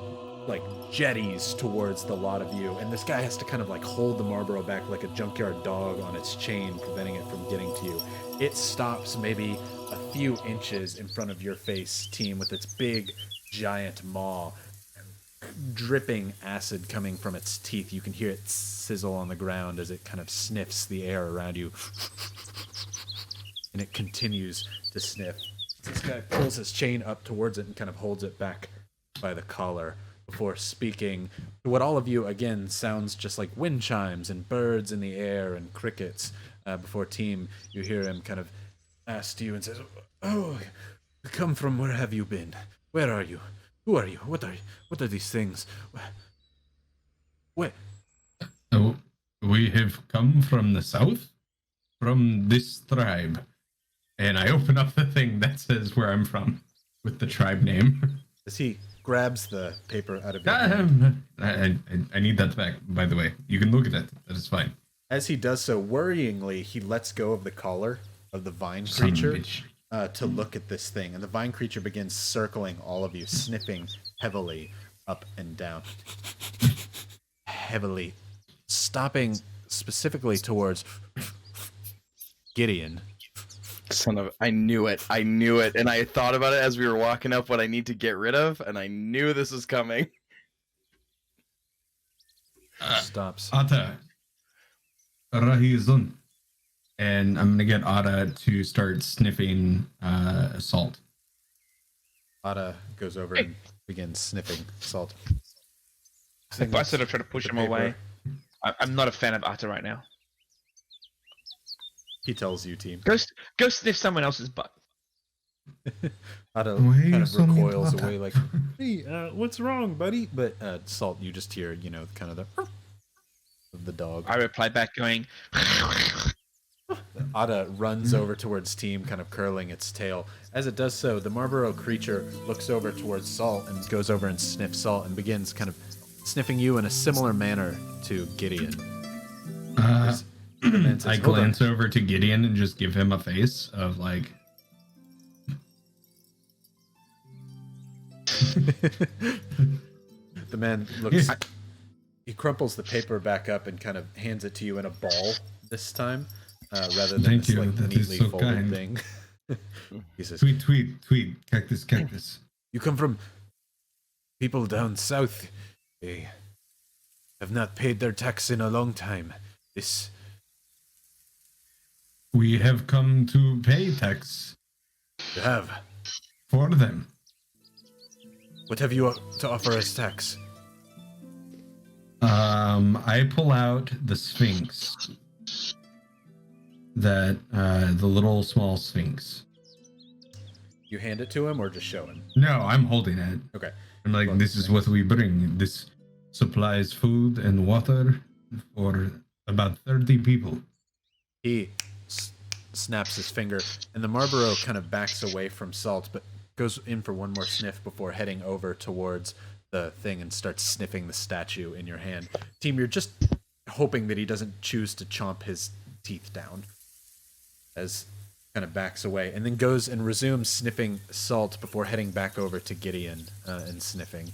like jetties towards the lot of you, and this guy has to kind of like hold the Marlboro back like a junkyard dog on its chain, preventing it from getting to you. It stops maybe a few inches in front of your face, team, with its big giant maw, dripping acid coming from its teeth. You can hear it sizzle on the ground as it kind of sniffs the air around you, and it continues to sniff. This guy pulls his chain up towards it and kind of holds it back by the collar before speaking to what all of you, again, sounds just like wind chimes and birds in the air and crickets. Before team, you hear him kind of ask you and says, "Oh, come from where have you been? Where are you? Who are you? What are these things? Where?" Oh, we have come from the south, from this tribe. And I open up the thing that says where I'm from with the tribe name. As he grabs the paper out of your hand. I need that back, by the way. You can look at it. That is fine. As he does so, worryingly, he lets go of the collar of the vine creature to look at this thing. And the vine creature begins circling all of you, sniffing heavily up and down. Heavily. Stopping specifically towards Gideon. Son of, I knew it. And I thought about it as we were walking up, what I need to get rid of, and I knew this was coming. Stops. Ata. Rahizun. And I'm going to get Ata to start sniffing salt. Ata goes over and begins sniffing salt. I sort of try to push him away. I'm not a fan of Ata right now. He tells you, team. Go sniff someone else's butt. Otto kind of recoils away like, "Hey, what's wrong, buddy?" But Salt, you just hear, kind of the of the dog. I reply back going, Ada runs over towards Team, kind of curling its tail. As it does so, the Marlboro creature looks over towards Salt and goes over and sniffs Salt and begins kind of sniffing you in a similar manner to Gideon. Says, I glance over to Gideon and just give him a face of like... The man looks... He crumples the paper back up and kind of hands it to you in a ball this time, rather than this like neatly folded thing. He says, Tweet, cactus. "You come from people down south. They have not paid their tax in a long time. We have come to pay tax. You have. For them. What have you to offer as tax?" I pull out the Sphinx. The little small Sphinx. You hand it to him or just show him? No, I'm holding it. Okay. I'm like, well, this is what we bring. This supplies food and water for about 30 people. He snaps his finger, and the Marlboro kind of backs away from Salt, but goes in for one more sniff before heading over towards the thing and starts sniffing the statue in your hand. Team, you're just hoping that he doesn't choose to chomp his teeth down as kind of backs away, and then goes and resumes sniffing Salt before heading back over to Gideon and sniffing.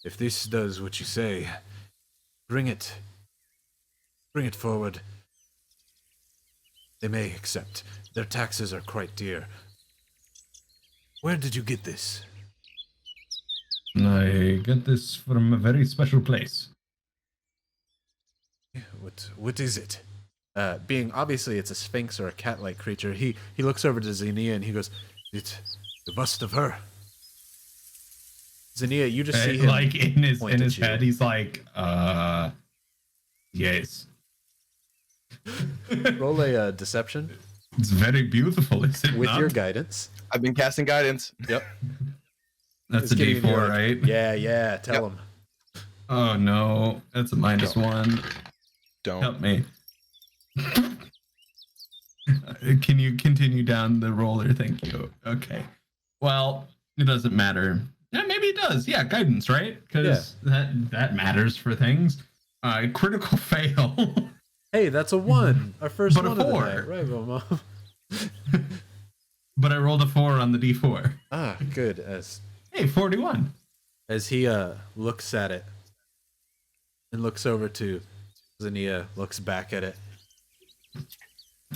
"If this does what you say, bring it forward. They may accept. Their taxes are quite dear. Where did you get this?" I get this from a very special place. What is it? Being obviously it's a sphinx or a cat-like creature, he looks over to Xenia and he goes, It's the bust of her. Zania, you just see him like in his point at you. head, he's like, yes. Roll a deception It's very beautiful, is it with not? your guidance. I've been casting guidance. Yep. That's a Gideon, D4, you're like, right? Yeah. Tell him. Oh no, that's a -1. Don't. Help me. Can you continue down the roller? Thank you. Okay. Well, it doesn't matter. Yeah, maybe it does. Yeah, guidance, right? Because that matters for things. Critical fail. Hey, that's a 1. Our first But a one of the 4. night. Right, Mom. But I rolled a 4 on the D4. Ah, good. As Hey, 41. he looks at it and looks over to Zania, looks back at it.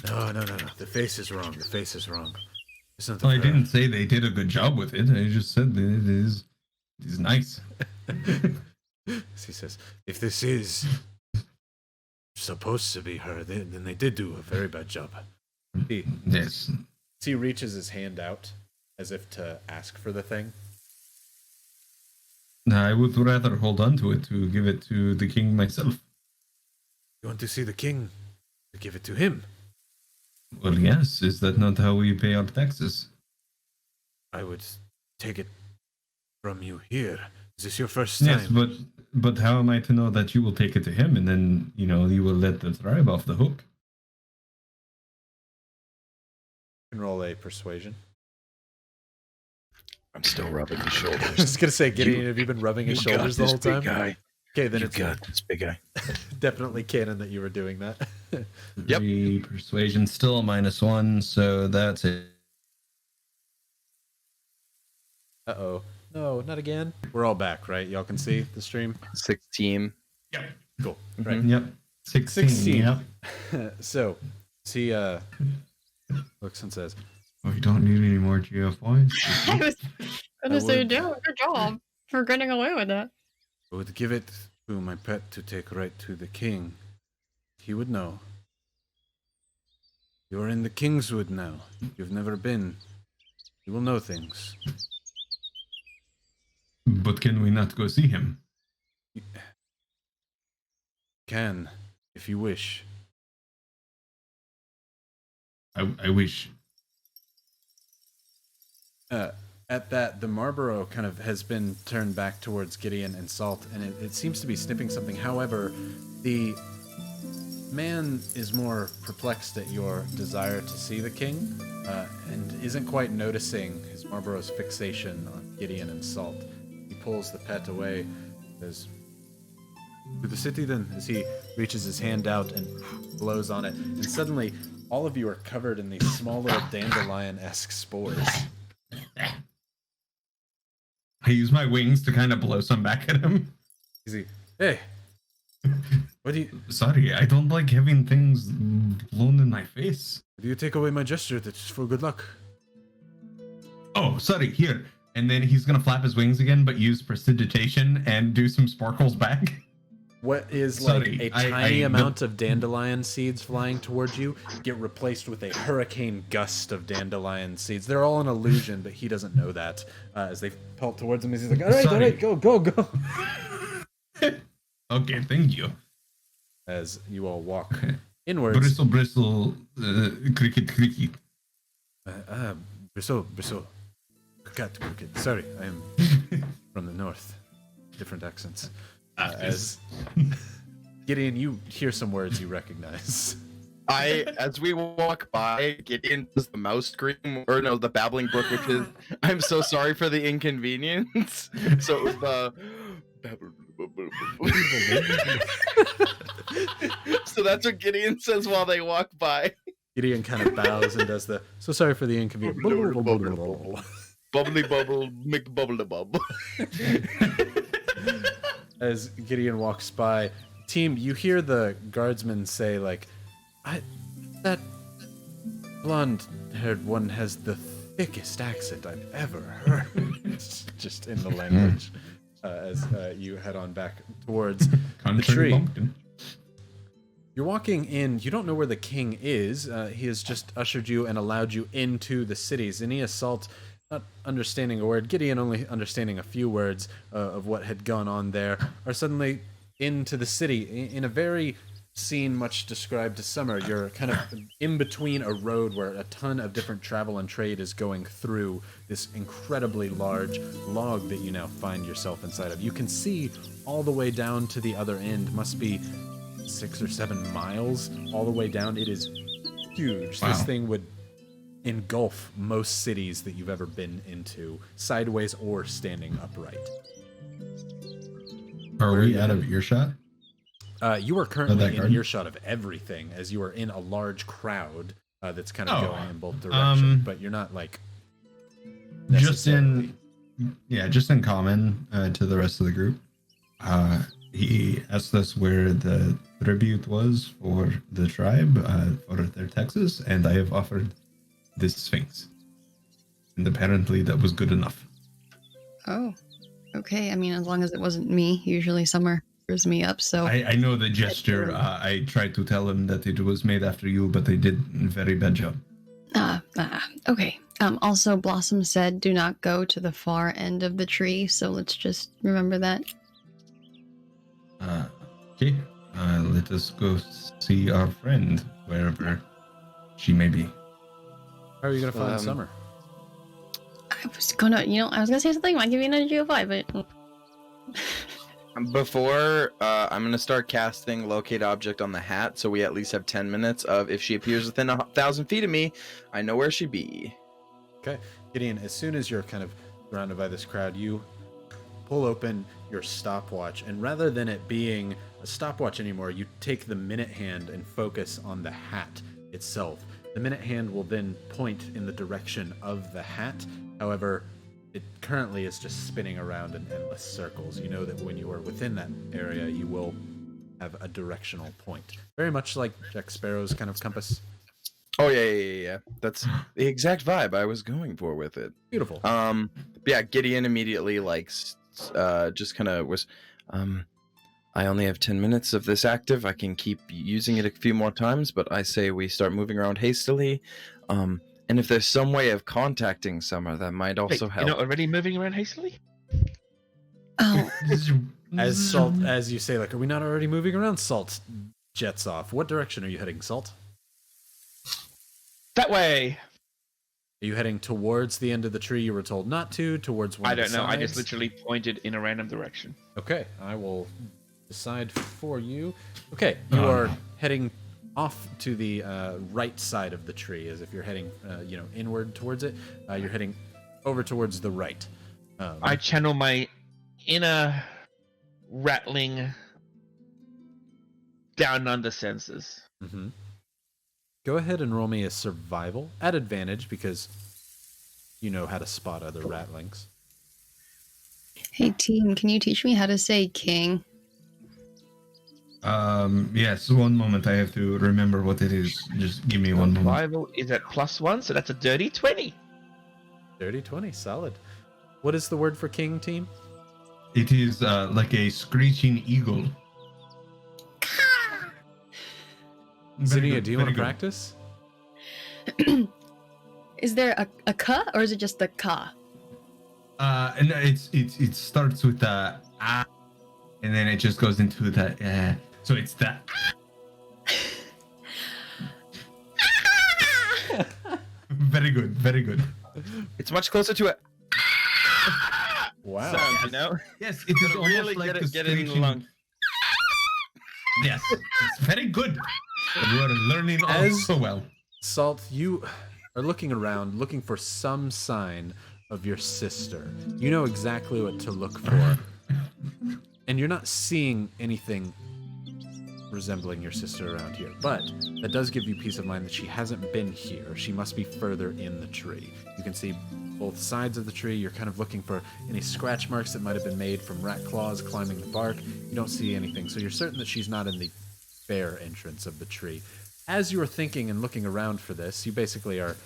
No. The face is wrong. It's not the Well, I prayer. didn't say they did a good job with it. I just said that it is nice. He says, if this is supposed to be her, then they did do a very bad job. Yes. He reaches his hand out as if to ask for the thing. I would rather hold on to it to give it to the king myself. You want to see the king? Give it to him. Well, yes. Is that not how we pay our taxes? I would take it from you here. Is this your first time? Yes, but how am I to know that you will take it to him and then, you will let the tribe off the hook? You can roll a persuasion. I'm still rubbing his shoulders. I was just gonna say, Gideon, have you been rubbing his shoulders the whole time? Guy. Okay, then You it's got this big guy. definitely canon that you were doing that. Yep. 3 persuasion, still a -1, so that's it. Uh-oh. No, not again. We're all back, right? Y'all can see the stream? 16. Yep. Cool. Right. Yep. 16. 16. Yep. So, he looks and says, Oh, you don't need any more GFYs? I was gonna say, would- yeah, good job for getting away with that. I would give it to my pet to take right to the king. He would know. You are in the Kingswood now. You've never been. You will know things. But can we not go see him? Can, if you wish. I wish. At that, the Marlborough kind of has been turned back towards Gideon and Salt, and it seems to be sniffing something. However, the man is more perplexed at your desire to see the king, and isn't quite noticing his Marlborough's fixation on Gideon and Salt. He pulls the pet away, says, "To the city then," as he reaches his hand out and blows on it, and suddenly all of you are covered in these small little dandelion-esque spores. I use my wings to kind of blow some back at him. Easy. Hey, what do you? Sorry, I don't like having things blown in my face. Do you take away my gesture? That's for good luck. Oh, sorry, here. And then he's gonna flap his wings again, but use prestidigitation and do some sparkles back. What is Sorry, like a I- tiny I- amount of dandelion seeds flying towards you get replaced with a hurricane gust of dandelion seeds. They're all an illusion, but he doesn't know that. As they pelt towards him, he's like, all Sorry. right, go. Okay, thank you. As you all walk inwards. Bristle, cricket. Bristle. Cricket. Sorry, I am from the north. Different accents. As Gideon, you hear some words you recognize. As we walk by, Gideon does the mouse scream, or no, the babbling brook, which is, I'm so sorry for the inconvenience. So it was the... So that's what Gideon says while they walk by. Gideon kind of bows and does the, so sorry for the inconvenience. Bubbly bubble, McBubble bub. As Gideon walks by, team, you hear the guardsman say, like, that blonde-haired one has the thickest accent I've ever heard. Just in the language. As you head on back towards the tree. Bumpkin. You're walking in. You don't know where the king is. He has just ushered you and allowed you into the city. Zinnia Salt, not understanding a word, Gideon only understanding a few words of what had gone on there, are suddenly into the city in a very scene much described to Summer. You're kind of in between a road where a ton of different travel and trade is going through this incredibly large log that you now find yourself inside of. You can see all the way down to the other end, must be 6 or 7 miles all the way down. It is huge. Wow. This thing would engulf most cities that you've ever been into, sideways or standing upright. Are we out of earshot? You are currently in garden? earshot of everything, as you are in a large crowd that's kind of Oh, going in both directions, but you're not like Just necessarily- just in common to the rest of the group. He asked us where the tribute was for the tribe for their taxes, and I have offered this Sphinx. And apparently that was good enough. Oh, okay. I mean, as long as it wasn't me, usually Summer screws me up. So I know the gesture. I tried to tell him that it was made after you, but they did a very bad job. Okay. Also, Blossom said, "Do not go to the far end of the tree." So let's just remember that. Okay. Let us go see our friend wherever she may be. How are you going to find Summer? I was gonna say something. Might give you an energy of 5, but Before, I'm going to start casting Locate Object on the hat, so we at least have 10 minutes of if she appears within 1,000 feet of me, I know where she be. Okay. Gideon, as soon as you're kind of surrounded by this crowd, you pull open your stopwatch, and rather than it being a stopwatch anymore, you take the minute hand and focus on the hat itself. The minute hand will then point in the direction of the hat. However, it currently is just spinning around in endless circles. You know that when you are within that area, you will have a directional point. Very much like Jack Sparrow's kind of compass. Oh, yeah. That's the exact vibe I was going for with it. Beautiful. Yeah, Gideon immediately, just kind of was, I only have 10 minutes of this active. I can keep using it a few more times, but I say we start moving around hastily. And if there's some way of contacting Summer, that might also Wait, help. you're not already moving around hastily? oh, As Salt, as you say, like, are we not already moving around? Salt jets off. What direction are you heading, Salt? That way. Are you heading towards the end of the tree you were told not to, towards one I of the don't know. I just sides? literally pointed in a random direction. Okay, I will decide for you. Okay, you are heading off to the right side of the tree, as if you're heading, inward towards it. You're heading over towards the right. I channel my inner rattling down under senses. Mm-hmm. Go ahead and roll me a survival at advantage because you know how to spot other rattlings. hey team, can you teach me how to say king? Yes, one moment. I have to remember what it is. Just give me one moment. Survival is at +1, so that's a dirty 20. Dirty 20, solid. What is the word for king, team? It is like a screeching eagle. Zinnia, do you want to good. practice? Is there a ka or is it just the ka? And it starts with the ah, and then it just goes into the so it's the very good, very good. It's much closer to it. Wow. Sound, you know? Yes, it is almost Really like get the it in the screeching. lung. Yes, it's very good. You are learning all As- so well. Salt, you are looking around, looking for some sign of your sister. You know exactly what to look for. And you're not seeing anything resembling your sister around here. But that does give you peace of mind that she hasn't been here. She must be further in the tree. You can see both sides of the tree. You're kind of looking for any scratch marks that might have been made from rat claws climbing the bark. You don't see anything. So you're certain that she's not in the bare entrance of the tree. As you are thinking and looking around for this, you basically are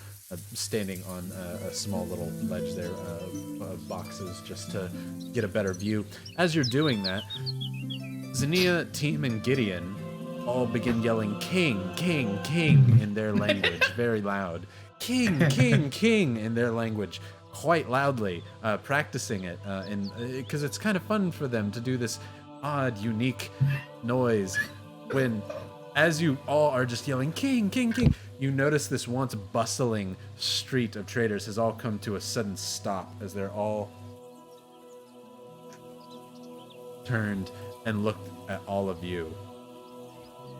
standing on a small little ledge there of boxes just to get a better view. As you're doing that, Zinnia, Team, and Gideon, all begin yelling "King, King, King" in their language, very loud. "King, King, King" in their language, quite loudly, practicing it, and because it's kind of fun for them to do this odd, unique noise. When, as you all are just yelling "King, King, King," you notice this once bustling street of traders has all come to a sudden stop as they're all turned and looked at all of you.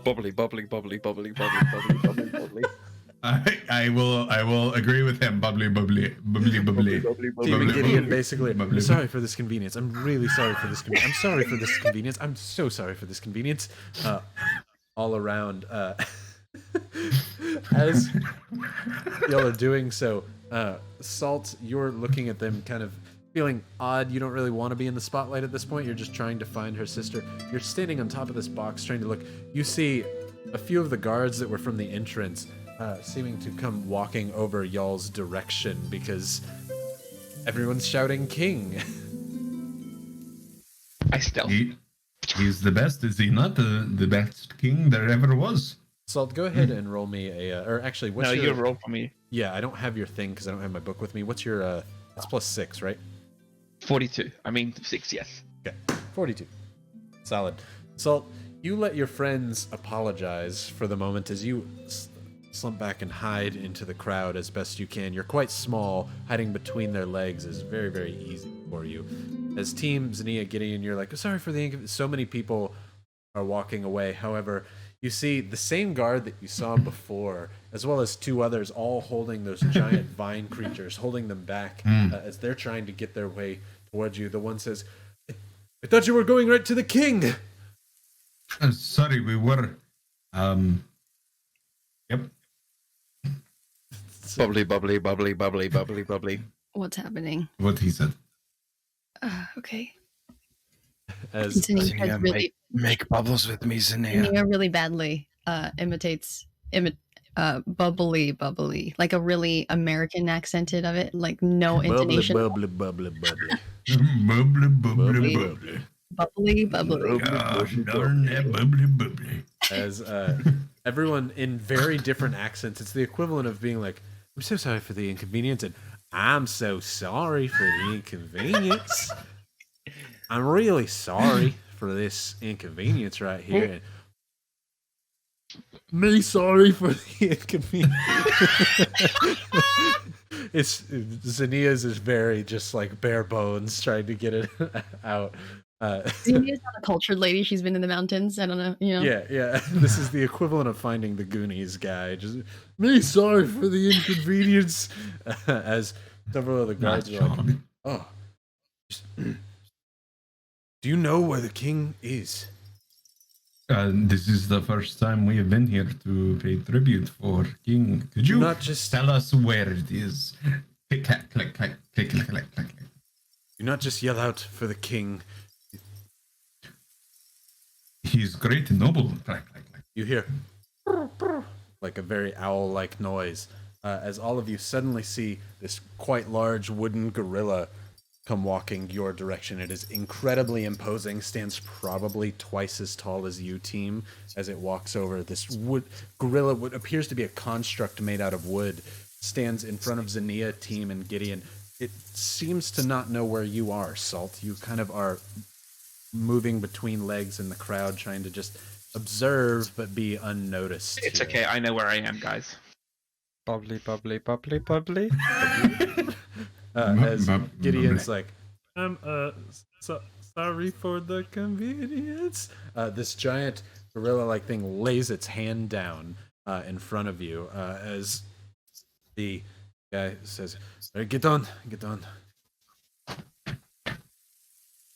Bubbly, bubbly, bubbly, bubbly, bubbly, bubbly, bubbly, bubbly. I will agree with him. Bubbly, bubbly, bubbly, bubbly. Team and Gideon basically, bubbly. "I'm sorry for this convenience. I'm really sorry for this convenience. I'm sorry for this convenience. I'm so sorry for this convenience." All around, as y'all are doing so, Salt, you're looking at them kind of feeling odd. You don't really want to be in the spotlight at this point. You're just trying to find her sister. You're standing on top of this box trying to look. You see a few of the guards that were from the entrance seeming to come walking over y'all's direction because everyone's shouting "King." I stealth. He's the best, is he not? The best king there ever was. Salt, go ahead and roll me a, or actually, what's No, your... you roll for me. Yeah, I don't have your thing because I don't have my book with me. What's your, it's +6, right? 42. I mean 6, yes. Okay, 42. Solid. Salt, you let your friends apologize for the moment as you slump back and hide into the crowd as best you can. You're quite small. Hiding between their legs is very, very easy for you. As Team Xenia, Gideon, you're like, "Sorry for the inconvenience." So many people are walking away. However, you see the same guard that you saw before, as well as two others, all holding those giant vine creatures, holding them back as they're trying to get their way towards you. The one says, "I thought you were going right to the king." Sorry, we were. Yep. Bubbly, bubbly, bubbly, bubbly, bubbly, bubbly. What's happening? What he said. Okay. As Xenia really, make bubbles with me, Xenia. Xenia really badly imitates bubbly, bubbly, like a really American accented of it, like no intonation. bubbly, bubbly, bubbly. Bubbly, bubbly, bubbly. Bubbly, bubbly. God darn that bubbly, bubbly. As everyone in very different accents, it's the equivalent of being like, "I'm so sorry for the inconvenience," and "I'm so sorry for the inconvenience. I'm really sorry for this inconvenience right here." And, "Me sorry for the inconvenience." It's Xenia's is very just like bare bones trying to get it out. Xenia's not a cultured lady. She's been in the mountains. I don't know, you know. Yeah. This is the equivalent of finding the Goonies guy. Just, "Me sorry for the inconvenience." As several of the guards are like, "Oh, do you know where the king is?" This is the first time we have been here to pay tribute for King. Could you not just tell us where it is? Click, clack, click, clack, click, click, click, click. Do not just yell out for the king. He's great and noble. Clack, clack, clack. You hear like a very owl-like noise as all of you suddenly see this quite large wooden gorilla come walking your direction. It is incredibly imposing, stands probably twice as tall as you, team, as it walks over. This wood gorilla, what appears to be a construct made out of wood, stands in front of Xenia, team, and Gideon. It seems to not know where you are, Salt. You kind of are moving between legs in the crowd, trying to just observe but be unnoticed. It's here. okay. I know where I am, guys. Bubbly, bubbly, bubbly, bubbly. As Gideon's like, "I'm sorry for the convenience." This giant gorilla-like thing lays its hand down in front of you as the guy says, Get on.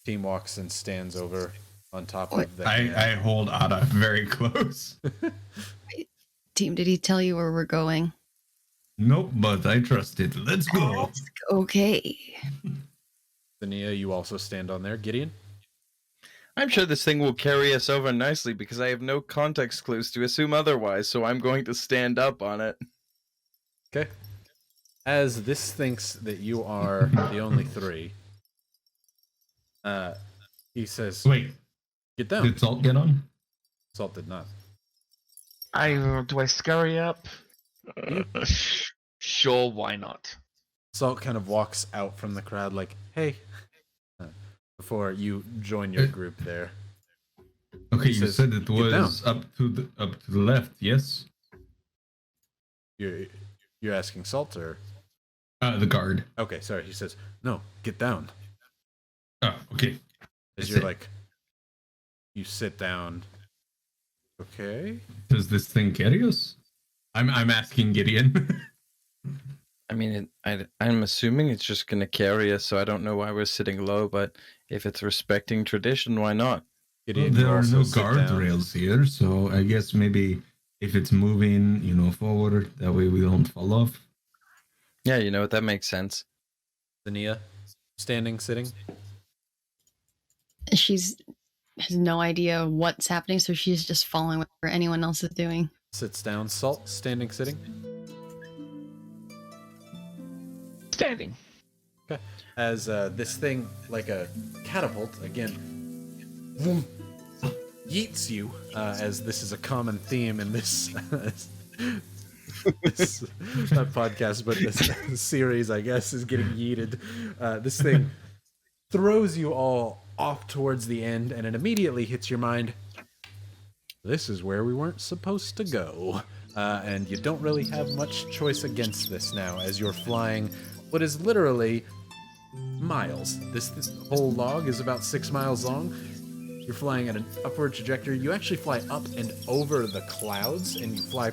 Team walks and stands over on top of the I hold Ada very close. Team, did he tell you where we're going? Nope, but I trust it. Let's go. Okay. Xenia, you also stand on there. Gideon? I'm sure this thing will carry us over nicely because I have no context clues to assume otherwise, so I'm going to stand up on it. Okay. As this thinks that you are the only three, he says, Wait, "Get down." did Salt get on? Salt did not. Do I scurry up? Sure, why not? Salt kind of walks out from the crowd like, hey, before you join your group there. Okay, He you says, said it "Get was down." up to the left, yes? You're asking Salt or? The guard. Okay, sorry. He says, no, get down. Oh, okay. As I you're sit. like, you sit down. Okay. Does this thing carry us? I'm asking Gideon. I mean, I'm assuming it's just going to carry us, so I don't know why we're sitting low, but if it's respecting tradition, why not? Gideon, There you are also no sit down. guardrails here, so I guess maybe if it's moving, forward, that way we don't fall off. Yeah, you know what? That makes sense. Zania, standing, sitting. She's has no idea what's happening, so she's just following whatever anyone else is doing. Sits down. Salt, standing, sitting. Standing. Okay. As this thing, like a catapult, again, vroom, yeets you, as this is a common theme in this, this not podcast, but this series, I guess, is getting yeeted. This thing throws you all off towards the end, and it immediately hits your mind. This is where we weren't supposed to go. And you don't really have much choice against this now, as you're flying what is literally miles. This whole log is about 6 miles long. You're flying at an upward trajectory. You actually fly up and over the clouds, and you fly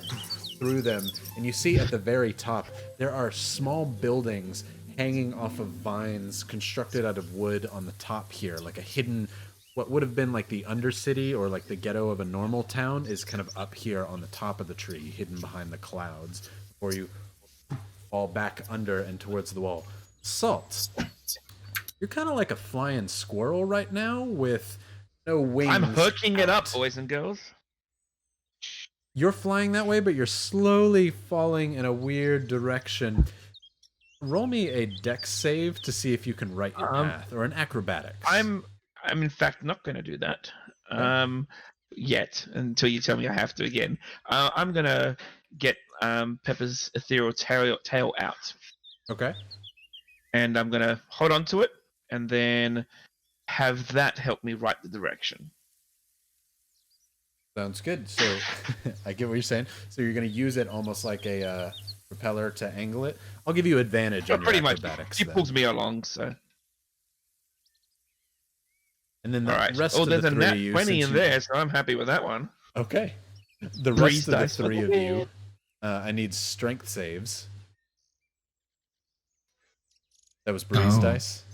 through them. And you see at the very top, there are small buildings hanging off of vines constructed out of wood on the top here, like a hidden, what would have been like the undercity or like the ghetto of a normal town is kind of up here on the top of the tree, hidden behind the clouds, before you fall back under and towards the wall. Salt, you're kind of like a flying squirrel right now with no wings. I'm hooking it up, out. boys and girls. You're flying that way, but you're slowly falling in a weird direction. Roll me a dex save to see if you can write your path, or an acrobatics. I'm in fact not going to do that yet until you tell me I have to again. I'm going to get Pepper's ethereal tail out. Okay. And I'm going to hold on to it and then have that help me write the direction. Sounds good. So I get what you're saying. So you're going to use it almost like a propeller to angle it. I'll give you advantage on pretty your much. acrobatics. She then. pulls me along, so. And then the All right. rest Oh, of there's the a three nat of you. 20 since in there, so I'm happy with that one. Okay. The Breeze rest of the dice. three of you, I need strength saves. That was breeze dice.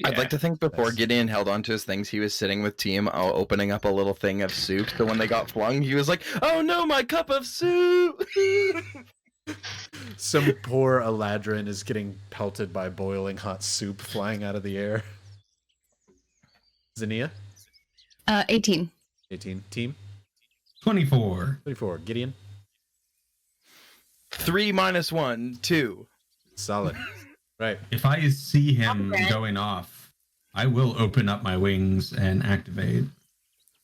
I'd like to think before Gideon held onto his things, he was sitting with Team opening up a little thing of soup. So when they got flung, he was like, "Oh no, my cup of soup!" Some poor Eladrin is getting pelted by boiling hot soup flying out of the air. Zania? 18. 18. Team? 24. 24. Gideon? 3 minus 1, 2. Solid. Right. If I see him Okay. going off, I will open up my wings and activate.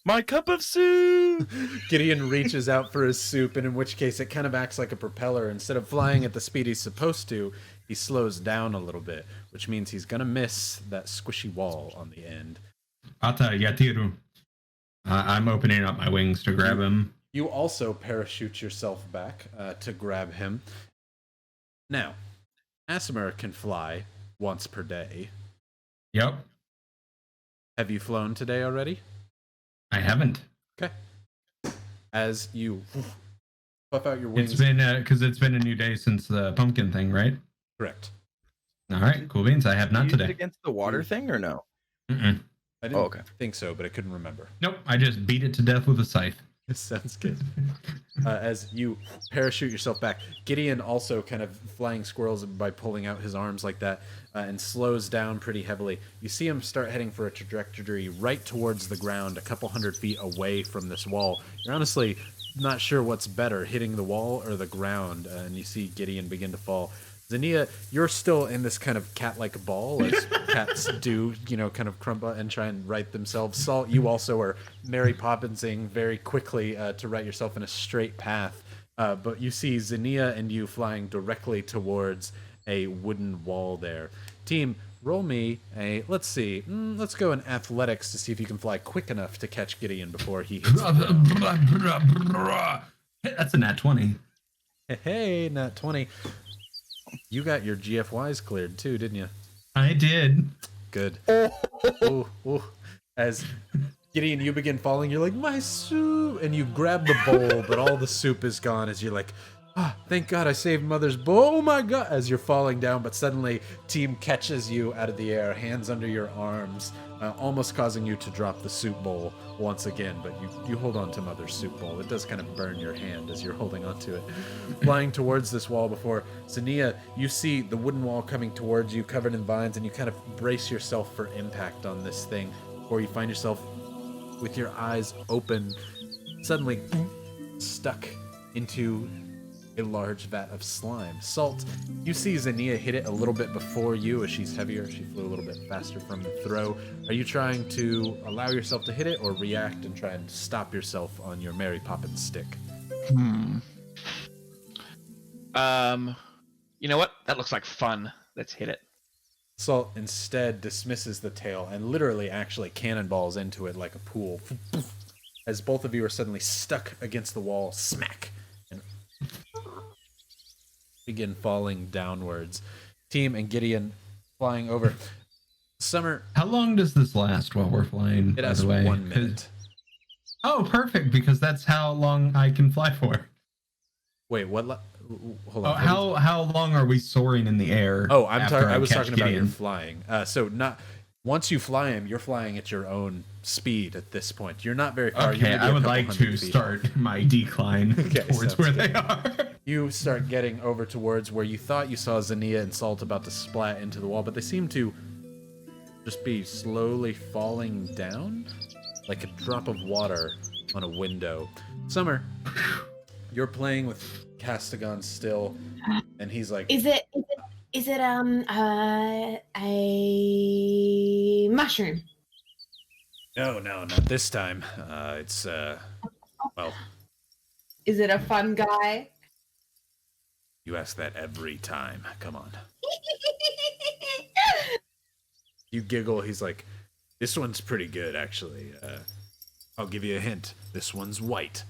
My cup of soup! Gideon reaches out for his soup, and in which case it kind of acts like a propeller. Instead of flying at the speed he's supposed to, he slows down a little bit, which means he's going to miss that squishy wall on the end. Ata Yatiru. I'm opening up my wings to grab him. You also parachute yourself back to grab him. Now, Asimir can fly once per day. Yep. Have you flown today already? I haven't. Okay. As you puff out your wings. It's been because it's been a new day since the pumpkin thing, right? Correct. All right, cool beans. I have not You used it today. against the water thing or no? Mm-mm. I didn't okay. think so, but I couldn't remember. Nope. I just beat it to death with a scythe. Sounds good. As you parachute yourself back, Gideon also kind of flying squirrels by pulling out his arms like that and slows down pretty heavily. You see him start heading for a trajectory right towards the ground, a couple hundred feet away from this wall. You're honestly not sure what's better, hitting the wall or the ground, and you see Gideon begin to fall. Zinnia, you're still in this kind of cat-like ball, as cats do, kind of crumple and try and right themselves. Salt, you also are Mary Poppinsing very quickly to right yourself in a straight path. But you see Zinnia and you flying directly towards a wooden wall there. Team, roll me a, let's see, let's go in athletics to see if you can fly quick enough to catch Gideon before he hits the ground. That's a nat 20. Hey, nat 20. You got your GFYs cleared too, didn't you? I did. Good. Ooh. As Gideon, you begin falling, you're like, my soup! And you grab the bowl, but all the soup is gone as you're like, thank God I saved Mother's bowl. Oh my God! As you're falling down, but suddenly Team catches you out of the air, hands under your arms, almost causing you to drop the soup bowl once again, but you hold on to Mother's soup bowl. It does kind of burn your hand as you're holding onto it. Flying towards this wall before Zinnia, you see the wooden wall coming towards you, covered in vines, and you kind of brace yourself for impact on this thing, or you find yourself with your eyes open, suddenly stuck into a large vat of slime. Salt, you see Zinnia hit it a little bit before you as she's heavier. She flew a little bit faster from the throw. Are you trying to allow yourself to hit it or react and try and stop yourself on your Mary Poppins stick? You know what? That looks like fun. Let's hit it. Salt instead dismisses the tail and literally actually cannonballs into it like a pool. As both of you are suddenly stuck against the wall, smack, and begin falling downwards. Team and Gideon flying over. Summer. How long does this last while we're flying? It has 1 minute. Oh, perfect, because that's how long I can fly for. Wait, what? Hold on. How long are we soaring in the air? Oh, I was talking about Gideon? your flying. So not once you fly him, you're flying at your own speed at this point. You're not very far. Okay, I would like to start my decline towards where they are. You start getting over towards where you thought you saw Zinnia and Salt about to splat into the wall, but they seem to just be slowly falling down like a drop of water on a window. Summer, you're playing with Castigon still, and he's like, Is it a mushroom? No, not this time. It's well, Is it a fun guy? you ask that every time. Come on. You giggle. He's like, this one's pretty good, actually. I'll give you a hint. This one's white.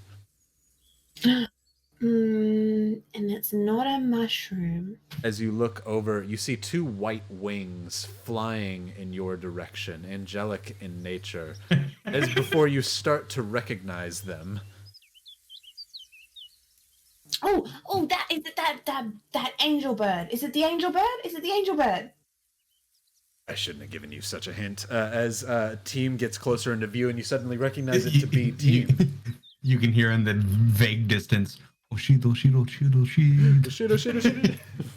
And it's not a mushroom. As you look over, you see 2 white wings flying in your direction, angelic in nature. As before you start to recognize them. Oh, that is it. That angel bird. Is it the angel bird? Is it the angel bird? I shouldn't have given you such a hint. As Team gets closer into view, and you suddenly recognize it to be Team. You can hear in the vague distance. Oshido.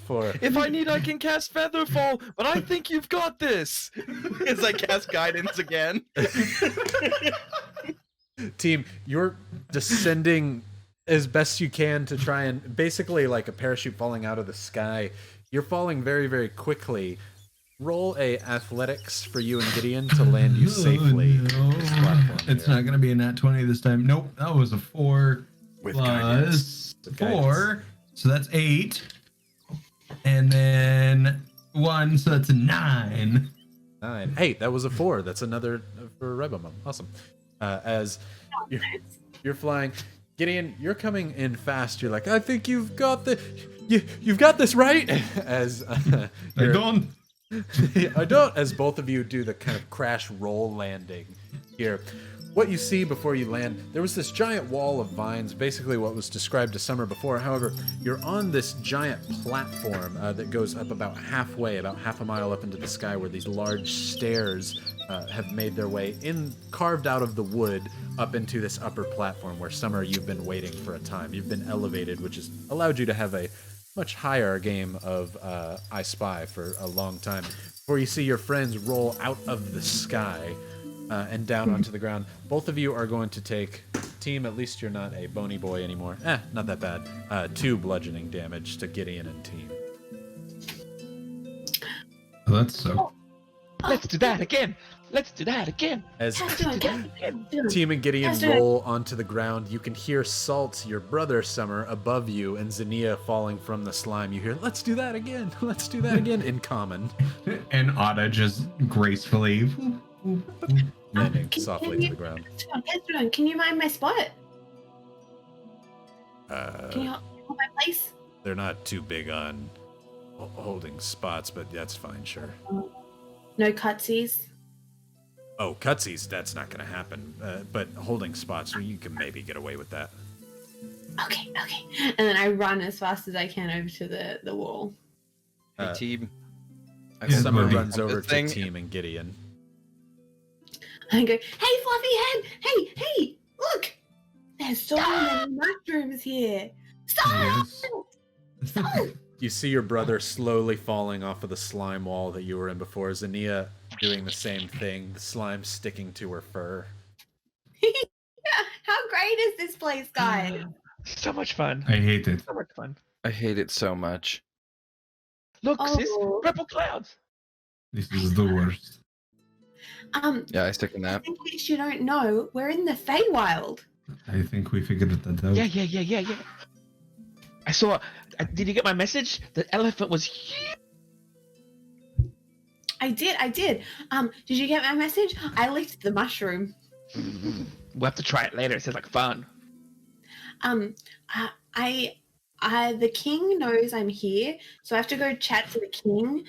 For If I need, I can cast Featherfall, but I think you've got this. As I cast Guidance again. Team, you're descending as best you can to try and basically like a parachute falling out of the sky. You're falling very, very quickly. Roll a athletics for you and Gideon to land you safely. No. This platform It's here. not going to be a nat 20 this time. Nope, that was a 4 With plus guidance. With 4. guidance. So that's 8. And then 1, so that's a 9. 9. Hey, that was a 4. That's another for Rybonator. Awesome. As you're flying, Gideon, you're coming in fast. You're like, I think you've got you've got this right. As I don't. I don't. As both of you do the kind of crash roll landing here. What you see before you land, there was this giant wall of vines, basically what was described to Summer before. However, you're on this giant platform that goes up about halfway, about half a mile up into the sky, where these large stairs have made their way in, carved out of the wood, up into this upper platform where Summer, you've been waiting for a time. You've been elevated, which has allowed you to have a much higher game of I Spy for a long time. Before you see your friends roll out of the sky and down onto the ground. Both of you are going to take, Team, at least you're not a bony boy anymore. Not that bad. 2 bludgeoning damage to Gideon and Team. Oh, that's so. Let's do that again. Let's do that again. As Castigon, Team and Gideon Castigon. roll onto the ground, you can hear Salt, your brother Summer, above you, and Xenia falling from the slime. You hear, let's do that again. Let's do that again in common. And Ada just gracefully. Landing can softly you- to the ground. Castigon, can you mind my spot? Can Uh, you hold my place? they're not too big on holding spots, but that's fine, sure. No cutsies. Oh, cutsies, that's not going to happen. But holding spots, you can maybe get away with that. Okay. And then I run as fast as I can over to the wall. Hey, team. I Yeah, Summer buddy. runs over This to thing- Team and Gideon. I go, hey, Fluffy Head! Hey, look! There's so many mushrooms here! Stop! Yes. You see your brother slowly falling off of the slime wall that you were in before. Xenia doing the same thing, the slime sticking to her fur. How great is this place, guys? So much fun. I hate it. So much fun. I hate it so much. Look, sis, Oh. purple clouds. This is the worst. Yeah, I stick in that. In case you don't know, we're in the Feywild. I think we figured that out. Yeah. I saw. Did you get my message? The elephant was huge. I did. Did you get my message? I licked the mushroom. We'll have to try it later. It sounds like fun. The king knows I'm here, so I have to go chat to the king.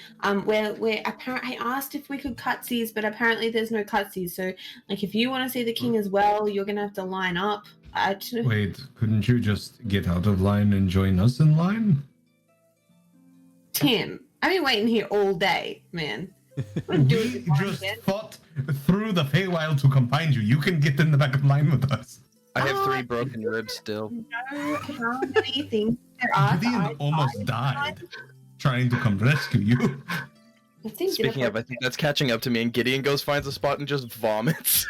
Where apparently I asked if we could cutsies, but apparently there's no cutsies. So, like, if you want to see the king as well, you're gonna have to line up. Wait, couldn't you just get out of line and join us in line? Tim, I've been waiting here all day, man. I'm doing We it wrong just again. fought through the Feywild to come find you. You can get in the back of line with us. I have Oh, 3 broken ribs still. Know how many things there are. Gideon that I almost tried. died trying to come rescue you. I think Speaking of, I think that's catching up to me, and Gideon goes, finds a spot, and just vomits.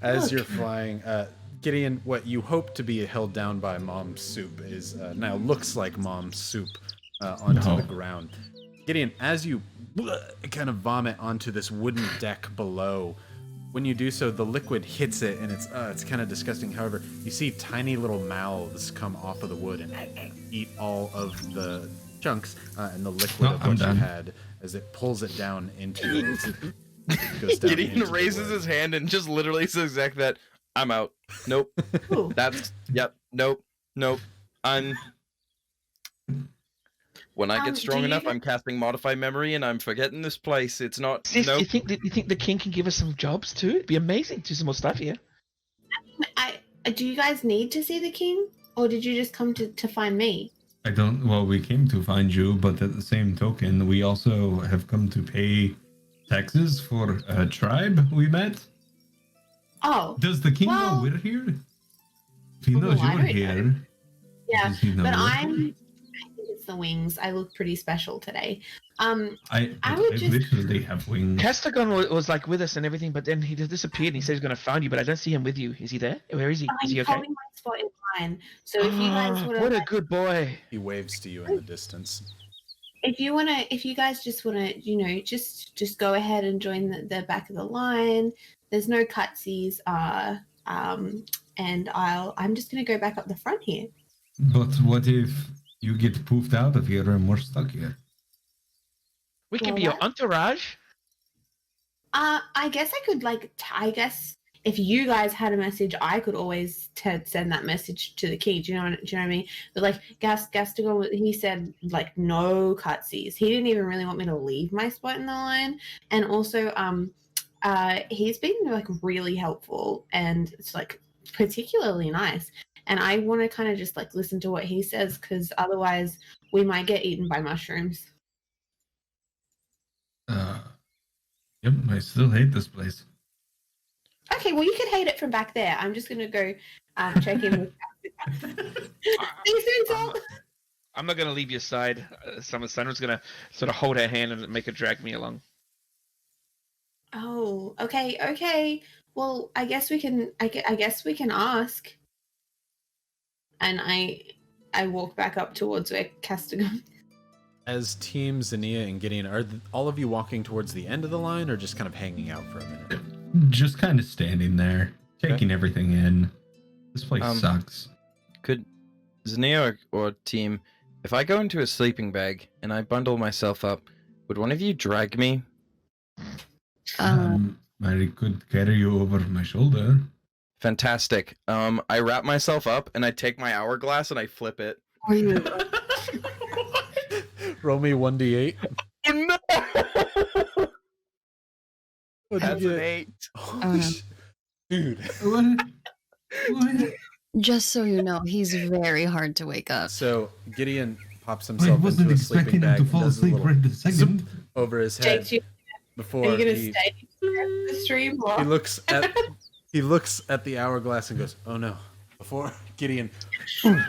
As Look. you're flying, Gideon, what you hope to be held down by Mom's soup is now looks like Mom's soup onto No. the ground. Gideon, as you kind of vomit onto this wooden deck below, when you do so, the liquid hits it, and it's kind of disgusting. However, you see tiny little mouths come off of the wood and eat all of the chunks and the liquid No, of I'm what you done. had as it pulls it down into it. Goes down Gideon into the raises wood. his hand and just literally says exactly that. I'm out. Nope. Ooh. That's, yep. Nope. I'm... When I Do get strong you enough, guys- I'm casting Modify Memory, and I'm forgetting this place. It's not... Sis, Nope. you think the king can give us some jobs too? It'd be amazing to do some more stuff here. Do you guys need to see the king, or did you just come to find me? I don't. Well, we came to find you, but at the same token, we also have come to pay taxes for a tribe we met. Oh, Does the king Well- know we're here? If he knows Well, I you're don't here, know. Yeah, does he know but we're I here? think it's the wings. I look pretty special today. I I would just- literally have wings. Castigon was like with us and everything, but then he just disappeared and he said he's gonna find you, but I don't see him with you. Is he there? Where is he? Is he I'm okay? holding my spot in line. So if you guys Ah, want what a to, good boy. He waves to you in the distance. if you guys just want to, just go ahead and join the back of the line. There's no cutsies. And I'm just gonna go back up the front here. But what if you get poofed out of here and we're stuck here? We can Well, be your that- entourage. I guess I could I guess if you guys had a message, I could always send that message to the king. Do you know what I mean? But like Gastagon, he said like no cutsies. He didn't even really want me to leave my spot in the line, and also he's been like really helpful and it's like particularly nice. And I want to kind of just like listen to what he says because otherwise we might get eaten by mushrooms. Yep, I still hate this place. Okay, well, you can hate it from back there. I'm just going to go check in with See you soon, Salt. I'm not gonna leave your side. Someone's gonna sort of hold her hand and make her drag me along. Oh, okay. Well, I guess we can. I guess we can ask. And I walk back up towards where Castigon. As Team Zania and Gideon, are all of you walking towards the end of the line or just kind of hanging out for a minute? Just kind of standing there, taking everything in. This place sucks. Could Zania or team, if I go into a sleeping bag and I bundle myself up, would one of you drag me? I could carry you over my shoulder. Fantastic. I wrap myself up and I take my hourglass and I flip it. Are you? Roll me 1d8. Oh no! That's an 8. Holy dude. What? Just so you know, he's very hard to wake up. So Gideon pops I himself wasn't into a sleeping expecting him bag to and fall does a asleep little right this second. zip over his Jake, head are before you gonna he stay in the stream? Or? he looks at the hourglass and goes, "Oh no!" Before Gideon,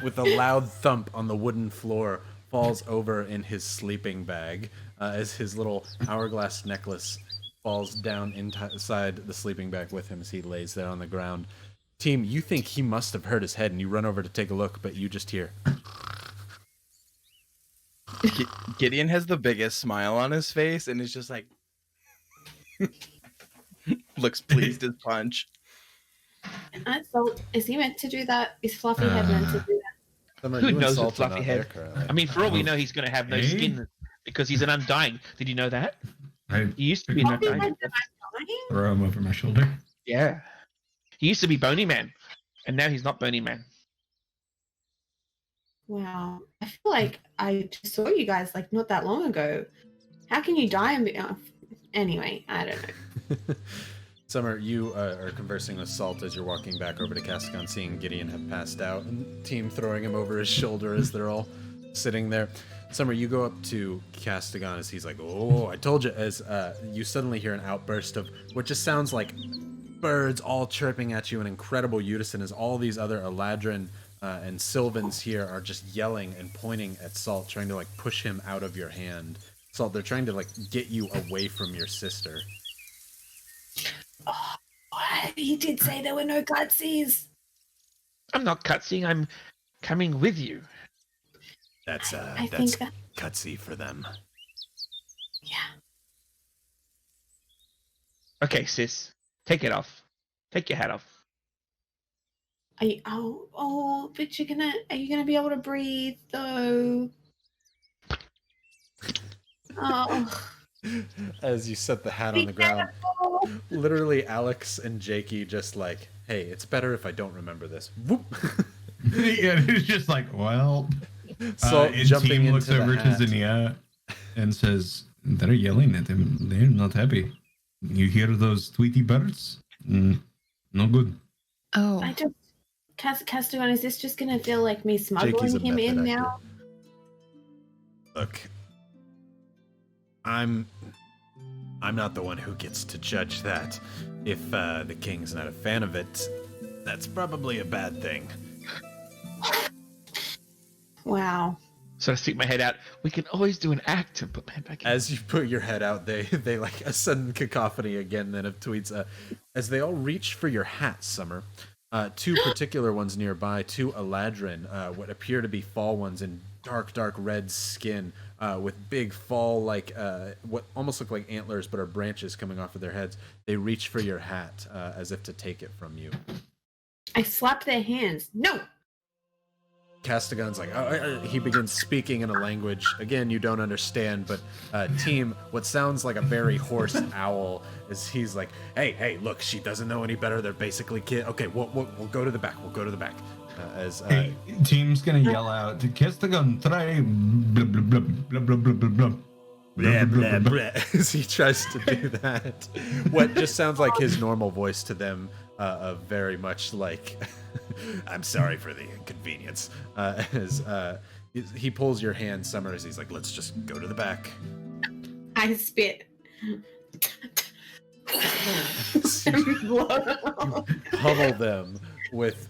with a loud thump on the wooden floor, falls over in his sleeping bag as his little hourglass necklace falls down inside the sleeping bag with him as he lays there on the ground. Team, you think he must have hurt his head, and you run over to take a look, but you just hear. Gideon has the biggest smile on his face and is just like looks pleased as punch. So is he meant to do that? Is Fluffy Head meant to do that? Summer, Who you and knows Salt with are Fluffy not Head? there currently. I mean, for all we know, he's going to have no Hey? skin because he's an undying. Did you know that? I He used to be an Fluffy undying. Head's dying? throw him over my shoulder. Yeah. He used to be Bony Man, and now he's not Bony Man. Wow. I feel like I just saw you guys like not that long ago. How can you die and be... Oh. Anyway, I don't know. Summer, you are conversing with Salt as you're walking back over to Castigon, seeing Gideon have passed out, and Team throwing him over his shoulder as they're all sitting there. Summer, you go up to Castigon as he's like, "Oh, I told you," as you suddenly hear an outburst of what just sounds like birds all chirping at you in incredible unison as all these other Eladrin and Sylvans here are just yelling and pointing at Salt, trying to like push him out of your hand. Salt, they're trying to like get you away from your sister. Oh, he did say there were no cutsies. I'm not cutsing. I'm coming with you. That's I that's think that... cutsy for them. Yeah. Okay, sis. Take it off. Take your hat off. But are you gonna be able to breathe though? Oh. As you set the hat on the ground, literally Alex and Jakey just like, "Hey, it's better if I don't remember this." Whoop. Yeah, it's just like, well. Salt And jumping Team into looks the over to hat. Zinnia and says, "They're yelling at him. They're not happy. You hear those Tweety birds? No good." Oh, I just Castigon, is this just gonna feel like me Jakey's smuggling a him method in actor. now? Look, I'm not the one who gets to judge that. If the king's not a fan of it, that's probably a bad thing. Wow. So I stick my head out. We can always do an act and put my head back in. As you put your head out, they like a sudden cacophony again then of tweets. As they all reach for your hat, Summer. Two particular ones nearby, two Eladrin, what appear to be fall ones in dark red skin, with big fall like what almost look like antlers but are branches coming off of their heads. They reach for your hat as if to take it from you. I slap their hands. No. Castigon's like, he begins speaking in a language, again, you don't understand, but Team, what sounds like a very hoarse owl, is he's like, hey, look, she doesn't know any better, they're basically kids. Okay, we'll go to the back, Hey, Team's gonna yell out, "Castigon, try blah blah blah blah blah blah blah blah." Blah, blah, blah, as he tries to do that. What just sounds like his normal voice to them, very much like, "I'm sorry for the inconvenience." As he pulls your hand, Summer, as he's like, "Let's just go to the back." I spit. Pummel them with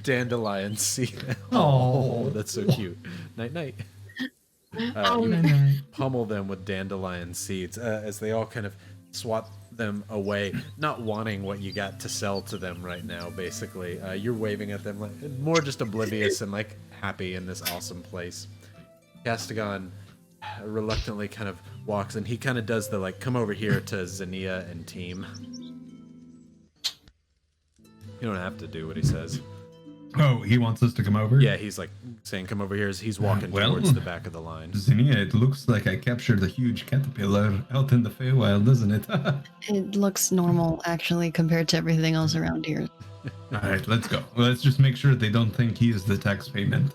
dandelion seed. Oh. That's so cute. Night night. Pummel them with dandelion seeds as they all kind of swat them away, not wanting what you got to sell to them right now. Basically, you're waving at them, like more just oblivious and like happy in this awesome place. Castigon, reluctantly kind of walks, and he kind of does the like, come over here to Xenia and team. You don't have to do what he says. Oh, he wants us to come over? Yeah, he's like saying, come over here as he's walking well, towards the back of the line. Zinnia, it looks like I captured a huge caterpillar out in the Fae Wild, doesn't it? It looks normal, actually, compared to everything else around here. All right, let's go. Let's just make sure they don't think he is the tax payment.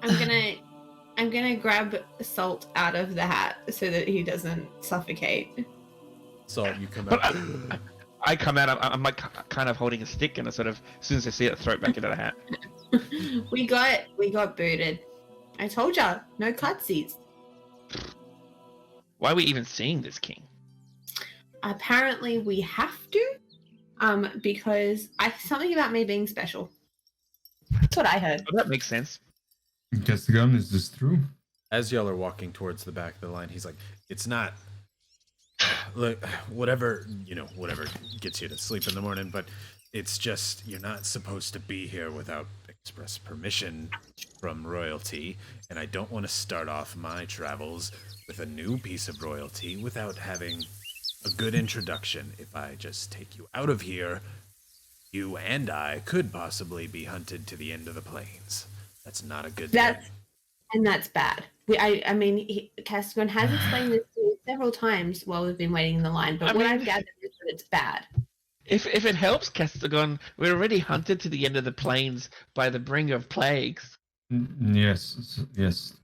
I'm gonna grab Salt out of the hat so that he doesn't suffocate. Salt, you come But out. I come out. I'm like kind of holding a stick, and I sort of, as soon as I see it, throw it back into the hat. We got booted. I told ya, no cutsies. Why are we even seeing this king? Apparently we have to, because something about me being special. That's what I heard. Oh, that makes sense. Castigan, is this true? As y'all are walking towards the back of the line, he's like, it's not. Look, whatever gets you to sleep in the morning, but it's just, you're not supposed to be here without express permission from royalty, and I don't want to start off my travels with a new piece of royalty without having a good introduction. If I just take you out of here, you and I could possibly be hunted to the end of the plains. That's not a good thing. And that's bad. Castigan has explained this to me several times while we've been waiting in the line, but what I've gathered is that it's bad. If it helps, Castigan, we're already hunted to the end of the plains by the bringer of plagues. Yes,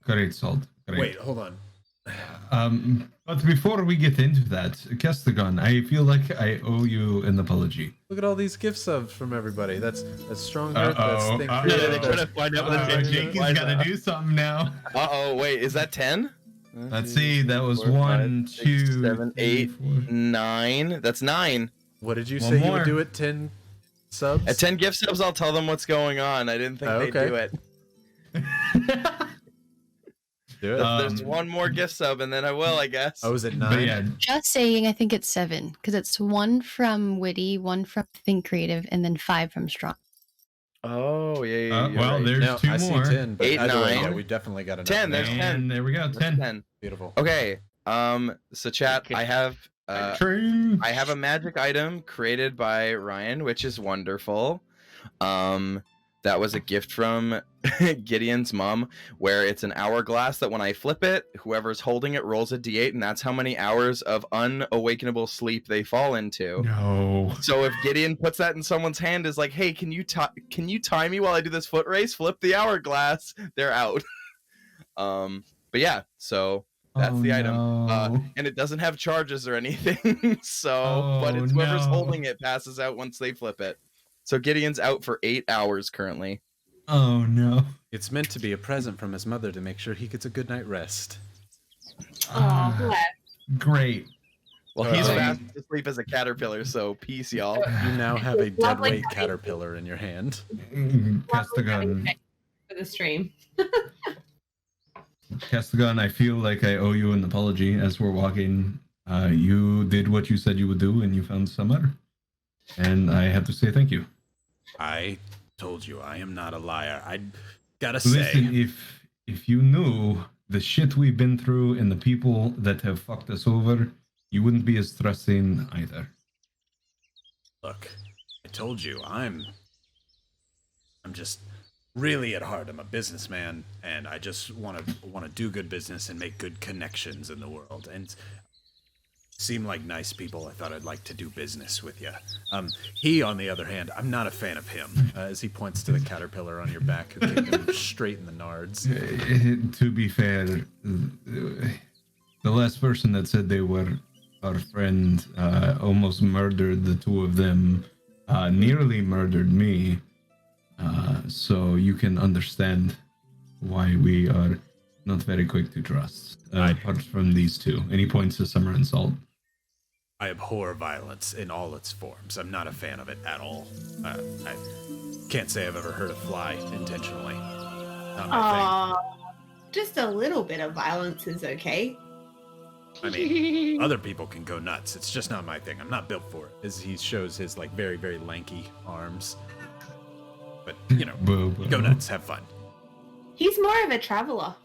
great, Salt. Great. Wait, hold on. But before we get into that, Castigan, I feel like I owe you an apology. Look at all these gift subs from everybody. That's strong heart. Uh-oh, That's uh-oh. Yeah, they're trying to find out what the Jake has got to do something now. Wait, is that 10? Let's see, that was 4, 1, 5, 6, 2, 7, 8, 4. 9. That's 9. What did you One say you more. would do at 10 subs? At 10 gift subs, I'll tell them what's going on. I didn't think they'd Okay. do it. Do it. There's one more gift sub, and then I will, I guess. Oh, is it But 9? yeah, Just saying, I think it's 7, because it's 1 from Witty, 1 from Think Creative, and then 5 from Strong. Oh, yeah. You're well, right. there's No, 2 I see more. 10, but 8, either way, 9. yeah, we definitely got enough. 10, there's now. 10. And there we go, That's 10. Beautiful. Okay. So chat, Okay. I have Train. I have a magic item created by Ryan, which is wonderful. That was a gift from Gideon's mom, where it's an hourglass that when I flip it, whoever's holding it rolls a d8, and that's how many hours of unawakenable sleep they fall into. No. So if Gideon puts that in someone's hand, is like, hey, can you time me while I do this foot race? Flip the hourglass. They're out. But yeah, so that's the item. No. And it doesn't have charges or anything. But it's whoever's no. holding it passes out once they flip it. So Gideon's out for 8 hours currently. Oh no. It's meant to be a present from his mother to make sure he gets a good night rest. Oh, bless. Great. Well, he's Oh. fast asleep as a caterpillar, so peace, y'all. You now have a It's lovely deadweight having- caterpillar in your hand. Castigan. For the stream. Castigan, I feel like I owe you an apology as we're walking. You did what you said you would do, and you found Summer. And I have to say thank you. I told you I am not a liar. I gotta say, Listen, if you knew the shit we've been through and the people that have fucked us over, you wouldn't be as trusting either. look, I told you I'm just really at heart. I'm a businessman, and I just want to do good business and make good connections in the world. And seem like nice people. I thought I'd like to do business with you. He, on the other hand, I'm not a fan of him. As he points to the caterpillar on your back, who kicked him straight in the nards. To be fair, the last person that said they were our friend almost murdered the two of them, nearly murdered me. So you can understand why we are not very quick to trust, apart from these two. And he points to Summer and Salt. I abhor violence in all its forms. I'm not a fan of it at all. I can't say I've ever hurt a fly intentionally. Not my Just a little bit of violence is okay. thing. I mean, other people can go nuts. It's just not my thing. I'm not built for it. As he shows his like very, very lanky arms. But you know, Boo, boo. go nuts, have fun. He's more of a traveler.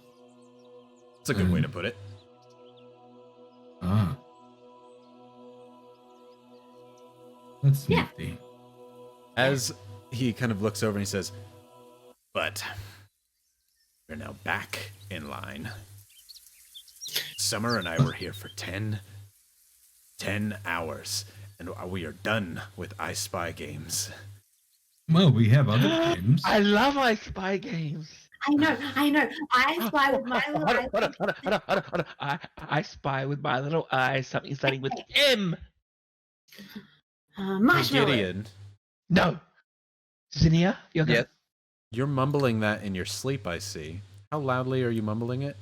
It's a good way to put it. Ah. That's nifty. As he kind of looks over and he says, but we're now back in line. Summer and I were here for 10 hours, and we are done with I Spy games. Well, we have other games. I love I Spy games. I know. I spy with my little eyes. Hold on. I spy with my little eyes something starting with M. Marshmallow. Gideon, No. Zinnia, you're good. Yes. you're mumbling that in your sleep, I see. How loudly are you mumbling it?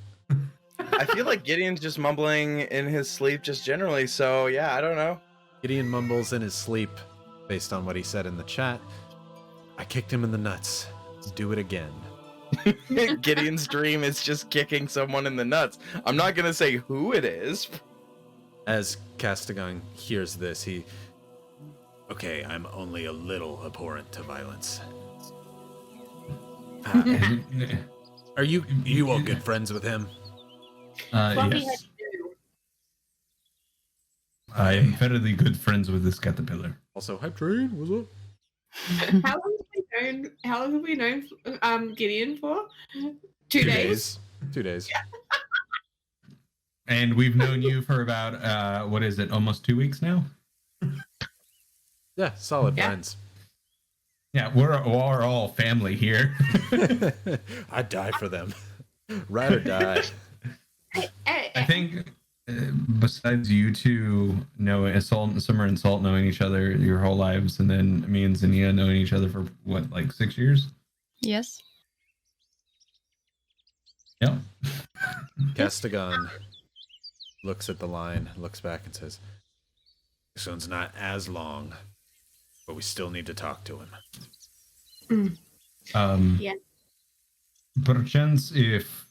I feel like Gideon's just mumbling in his sleep just generally, so yeah, I don't know. Gideon mumbles in his sleep based on what he said in the chat. I kicked him in the nuts. Do it again. Gideon's dream is just kicking someone in the nuts. I'm not gonna say who it is. As Castigon hears this, okay, I'm only a little abhorrent to violence. Are you all good friends with him? Fluffy Yes. had to. I am fairly good friends with this caterpillar. Also, hi Train, what's up? How long have we known Gideon for? 2 days. 2 days. And we've known you for about, what is it, almost 2 weeks now? Yeah, solid Yeah. friends. Yeah, we're all family here. I'd die for them. Ride or die. I think besides you two knowing Summer and Salt knowing each other your whole lives, and then me and Zinnia knowing each other for what, like 6 years? Yes. Yeah. Castigon looks at the line, looks back and says, this one's not as long, but we still need to talk to him. Yeah. Perchance if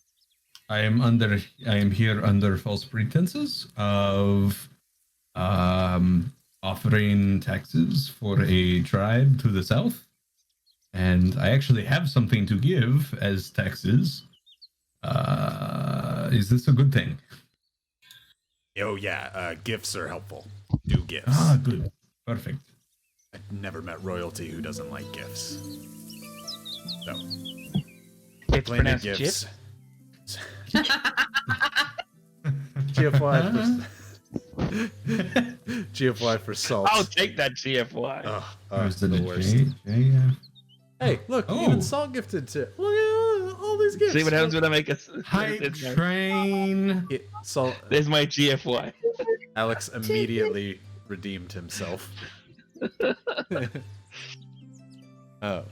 I am here under false pretenses of offering taxes for a tribe to the south, and I actually have something to give as taxes. Is this a good thing? Oh yeah, gifts are helpful. Do gifts. Ah, good. Perfect. I've never met royalty who doesn't like gifts. So, It's plenty pronounced gifts. Jip. GFY for salt. I'll take that GFY. Was the it a worst. J? Hey, look, Oh. even salt gifted to. Look at all these gifts. See what happens when I make a Hype train. Salt. There's my GFY. Alex immediately redeemed himself. Oh,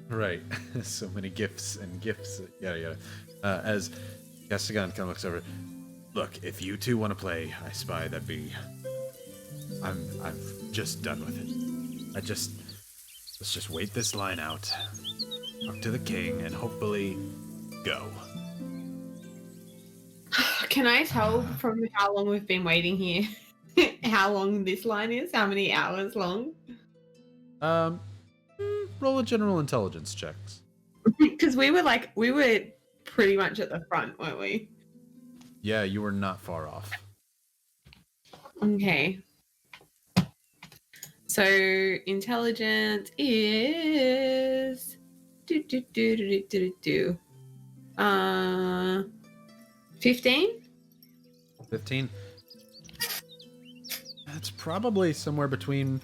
right. So many gifts and gifts. Yada yada. As Castigon kind of looks over. Look, if you two want to play I Spy, that'd be. I'm just done with it. Let's just wait this line out. Talk to the king and hopefully go. Can I tell from how long we've been waiting here how long this line is? How many hours long? Roll a general intelligence checks. Because we were pretty much at the front, weren't we? Yeah, you were not far off. Okay. So intelligence is 15? 15. That's probably somewhere between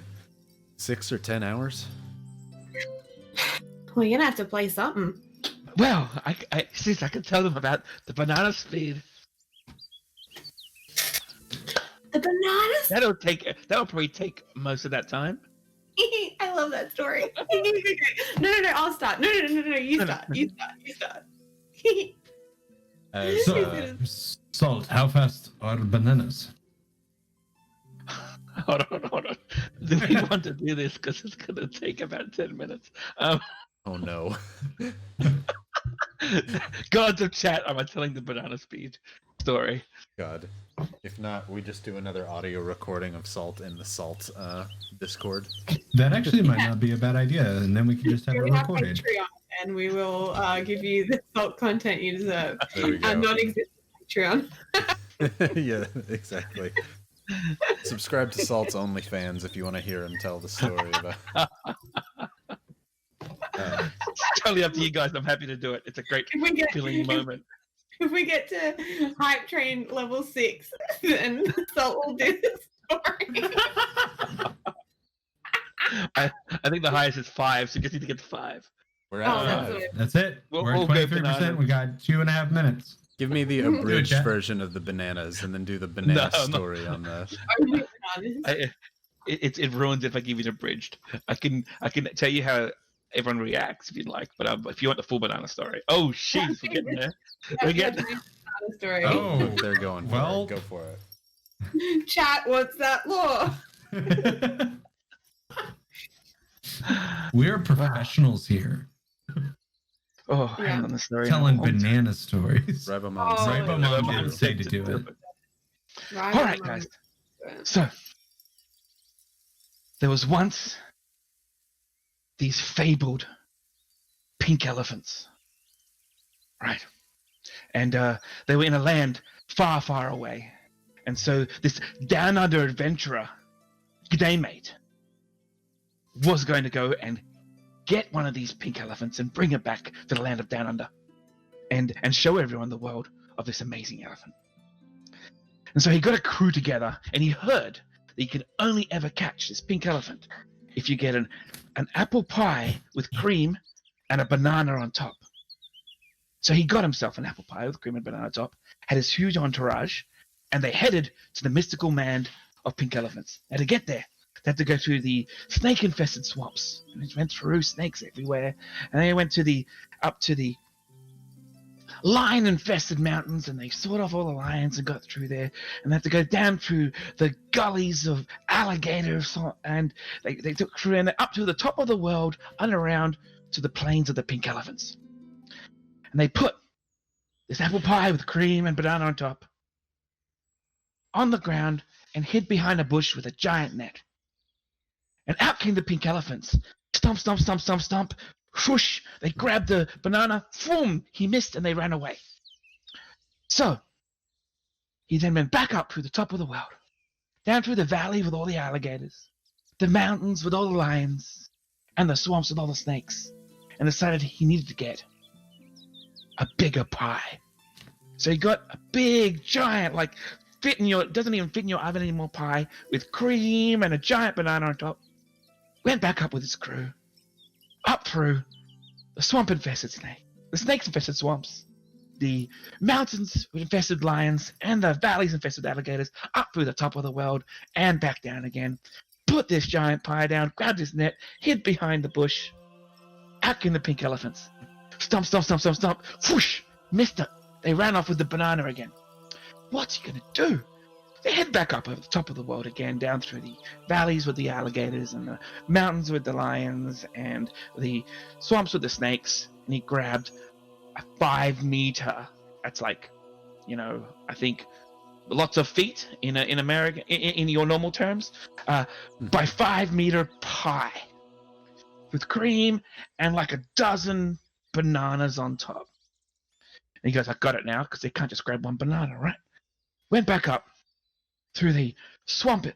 6 or 10 hours. Well, you're gonna have to play something. Well, I can tell them about the banana speed. The bananas. That'll probably take most of that time. I love that story. No, I'll start. No, you start. You start. As, So, Salt, how fast are bananas? Hold on. Do we want to do this? Because it's gonna take about 10 minutes. oh no. Gods of chat, am I telling the banana speed story? God. If not, we just do another audio recording of Salt in the Salt Discord. That actually might not be a bad idea, and then we can just have We it have recorded. Patreon and we will give you the salt content you deserve. There we go. Non-existent Patreon. Yeah, exactly. Subscribe to Salt's OnlyFans if you want to hear him tell the story about. It's totally up to you guys. I'm happy to do it. It's a great feeling moment. If we get to hype train level 6, then Salt will do the story. I think the highest is 5, so you just need to get to 5. We're Oh, at that's 5. it. That's it. We'll We're go at 23%. banana. We got 2.5 minutes. Give me the Mhm. abridged Good, version of the bananas, and then do the banana No. story on the. Only bananas. It ruins it if I give you an abridged. I can tell you how everyone reacts if you'd like, but if you want the full banana story. Oh, jeez, we're getting there. We're getting there. Banana story. Oh, They're going for well. it. Go for it. Chat, what's that law? We're professionals here. Oh, hang on the story. Telling banana stories. Ribomon. Oh, Ribomon would say to do it. Right, All right, guys. So, there was once these fabled pink elephants, right? And they were in a land far, far away. And so this down under adventurer, Snowmate, was going to go and get one of these pink elephants and bring it back to the land of down under, and show everyone the world of this amazing elephant. And so he got a crew together, and he heard that you can only ever catch this pink elephant if you get an apple pie with cream and a banana on top. So he got himself an apple pie with cream and banana on top, had his huge entourage, and they headed to the mystical land of pink elephants. And to get there, they had to go through the snake-infested swamps. And they went through snakes everywhere. And they went up to the lion-infested mountains, and they sawed off all the lions and got through there. And they had to go down through the gullies of alligators, and they took through and up to the top of the world and around to the plains of the pink elephants. And they put this apple pie with cream and banana on top on the ground and hid behind a bush with a giant net. And out came the pink elephants. Stomp, stomp, stomp, stomp, stomp. Whoosh! They grabbed the banana. Boom! He missed and they ran away. So, he then went back up through the top of the world, down through the valley with all the alligators, the mountains with all the lions, and the swamps with all the snakes, and decided he needed to get a bigger pie. So he got a big, giant, doesn't even fit in your oven anymore pie with cream and a giant banana on top. Went back up with his crew, up through the swamp-infested snake, the snakes-infested swamps, the mountains with infested lions, and the valleys infested with alligators, up through the top of the world and back down again. Put this giant pie down, grabbed his net, hid behind the bush. Out came the pink elephants. Stomp, stomp, stomp, stomp, stomp. Whoosh! Missed it. They ran off with the banana again. What's he gonna do? They head back up over the top of the world again, down through the valleys with the alligators and the mountains with the lions and the swamps with the snakes. And he grabbed a 5-meter. That's like, I think lots of feet in America, in your normal terms, by 5-meter pie with cream and like a dozen bananas on top. And he goes, I got it now, because they can't just grab one banana, right? Went back up through the swamp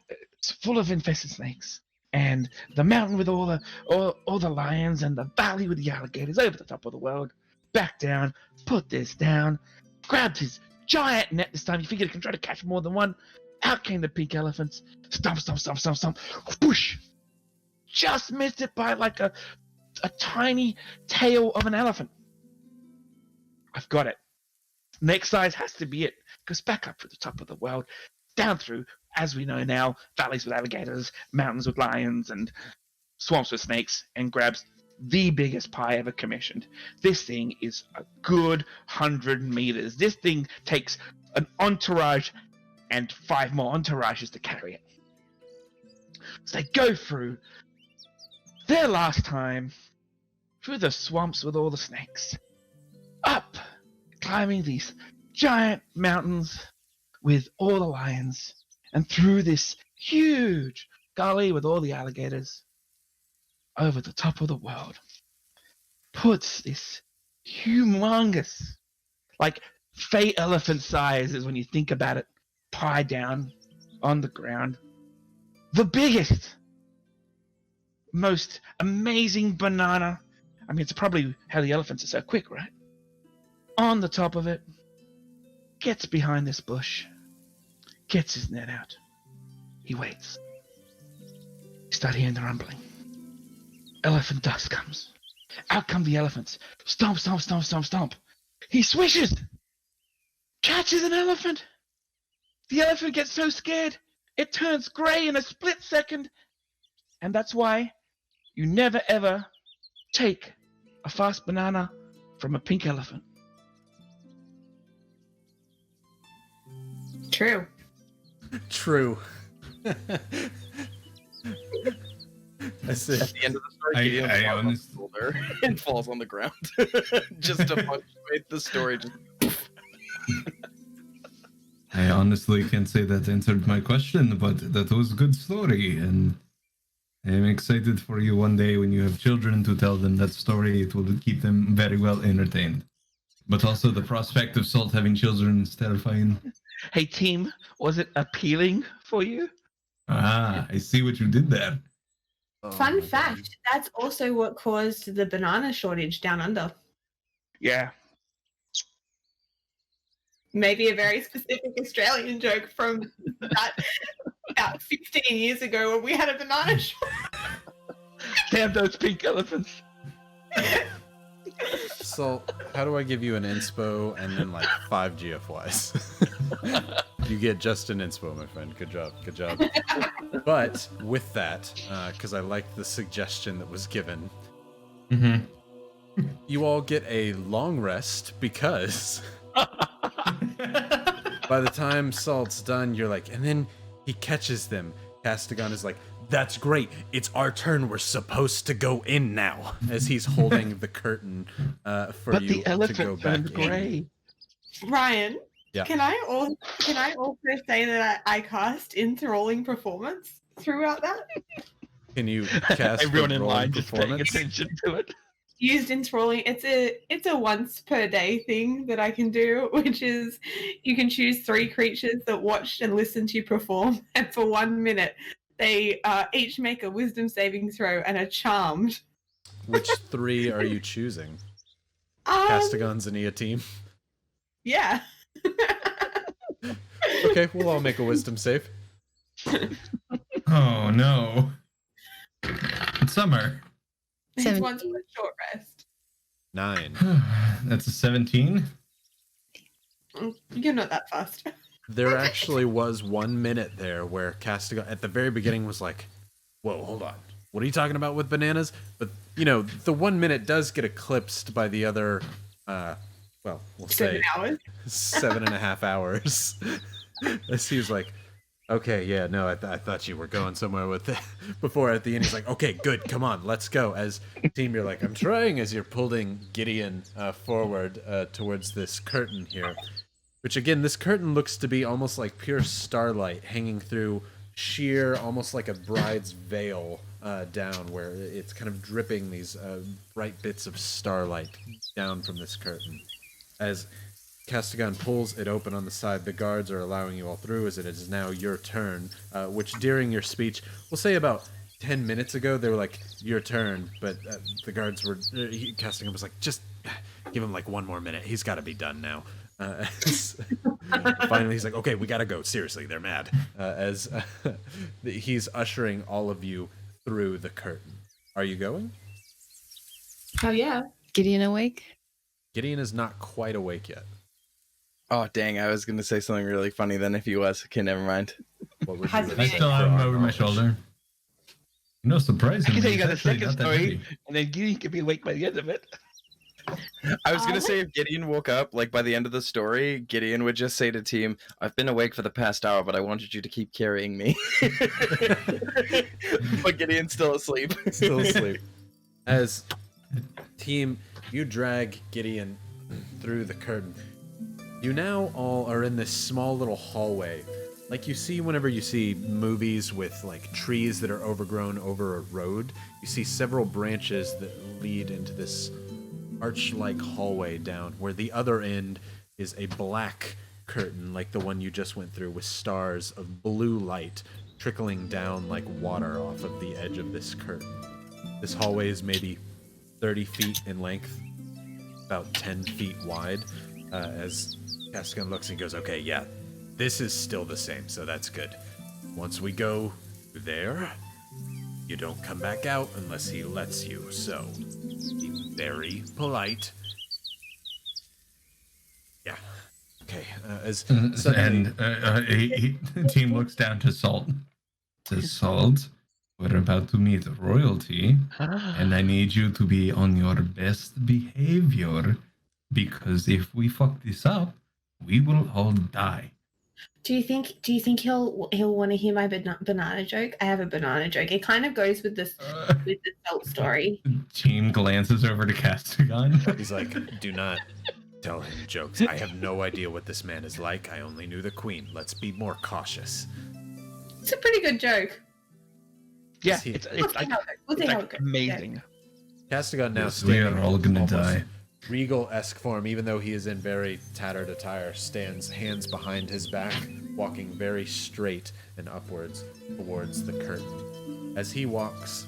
full of infested snakes, and the mountain with all the lions, and the valley with the alligators, over the top of the world, back down, put this down, grabbed his giant net this time. He figured he can try to catch more than one. Out came the pink elephants. Stomp, stomp, stomp, stomp, stomp. Whoosh! Just missed it by like a tiny tail of an elephant. I've got it. Next size has to be it. Goes back up to the top of the world, down through, as we know now, valleys with alligators, mountains with lions, and swamps with snakes, and grabs the biggest pie ever commissioned. This thing is a good 100 meters. This thing takes an entourage and 5 more entourages to carry it. So they go through their last time through the swamps with all the snakes, up, climbing these giant mountains with all the lions, and through this huge gully with all the alligators, over the top of the world. puts this humongous, like Fae elephant size is when you think about it, pie down on the ground. The biggest, most amazing banana. I mean, it's probably how the elephants are so quick, right? On the top of it, gets behind this bush, gets his net out. He waits. You start hearing the rumbling. Elephant dust comes. Out come the elephants. Stomp, stomp, stomp, stomp, stomp. He swishes. Catches an elephant. The elephant gets so scared, it turns grey in a split second. And that's why you never ever take a fast banana from a pink elephant. True. True. I see. At the end of the story, I Gideon falls on honestly- his shoulder and falls on the ground. Just to punctuate the story. I honestly can't say that answered my question, but that was a good story, and I'm excited for you one day when you have children to tell them that story. It will keep them very well entertained. But also the prospect of Salt having children is terrifying. Hey team, was it appealing for you? Ah, I see what you did there. Oh Fun my fact, God. that's also what caused the banana shortage down under. Yeah. Maybe a very specific Australian joke from that about 15 years ago when we had a banana shortage. Damn those pink elephants. So, how do I give you an inspo and then like 5 GFYs? You get just an inspo, my friend. Good job. Good job. But with that, because I like the suggestion that was given, Mm-hmm. you all get a long rest because by the time Salt's done, you're like, and then he catches them. Castigon is like, that's great. It's our turn. We're supposed to go in now. As he's holding the curtain for But you the to go elephant back turned in. grey. Ryan, Yeah. can I also say that I cast enthralling performance throughout that? Can you cast Everyone the in roll line just paying performance? attention to it. Used enthralling. It's a once per day thing that I can do, which is you can choose 3 creatures that watched and listened to you perform, and for 1 minute they each make a wisdom saving throw and are charmed. Which 3 are you choosing? Um, Castigon's and Ea team. Yeah. Okay, we'll all make a wisdom save. Oh no. It's summer. It's 17. once for a short rest. 9. That's a 17. You're not that fast. There actually was 1 minute there where Castigon at the very beginning was like, whoa, hold on. What are you talking about with bananas? But, you know, the 1 minute does get eclipsed by the other, well, we'll 7 say hours. 7.5 hours. As he was like, okay, yeah, no, I thought you were going somewhere with it. Before at the end, he's like, okay, good, come on, let's go. As team, you're like, I'm trying, as you're pulling Gideon forward towards this curtain here. Which, again, this curtain looks to be almost like pure starlight hanging through sheer, almost like a bride's veil down, where it's kind of dripping these bright bits of starlight down from this curtain. As Castigon pulls it open on the side, the guards are allowing you all through, as it is now your turn, which during your speech, we'll say about 10 minutes ago, they were like, your turn, but the guards were, Castigon was like, just give him like 1 more minute, he's got to be done now. Finally, he's like, okay, we gotta go. Seriously, they're mad. As he's ushering all of you through the curtain. Are you going? Oh, yeah. Gideon awake? Gideon is not quite awake yet. Oh, dang. I was going to say something really funny then if he was. Okay, never mind. What would Has you it I been- say still for have him our over my knowledge? shoulder. No surprise. I can tell you got a It's actually second not that story, heavy. and then Gideon could be awake by the end of it. I was going to what? say if Gideon woke up, like by the end of the story, Gideon would just say to team, I've been awake for the past hour, but I wanted you to keep carrying me. But Gideon's still asleep. Still asleep. As team, you drag Gideon through the curtain. You now all are in this small little hallway. Like you see whenever you see movies with like trees that are overgrown over a road, you see several branches that lead into this arch-like hallway down, where the other end is a black curtain like the one you just went through, with stars of blue light trickling down like water off of the edge of this curtain. This hallway is maybe 30 feet in length, about 10 feet wide. As Castigan looks and goes, okay, yeah, this is still the same, so that's good. Once we go there, you don't come back out unless he lets you, so be very polite. Yeah. Okay. Suddenly... Team looks down to Salt. Says, Salt, we're about to meet royalty, and I need you to be on your best behavior, because if we fuck this up, we will all die. Do you think he'll want to hear my banana joke? I have a banana joke. It kind of goes with this with the Salt story. Team glances over to Castigan. He's like, do not tell him jokes. I have no idea what this man is like. I only knew the queen. Let's be more cautious. It's a pretty good joke. Yeah, He- it's We'll amazing. Castigan now Yes, we standing are all gonna almost die. regal-esque form, even though he is in very tattered attire, stands hands behind his back, walking very straight and upwards towards the curtain. As he walks,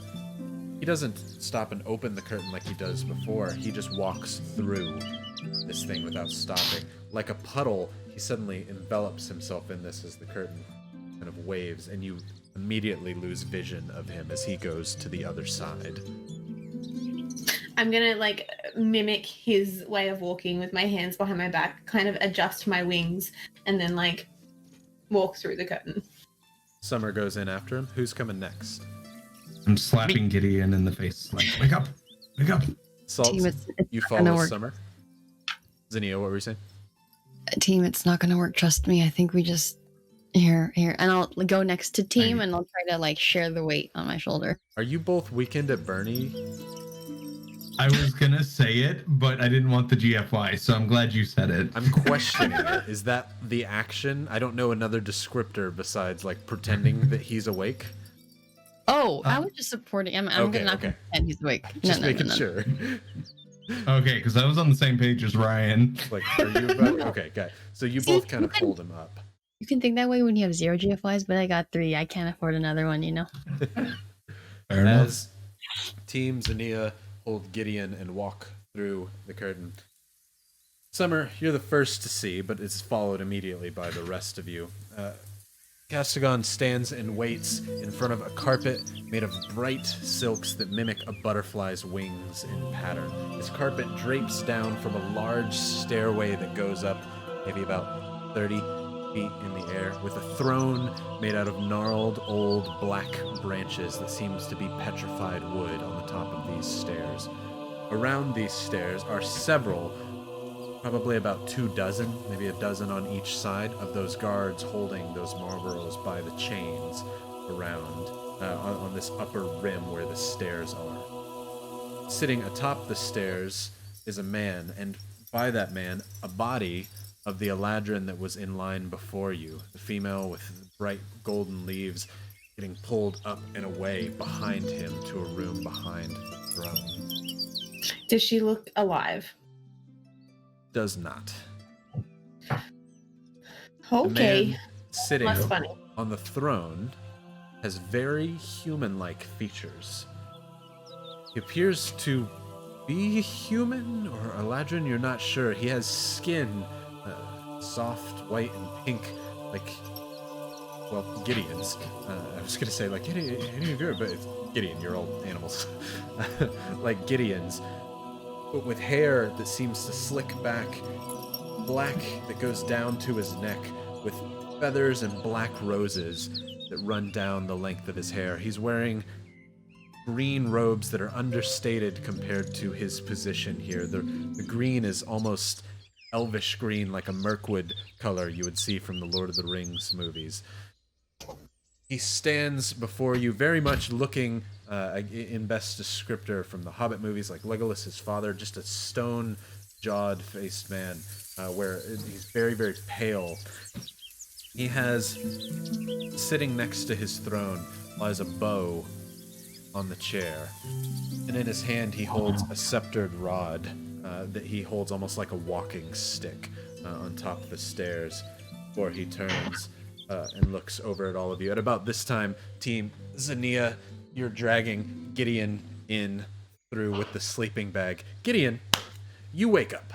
he doesn't stop and open the curtain like he does before. He just walks through this thing without stopping. Like a puddle, he suddenly envelops himself in this as the curtain kind of waves, and you immediately lose vision of him as he goes to the other side. I'm gonna like mimic his way of walking with my hands behind my back, kind of adjust my wings, and then like walk through the curtain. Summer goes in after him. Who's coming next? I'm slapping Gideon in the face. Like, wake up! Wake up! Salt, Team, it's you not gonna follow work. Summer. Zinnia, what were you saying? Team, it's not gonna work. Trust me. I think we just here, and I'll go next to Team, and I'll try to like share the weight on my shoulder. Are you both weekend at Bernie? I was gonna say it, but I didn't want the GFY, so I'm glad you said it. I'm questioning it. Is that the action? I don't know another descriptor besides like pretending that he's awake. Oh, I was just supporting him. I'm Okay, not okay. gonna pretend he's awake. Just no, making no. sure. Okay, because I was on the same page as Ryan. Like, are you about? Okay, got it. So you both kind of hold him up. You can think that way when you have 0 GFYs, but I got 3. I can't afford another one, you know. Fair enough. As Team Zinnia hold Gideon and walk through the curtain. Summer, you're the first to see, but it's followed immediately by the rest of you. Castigan stands and waits in front of a carpet made of bright silks that mimic a butterfly's wings in pattern. This carpet drapes down from a large stairway that goes up maybe about 30 feet in the air, with a throne made out of gnarled old black branches that seems to be petrified wood on the top of these stairs. Around these stairs are several, probably about 24, maybe a dozen on each side of those guards holding those Marlboros by the chains around on this upper rim where the stairs are. Sitting atop the stairs is a man, and by that man, a body of the Eladrin that was in line before you, the female with bright golden leaves getting pulled up and away behind him to a room behind the throne. Does she look alive? Does not. Okay. The man sitting That's funny. on the throne has very human-like features. He appears to be human or Eladrin, you're not sure. He has skin, soft, white, and pink, like, well, Gideon's. I was going to say, like, any of your, but it's Gideon, you're all animals. Like Gideon's, but with hair that seems to slick back, black that goes down to his neck, with feathers and black roses that run down the length of his hair. He's wearing green robes that are understated compared to his position here. The green is almost elvish green, like a Mirkwood color you would see from the Lord of the Rings movies. He stands before you very much looking in best descriptor from the Hobbit movies, like Legolas, his father, just a stone-jawed faced man, where he's very, very pale. He has, sitting next to his throne, lies a bow on the chair, and in his hand he holds a sceptered rod, that he holds almost like a walking stick on top of the stairs before he turns and looks over at all of you. At about this time, Team Zania, you're dragging Gideon in through with the sleeping bag. Gideon, you wake up.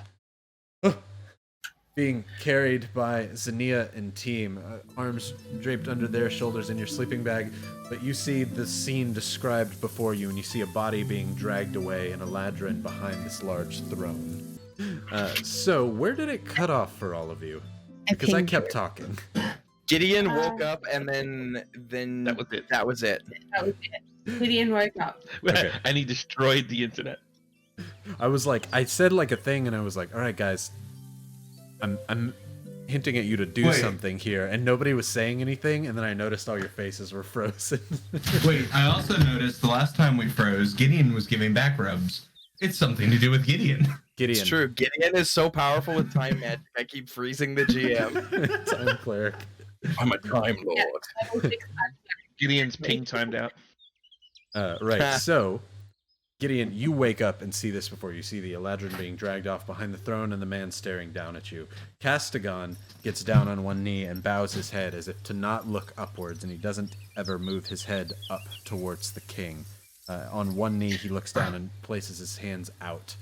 Being carried by Zania and team, arms draped under their shoulders in your sleeping bag, but you see the scene described before you, and you see a body being dragged away and a ladrin behind this large throne. So, where did it cut off for all of you? Because I kept talking. Gideon woke up, and then That was it. That was it. That was it. Gideon woke up. Okay. And he destroyed the internet. I was like, I said like a thing, and I was like, all right, guys, I'm hinting at you to do something here, and nobody was saying anything, and then I noticed all your faces were frozen. Wait, I also noticed the last time we froze, Gideon was giving back rubs. It's something to do with Gideon. Gideon. It's true. Gideon is so powerful with time magic. I keep freezing the GM. Time cleric. I'm a time lord. Gideon's ping timed out. Right, so, Gideon, you wake up and see this before you see the Eladrin being dragged off behind the throne and the man staring down at you. Castigon gets down on one knee and bows his head as if to not look upwards, and he doesn't ever move his head up towards the king. On one knee, he looks down and places his hands out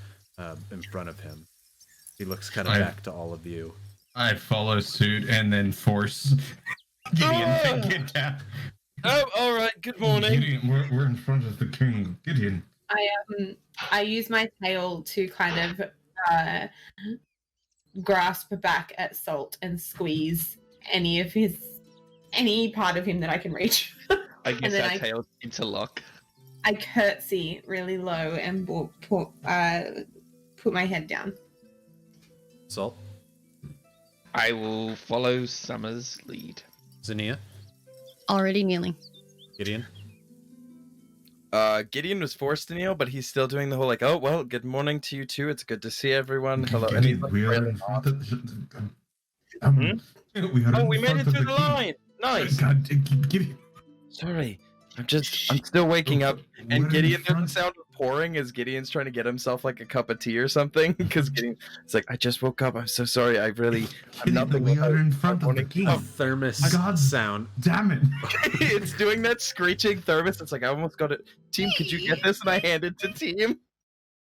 in front of him. He looks kind of back to all of you. I follow suit and then force Gideon to get down. Oh, all right. Good morning. Gideon, we're in front of the king. Gideon. I use my tail to kind of grasp back at Salt and squeeze any part of him that I can reach. I guess then our tails interlock. I curtsy really low and put my head down. Salt? I will follow Summer's lead. Zania? Already kneeling. Gideon? Gideon was forced to kneel, but he's still doing the whole like, oh well, good morning to you too. It's good to see everyone. Hello. And he's Gideon, like, we are really in front off. of We made it through the line. Nice. God, Gideon. Sorry. I'm still waking up. And We're in Gideon, there's the front. sound of pouring as Gideon's trying to get himself like a cup of tea or something. Because Gideon, it's like, I just woke up. I'm so sorry. I'm nothing. We are in without front of the morning king. A cup." thermos God. sound. Damn it. It's doing that screeching thermos. It's like, I almost got it. Team, could you get this? And I hand it to Team.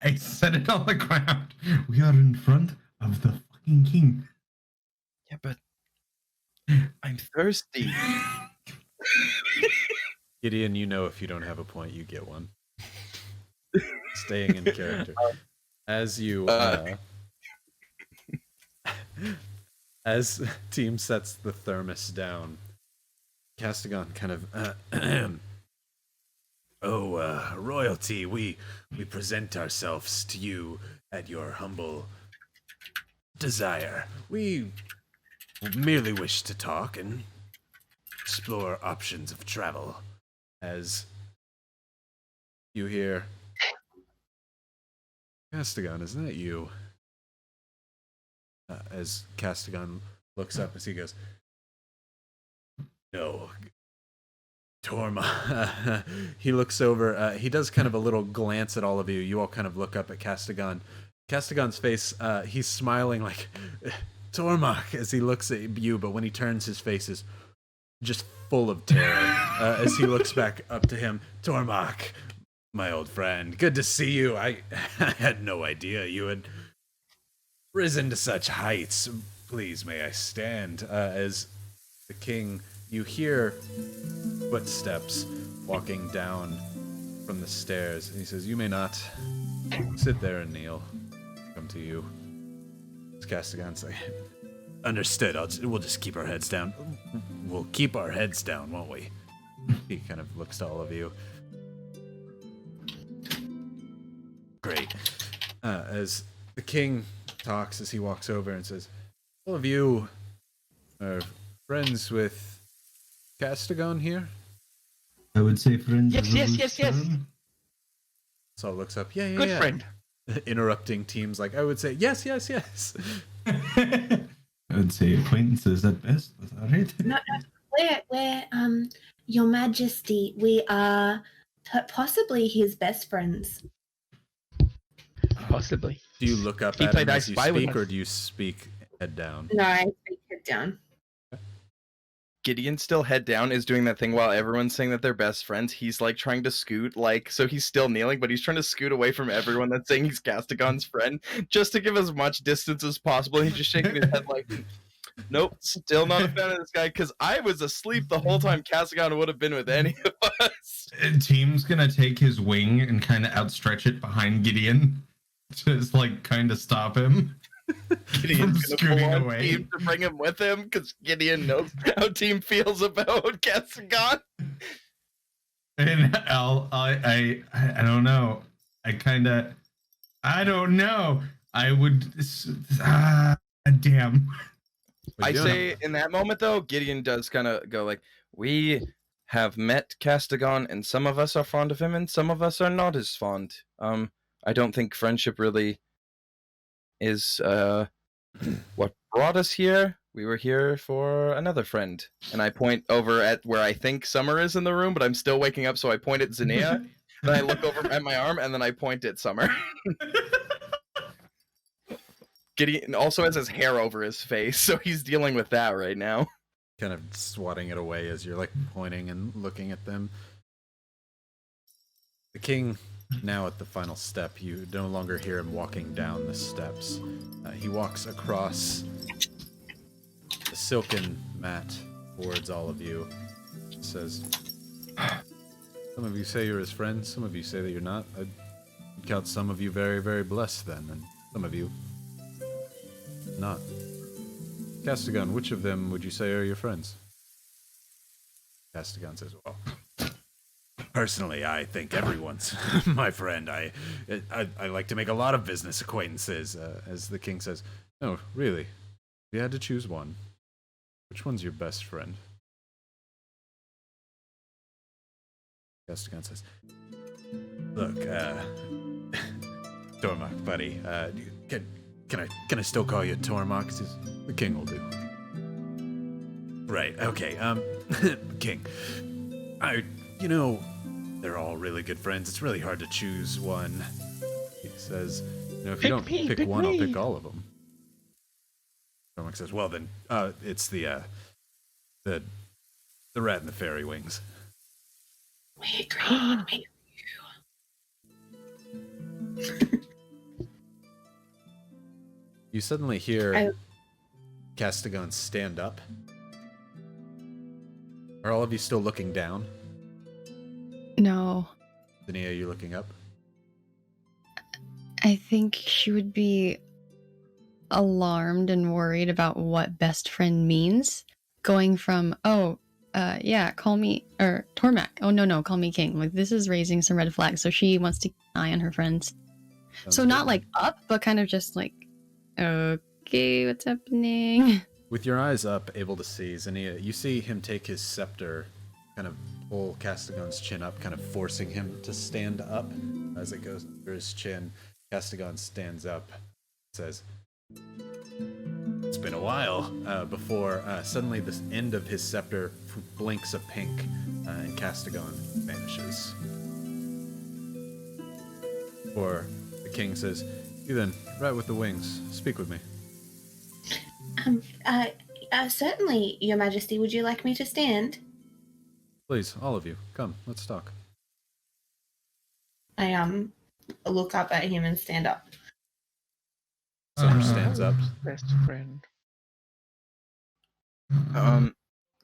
I set it on the ground. We are in front of the fucking king. Yeah, but I'm thirsty. Gideon, you know if you don't have a point, you get one. Staying in character. As you, as team sets the thermos down, Castigon kind of, royalty, we present ourselves to you at your humble desire. We merely wish to talk and explore options of travel. As you hear, Castigon, isn't that you? As Castigon looks up as he goes, no, Torma. He looks over, he does kind of a little glance at all of you. You all kind of look up at Castigon. Castigon's face, he's smiling like, Tormak, as he looks at you, but when he turns, his face is just full of terror as he looks back up to him. Tormak, my old friend, good to see you. I had no idea you had risen to such heights. Please, may I stand? As the king, you hear footsteps walking down from the stairs. And he says, you may not sit there and kneel. Come to you. As Castigon say, understood. We'll just keep our heads down. We'll keep our heads down, won't we? He kind of looks to all of you. Great. As the king talks, as he walks over and says, all of you are friends with Castigon here? I would say friends. Yes. Saul looks up. Yeah. Good friend. Interrupting teams like, I would say, yes. I would say acquaintances at best. Is that right? No, we're Your Majesty, we are possibly his best friends. Possibly. Do you look up He at played him I as you Spy with speak, us. or do you speak head down? No, I speak head down. Gideon still head down is doing that thing while everyone's saying that they're best friends. He's like trying to scoot, like, so he's still kneeling, but he's trying to scoot away from everyone that's saying he's Castigon's friend, just to give as much distance as possible. He's just shaking his head like, nope, still not a fan of this guy, because I was asleep the whole time Castigon would have been with any of us. Team's gonna take his wing and kind of outstretch it behind Gideon, just like kind of stop him from Gideon's gonna scooting pull on away. Team to bring him with him, because Gideon knows how Team feels about Castigon. And I don't know. I don't know. I would. Damn. What are I you doing say up in that moment though, Gideon does kind of go like, we have met Castigon, and some of us are fond of him, and some of us are not as fond. I don't think friendship really is what brought us here. We were here for another friend. And I point over at where I think Summer is in the room, but I'm still waking up, so I point at Zinnia. Then I look over at my arm, and then I point at Summer. Gideon also has his hair over his face, so he's dealing with that right now. kind of swatting it away as you're like pointing and looking at them. The king, now at the final step, you no longer hear him walking down the steps. He walks across the silken mat towards all of you. Says, some of you say you're his friends, some of you say that you're not. I'd count some of you very, very blessed then, and some of you not. Castigon, which of them would you say are your friends? Castigon says, well, personally, I think everyone's my friend. I like to make a lot of business acquaintances. As the king says, no, really. If you had to choose one, which one's your best friend? Castigon says, look, Tormach, buddy, can I still call you Tormach? 'Cause the king will do. Right, okay, king. They're all really good friends. It's really hard to choose one. He says, if you don't pick one, I'll pick all of them. Tormach says, well then, it's the rat and the fairy wings. We agree. You suddenly hear Castigon stand up. Are all of you still looking down? No. Dania, are you looking up? I think she would be alarmed and worried about what best friend means. Going from, yeah, call me, or Tormach. Oh, no, call me king. Like, this is raising some red flags. So she wants to keep an eye on her friends. Sounds So good. not like up, but kind of just like, okay, what's happening? With your eyes up, able to see Zania, you see him take his scepter, kind of pull Castigon's chin up, kind of forcing him to stand up. As it goes under his chin, Castigon stands up, says, it's been a while, before suddenly this end of his scepter blinks a pink, and Castigon vanishes. Or the king says, you then, right with the wings, speak with me. Certainly, Your Majesty. Would you like me to stand? Please, all of you, come, let's talk. I look up at him and stand up. Summer stands up. Best friend.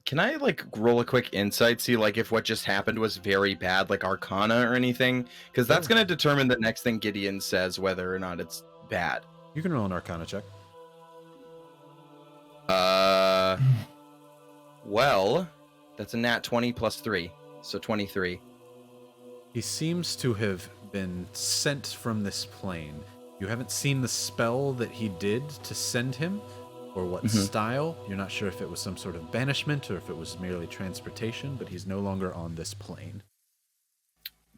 Can I like roll a quick insight, see like if what just happened was very bad, like Arcana or anything? Because that's gonna determine the next thing Gideon says, whether or not it's bad. You can roll an Arcana check. Well, that's a nat 20 plus 3, so 23. He seems to have been sent from this plane. You haven't seen the spell that he did to send him, or what style. You're not sure if it was some sort of banishment or if it was merely transportation, but he's no longer on this plane.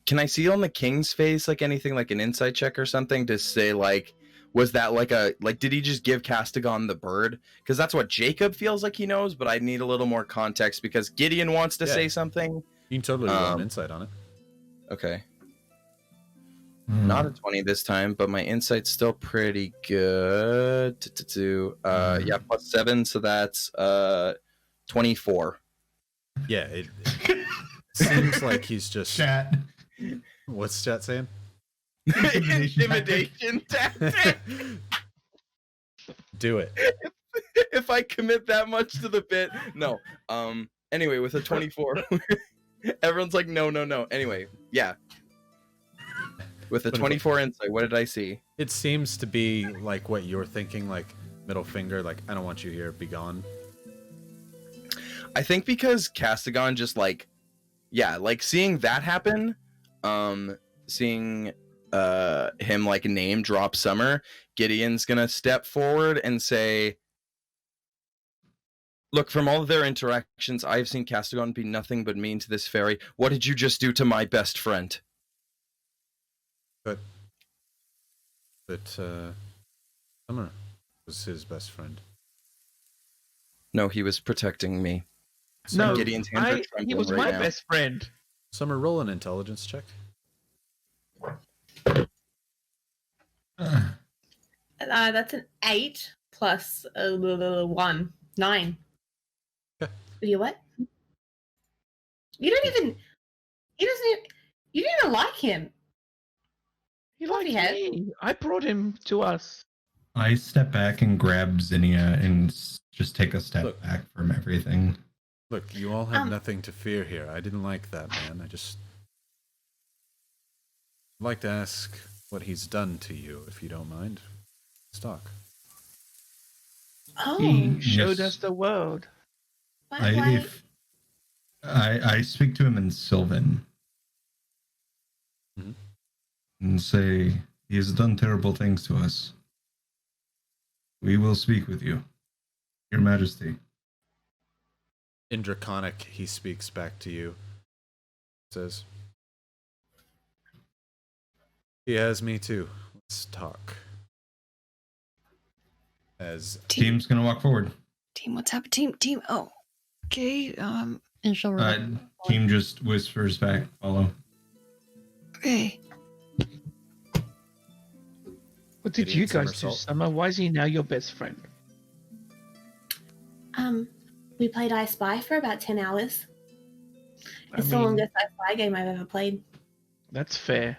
Can I see on the king's face like anything like an insight check or something to say like, was that like did he just give Castigon the bird? Because that's what Jacob feels like he knows, but I need a little more context because Gideon wants to say something. You can totally roll an insight on it. Okay. Not a 20 this time, but my insight's still pretty good. Yeah, +7, so that's 24. Yeah, it seems like he's just. Chat. What's chat saying? Intimidation tactic. Do it. If I commit that much to the bit, no. Anyway, with a 24, everyone's like, no. Anyway, yeah. With a 24 insight, what did I see? It seems to be like what you're thinking, like middle finger, like I don't want you here, be gone. I think because Castigon just like seeing that happen, seeing him like name drop Summer, Gideon's gonna step forward and say, look, from all of their interactions, I've seen Castigon be nothing but mean to this fairy. What did you just do to my best friend? But Summer was his best friend. No, he was protecting me. No, Gideon's hands are trembling he was right my now. best friend. Summer, roll an intelligence check. That's an 8 plus 1. 9. Okay. You what? You don't even. He doesn't. You didn't even like him. He What liked he had? me. I brought him to us. I step back and grab Zinnia and just take a step Look. back from everything. Look, you all have nothing to fear here. I didn't like that man. I'd like to ask what he's done to you, if you don't mind. Let's talk. Oh. He showed Yes. us the world. Why? I speak to him in Sylvan Mhm. and say he has done terrible things to us. We will speak with you, Your Majesty. In Draconic, he speaks back to you. Says, he has me too. Let's talk. As Team's gonna walk forward. Team, what's happening? Team. Oh, okay. And she'll Team just whispers back, follow. okay. What did Gideon you guys do, somersault. Summer? Why is he now your best friend? We played I Spy for about 10 hours. I It's the mean, longest I Spy game I've ever played. that's fair.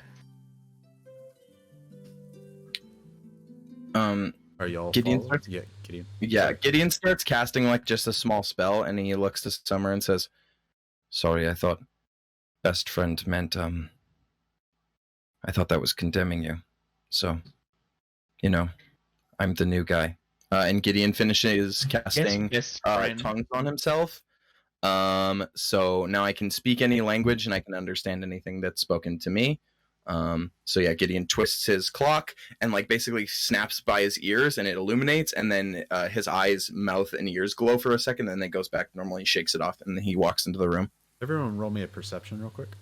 are y'all Gideon followed? starts- Yeah, Gideon. Yeah, Gideon starts casting like just a small spell, and he looks to Summer and says, "Sorry, I thought best friend meant I thought that was condemning you. So, I'm the new guy." And Gideon finishes casting Yes, friend. tongues on himself. So now I can speak any language and I can understand anything that's spoken to me. So yeah, Gideon twists his clock and like basically snaps by his ears and it illuminates, and then his eyes, mouth, and ears glow for a second, and then it goes back normally, shakes it off, and then he walks into the room. Everyone roll me a perception real quick.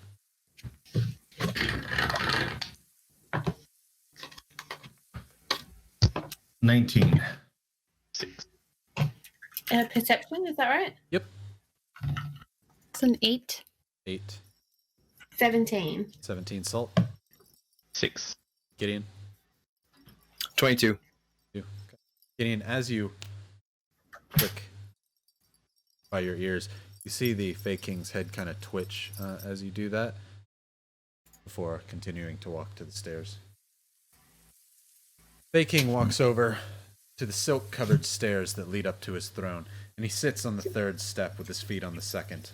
19. 6. Perception, is that right? Yep. It's an 8. 8. 17. 17. Salt. 6. Gideon. 22. 2. Okay. Gideon, as you click by your ears, you see the Fae King's head kind of twitch as you do that before continuing to walk to the stairs. Fae King walks over to the silk-covered stairs that lead up to his throne, and he sits on the third step with his feet on the second.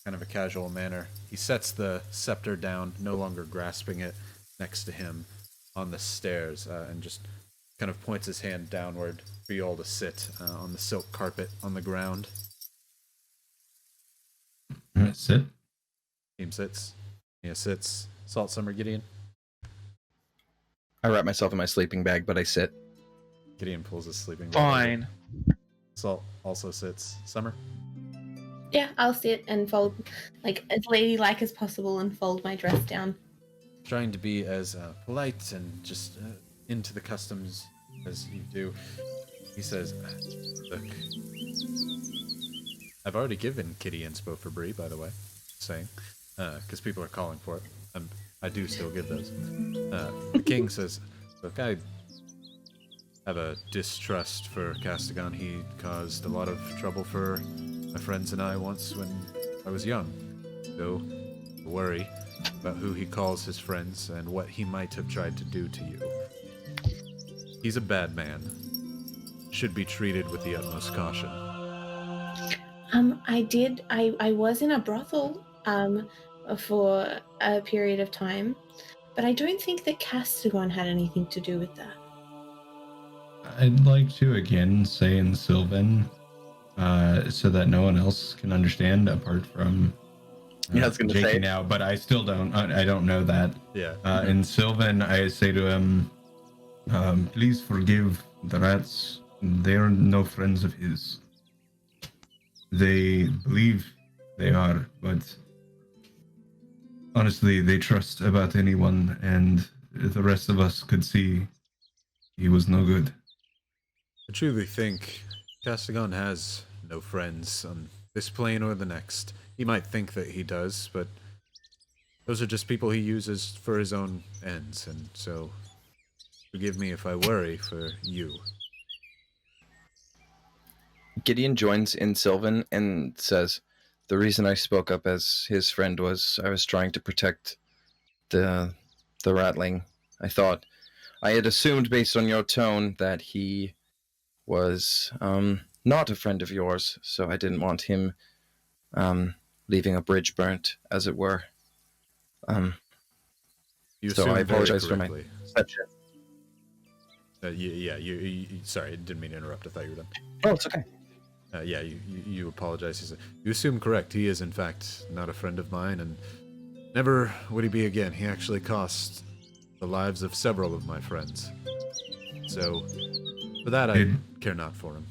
Kind of a casual manner. He sets the scepter down, no longer grasping it, next to him on the stairs, and just kind of points his hand downward for you all to sit on the silk carpet on the ground. Sit. Team sits. Mia sits. Salt, Summer, Gideon. I wrap myself in my sleeping bag, but I sit. Gideon pulls his sleeping bag. Fine. Salt also sits. Summer. Yeah, I'll sit and fold, like, as ladylike as possible and fold my dress down. Trying to be as polite and just into the customs as you do. He says, look, I've already given Kitty inspo for Bree, by the way, saying, because people are calling for it. I do still give those. The king says, look, I have a distrust for Castigon. He caused a lot of trouble for my friends and I once when I was young. So, worry about who he calls his friends and what he might have tried to do to you. He's a bad man. Should be treated with the utmost caution. I was in a brothel for a period of time, but I don't think that Castigon had anything to do with that. I'd like to again say in Sylvan, so that no one else can understand apart from I was going to Jake say now, but I still don't. I don't know that. Yeah. In Sylvan, I say to him, please forgive the rats. They are no friends of his. They believe they are, but honestly, they trust about anyone, and the rest of us could see he was no good. I truly think Castigon has no friends on this plane or the next. He might think that he does, but those are just people he uses for his own ends, and so forgive me if I worry for you. Gideon joins in Sylvan and says, the reason I spoke up as his friend was I was trying to protect the ratling. I had assumed based on your tone that he was not a friend of yours, so I didn't want him leaving a bridge burnt, as it were. So I apologize for my perception. You sorry, I didn't mean to interrupt. I thought you were done. Oh, it's okay. You apologize. You assume correct. He is, in fact, not a friend of mine, and never would he be again. He actually cost the lives of several of my friends. So, for that, I care not for him.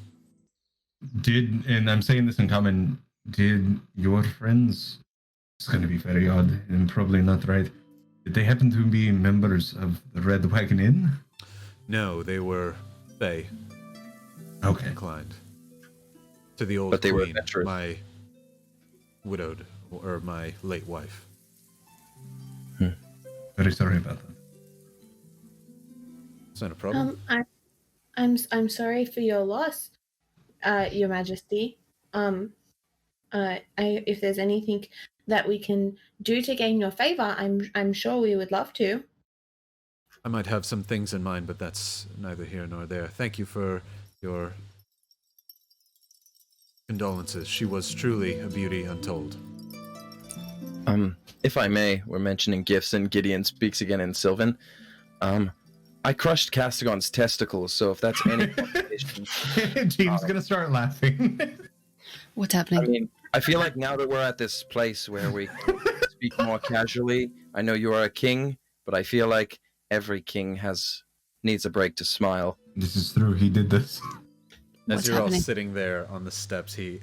And I'm saying this in common, did your friends, it's going to be very odd and probably not right, did they happen to be members of the Red Wagon Inn? No, they were Fae. Okay. Inclined. To the old But they queen, were my widowed, or my late wife. Very sorry about that. Is that a problem? I'm sorry for your loss, Your Majesty. If there's anything that we can do to gain your favor, I'm sure we would love to. I might have some things in mind, but that's neither here nor there. Thank you for your condolences. She was truly a beauty untold. If I may, we're mentioning gifts, and Gideon speaks again in Sylvan. I crushed Castigon's testicles, so if that's any Team's gonna start laughing. What's happening? I mean, I feel like now that we're at this place where we can speak more casually, I know you are a king, but I feel like every king needs a break to smile. This is true. He did this. As What's you're happening? all sitting there on the steps, he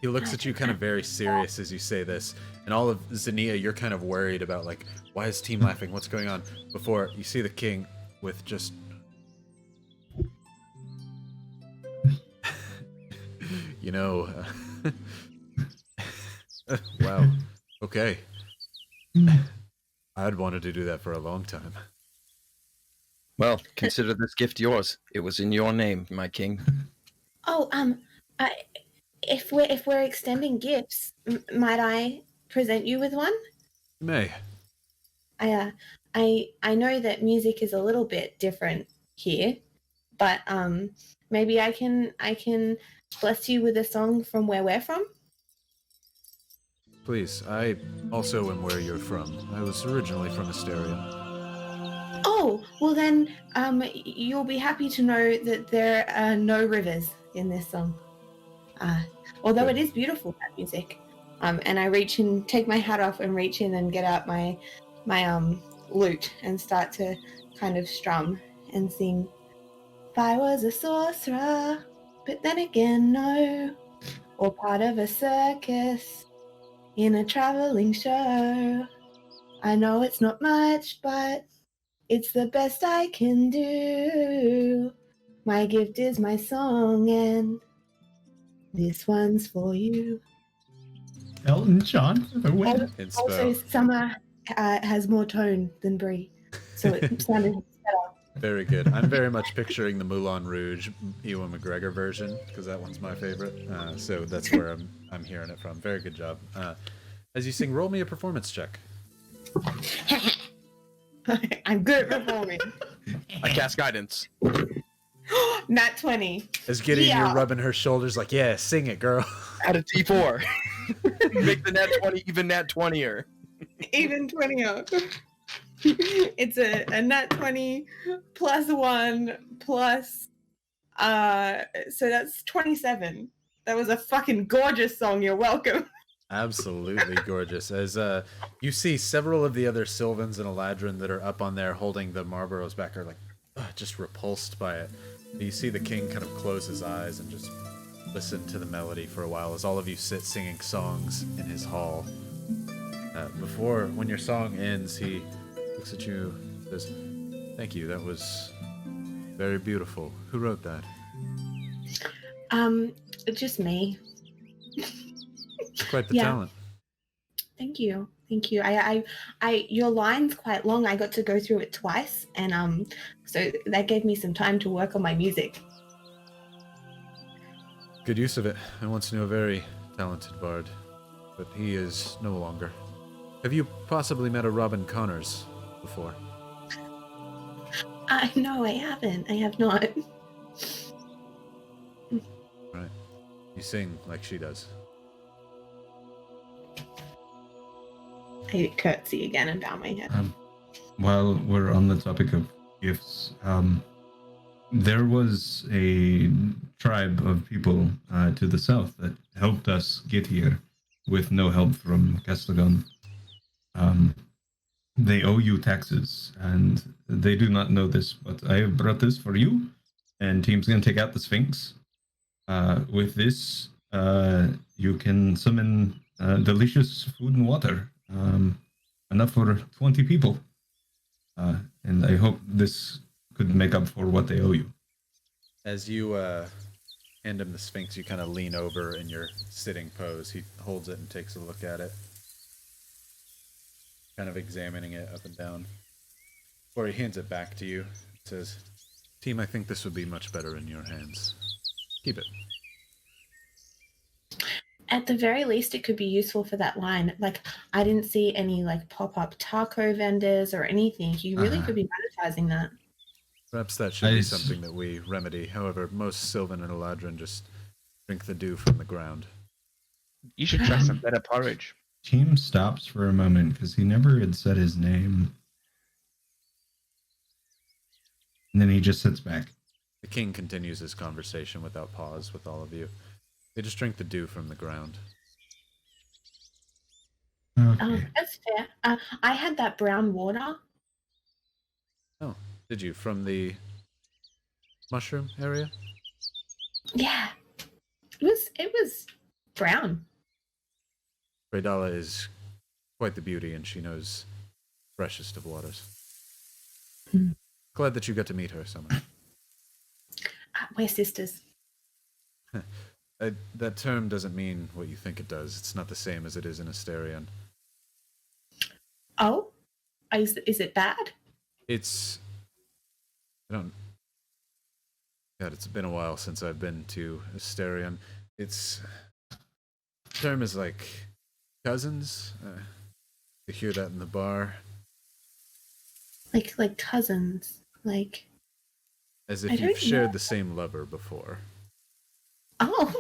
looks at you kind of very serious as you say this, and all of Zania, you're kind of worried about, like, why is Team laughing? What's going on? Before you see the king with just... you know... wow. Okay. I'd wanted to do that for a long time. Well, consider this gift yours. It was in your name, my king. Oh, if we're extending gifts, might I present you with one? May. I know that music is a little bit different here, but maybe I can bless you with a song from where we're from. Please, I also am where you're from. I was originally from Asteria. Oh, well then, you'll be happy to know that there are no rivers in this song. Although it is beautiful, that music. And I reach in, take my hat off and reach in and get out my lute and start to kind of strum and sing. If I was a sorcerer, but then again, no. Or part of a circus in a traveling show. I know it's not much, but it's the best I can do. My gift is my song, and this one's for you. Elton John for the win. In Also, spell. has more tone than Brie, so it sounded better. Very good. I'm very much picturing the Moulin Rouge Ewan McGregor version because that one's my favorite. So that's where I'm hearing it from. Very good job. As you sing, roll me a performance check. I'm good at performing. I cast guidance. Nat 20. As Gideon, Yeah. you're rubbing her shoulders like, yeah, sing it, girl. Add a D4. Make the nat 20 even nat 20er. Even 20 up. It's a nat 20 plus 1 plus so that's 27. That was a fucking gorgeous song. You're welcome. Absolutely gorgeous. As you see several of the other Sylvans and Eladrin that are up on there holding the Marlboros back are like just repulsed by it. You see the king kind of close his eyes and just listen to the melody for a while as all of you sit singing songs in his hall. Before, when your song ends, he looks at you and says, "Thank you, that was very beautiful. Who wrote that?" Just me. Quite the Yeah. talent. Thank you. Thank you. Your line's quite long. I got to go through it twice, and so that gave me some time to work on my music. Good use of it. I once knew a very talented bard, but he is no longer. Have you possibly met a Robin Connors before? No, I haven't. I have not. Right. You sing like she does. I curtsy again and bow my head. While we're on the topic of gifts, there was a tribe of people to the south that helped us get here with no help from Castigon. They owe you taxes, and they do not know this, but I have brought this for you, and Team's going to take out the Sphinx. With this, you can summon delicious food and water, enough for 20 people. And I hope this could make up for what they owe you. As you hand him the Sphinx, you kind of lean over in your sitting pose. He holds it and takes a look at it, kind of examining it up and down. Before he hands it back to you, he says, "Team, I think this would be much better in your hands. Keep it." At the very least, it could be useful for that line. Like, I didn't see any like pop-up taco vendors or anything. You really could be monetizing that. Perhaps that should be something that we remedy. However, most Sylvan and Eladrin just drink the dew from the ground. You should try some better porridge. Team stops for a moment because he never had said his name. And then he just sits back. The king continues his conversation without pause with all of you. They just drink the dew from the ground. Okay. That's fair. I had that brown water. Oh, did you? From the mushroom area? Yeah, it was brown. Raydala is quite the beauty, and she knows freshest of waters. Glad that you got to meet her so much. We're sisters. That term doesn't mean what you think it does. It's not the same as it is in Asterion. Oh, is it bad? It's... God, it's been a while since I've been to Asterion. It's... The term is like cousins. You hear that in the bar. Like cousins. Like... As I if don't you've shared know. the same lover before. Oh.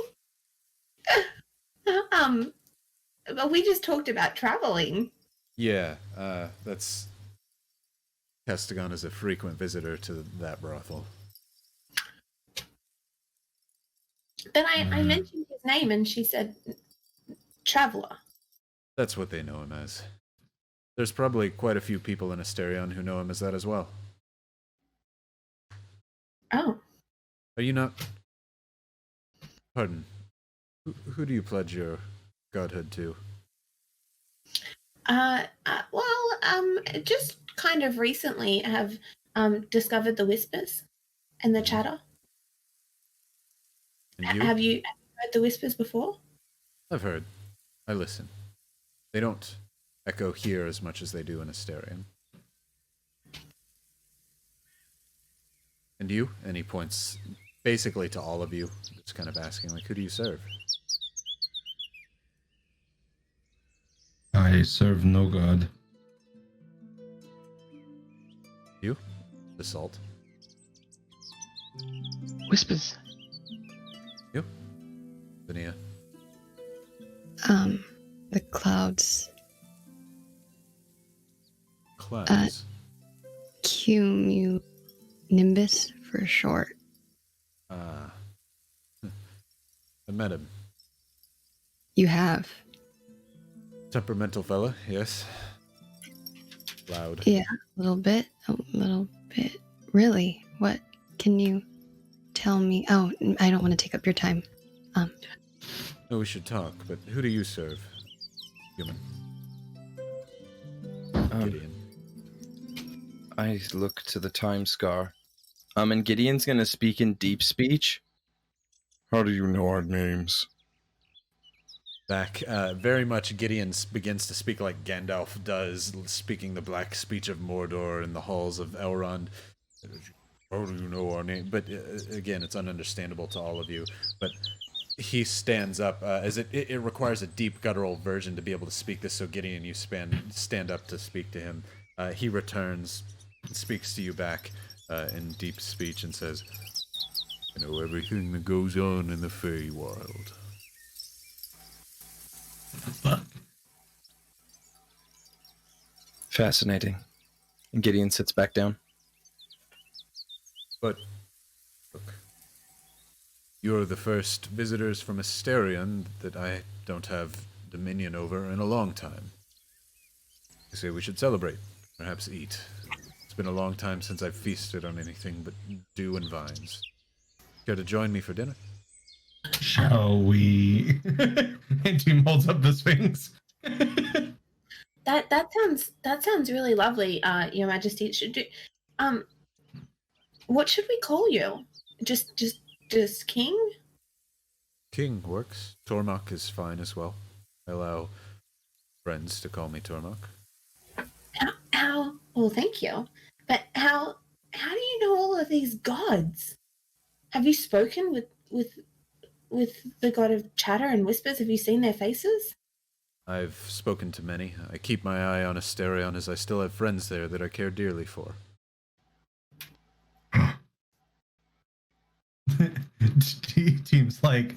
But we just talked about traveling. Yeah, that's... Castigon is a frequent visitor to that brothel. Then I mentioned his name and she said, Traveler. That's what they know him as. There's probably quite a few people in Asterion who know him as that as well. Oh. Are you not... Pardon. Who do you pledge your godhood to? Just kind of recently have discovered the whispers and the chatter. And you? Have you heard the whispers before? I've heard. I listen. They don't echo here as much as they do in Asterion. And you? And he points basically to all of you, just kind of asking, like, who do you serve? I serve no god. You? Assault. Whispers. You? Vania. The clouds. Clouds. Cumulonimbus for short. I met him. You have. Temperamental fella, yes. Loud. Yeah, a little bit. Really? What can you tell me? Oh, I don't want to take up your time. No, we should talk, but who do you serve? Human. Gideon. I look to the time scar. And Gideon's gonna speak in deep speech. How do you know our names? Back, very much Gideon begins to speak like Gandalf does, speaking the black speech of Mordor in the halls of Elrond. How do you know our name? But again, it's ununderstandable to all of you. But he stands up, as it requires a deep guttural version to be able to speak this, so Gideon, you stand up to speak to him. He returns, speaks to you back in deep speech and says, "I know everything that goes on in the Fae Wild." Fuck. Fascinating. And Gideon sits back down. But, look, you're the first visitors from Asterion that I don't have dominion over in a long time. I say we should celebrate, perhaps eat. It's been a long time since I've feasted on anything but dew and vines. Care to join me for dinner? Shall we? And Team holds up the Sphinx. That sounds really lovely, Your Majesty. What should we call you? Just King? King works. Tormach is fine as well. I allow friends to call me Tormach. How? Well, thank you. But how do you know all of these gods? Have you spoken with the god of chatter and whispers? Have you seen their faces? I've spoken to many. I keep my eye on Asterion as I still have friends there that I care dearly for. Team's like,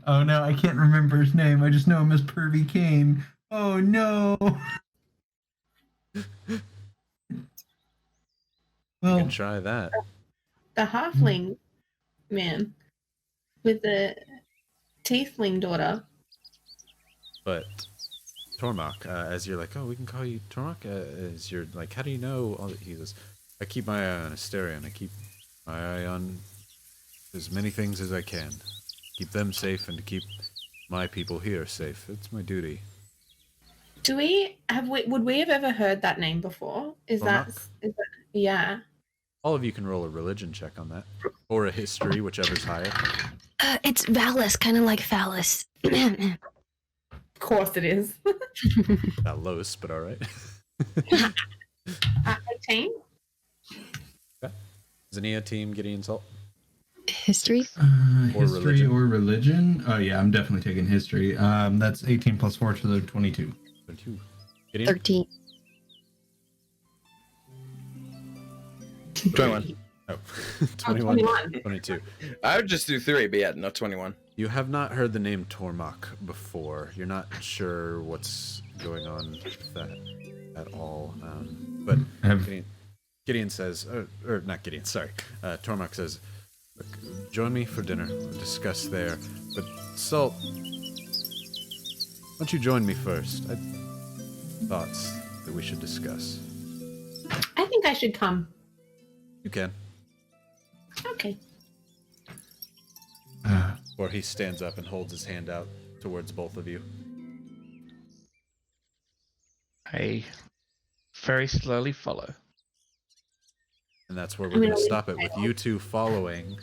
oh no, I can't remember his name. I just know him as Pervy Kane. Oh no. You Well, can try that. The halfling man with the tiefling daughter. But Tormach, as you're like, oh, we can call you Tormach, as you're like, how do you know all that? He goes, I keep my eye on Asterion. I keep my eye on as many things as I can. Keep them safe and to keep my people here safe. It's my duty. Would we have ever heard that name before? Is that yeah. All of you can roll a religion check on that. Or a history, whichever's higher. It's Valis, kind of like phallus. Of course it is. Not Los, but alright. 18? Zania team, Gideon Salt. History? history religion. or religion? Oh yeah, I'm definitely taking history. That's 18 plus 4 to the 22. 22. Gideon? 13. 21. Oh, 21. 22. I would just do 3, but yeah, no 21. You have not heard the name Tormach before. You're not sure what's going on with that at all. But Gideon says, or not Gideon, sorry. Tormach says, look, join me for dinner. We'll discuss there. But Salt, why don't you join me first? I thoughts that we should discuss. I think I should come. You can. Okay. Or he stands up and holds his hand out towards both of you. I very slowly follow. And that's where we're going to stop it, with you two following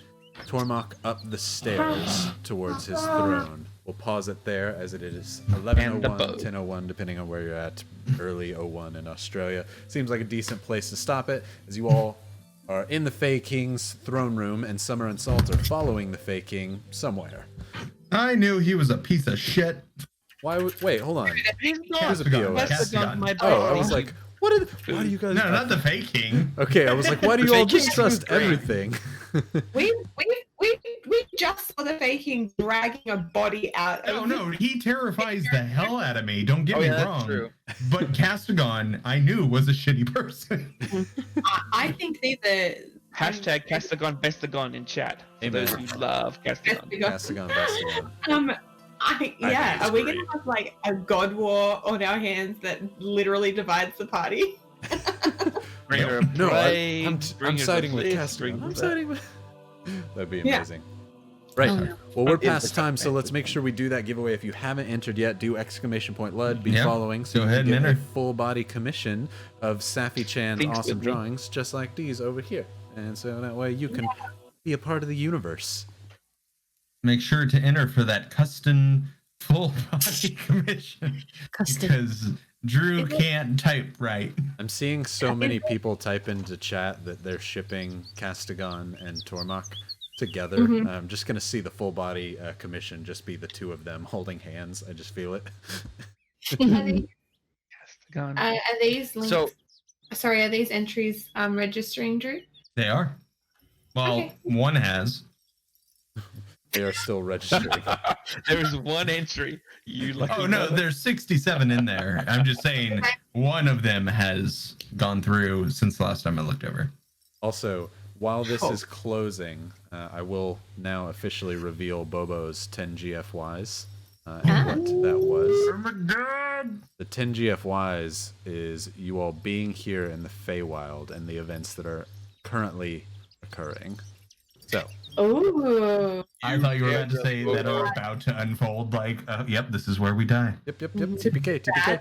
Tormok up the stairs towards his throne. We'll pause it there as it is 11:01, 10:01, depending on where you're at. Early 01 in Australia. Seems like a decent place to stop it, as you all are in the Fae King's throne room, and Summer and Salt are following the Fae King somewhere. I knew he was a piece of shit. Wait, hold on. He's not. Here's a POS. Castigon. My Oh, I was like, why do you guys... No, not the fake king. Okay, I was like, why do you all distrust everything? We just saw the faking dragging a body out. No, he terrifies the hell out of me. Don't get me that's wrong. true. But Castigon, I knew was a shitty person. I think these are Hashtag Castigon Bestagon in chat. For Amen. those who love Castigon. Castigon, Castigon. Are we gonna have like a god war on our hands that literally divides the party? Bring her a No, play, I'm bring her siding the with fist, Castigon. bring I'm the- siding with... That'd be Yeah. amazing. Right. Oh, no. Well, we're Okay. past time, so let's make sure we do that giveaway. If you haven't entered yet, do ! Lud. Be Yeah. following so Go you ahead can and get a enter. full body commission of Safi Chan's Thanks, awesome Whitney. drawings, just like these over here. And so that way you can be a part of the universe. Make sure to enter for that custom full body commission. Custom. Because Drew can't type right. I'm seeing so many people type into chat that they're shipping Castigon and Tormok together. Mhm. I'm just going to see the full body commission just be the two of them holding hands. I just feel it. Castigon. Are these links? So- Sorry, are these entries registering, Drew? They are. Well, Okay. one has. They are still registering. There is one entry. You lucky Oh, no, brother. there's 67 in there. I'm just saying one of them has gone through since the last time I looked over. Also, while this is closing, I will now officially reveal Bobo's 10 GFYs and what that was. Oh my god! The 10 GFYs is you all being here in the Feywild and the events that are currently occurring. So, Oh, I thought you were about to say that are about to unfold. Like, yep, this is where we die. yep, TPK, TPK.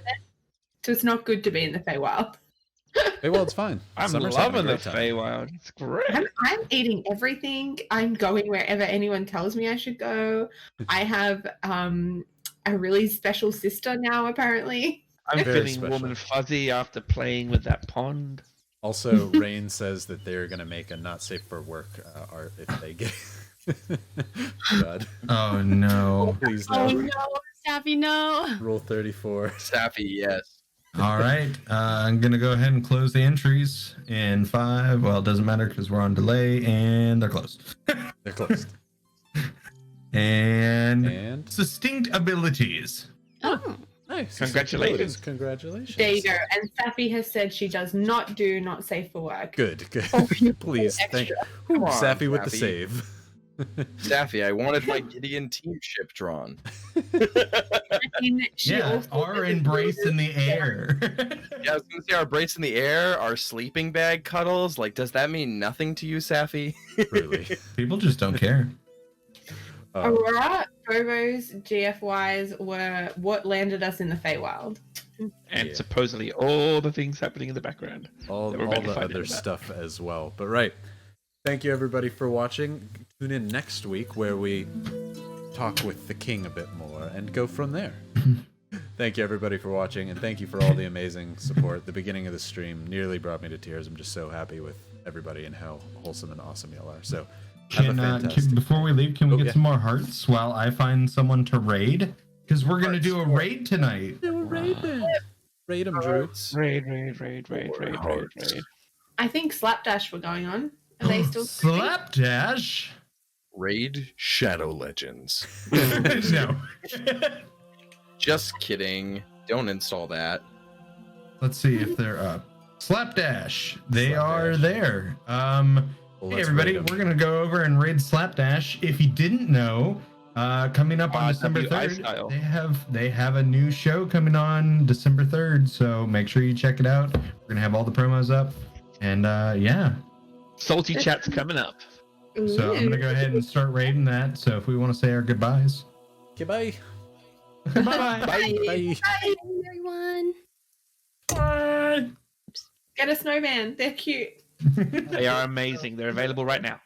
so it's not good to be in the Feywild. Feywild's fine. I'm Summer's having a loving the great time. Feywild. It's great. I'm eating everything. I'm going wherever anyone tells me I should go. I have a really special sister now, apparently. I'm Very feeling special. warm and fuzzy after playing with that pond. Also, Rain says that they're going to make a not safe for work art if they get. God, Oh no. please Oh no. no, Staffy, no. Rule 34. Sappy, yes. All right. I'm going to go ahead and close the entries in 5. Well, it doesn't matter because we're on delay and they're closed. They're closed. And And distinct abilities. Oh, nice. Congratulations. Congratulations. There you go. And Safi has said she does not do not safe for work. Good, good. Oh, you Please, thank extra. Come on, Safi with the Sappy. save. Sappy, I wanted my Gideon teamship drawn. She Yeah, also our doesn't embrace do in the air. Yeah, I was gonna say our brace in the air, our sleeping bag cuddles. Like, does that mean nothing to you, Safi? Truly. People just don't care. Aurora, Bobo's GFYs were what landed us in the Feywild. And Yeah. supposedly all the things happening in the background. all that we're all about to the find out other about. stuff as well. But right. Thank you everybody for watching. Tune in next week where we talk with the king a bit more and go from there. Thank you everybody for watching, and thank you for all the amazing support. The beginning of the stream nearly brought me to tears. I'm just so happy with everybody and how wholesome and awesome y'all are. So have a fantastic Before we leave, can we Oh, get yeah. some more hearts while I find someone to raid? Because we're going to do a raid tonight. raid them. Raid them, Drew. Raid. I think Slapdash were going on. Are they still streaming? Slapdash? Raid Shadow Legends. No. Just kidding. Don't install that. Let's see if they're up. Slapdash. They Slapdash. are there. Well, Hey let's everybody, raid 'em. we're gonna go over and raid Slapdash. If you didn't know, coming up on December WI 3rd, style. they have a new show coming on December 3rd. So make sure you check it out. We're gonna have all the promos up, and yeah. Salty chat's coming up. So I'm gonna go ahead and start raiding that. So if we want to say our goodbyes, Okay, bye. Bye. Bye. Bye. hi everyone. bye. Get a snowman. They're cute. They are amazing. They're available right now.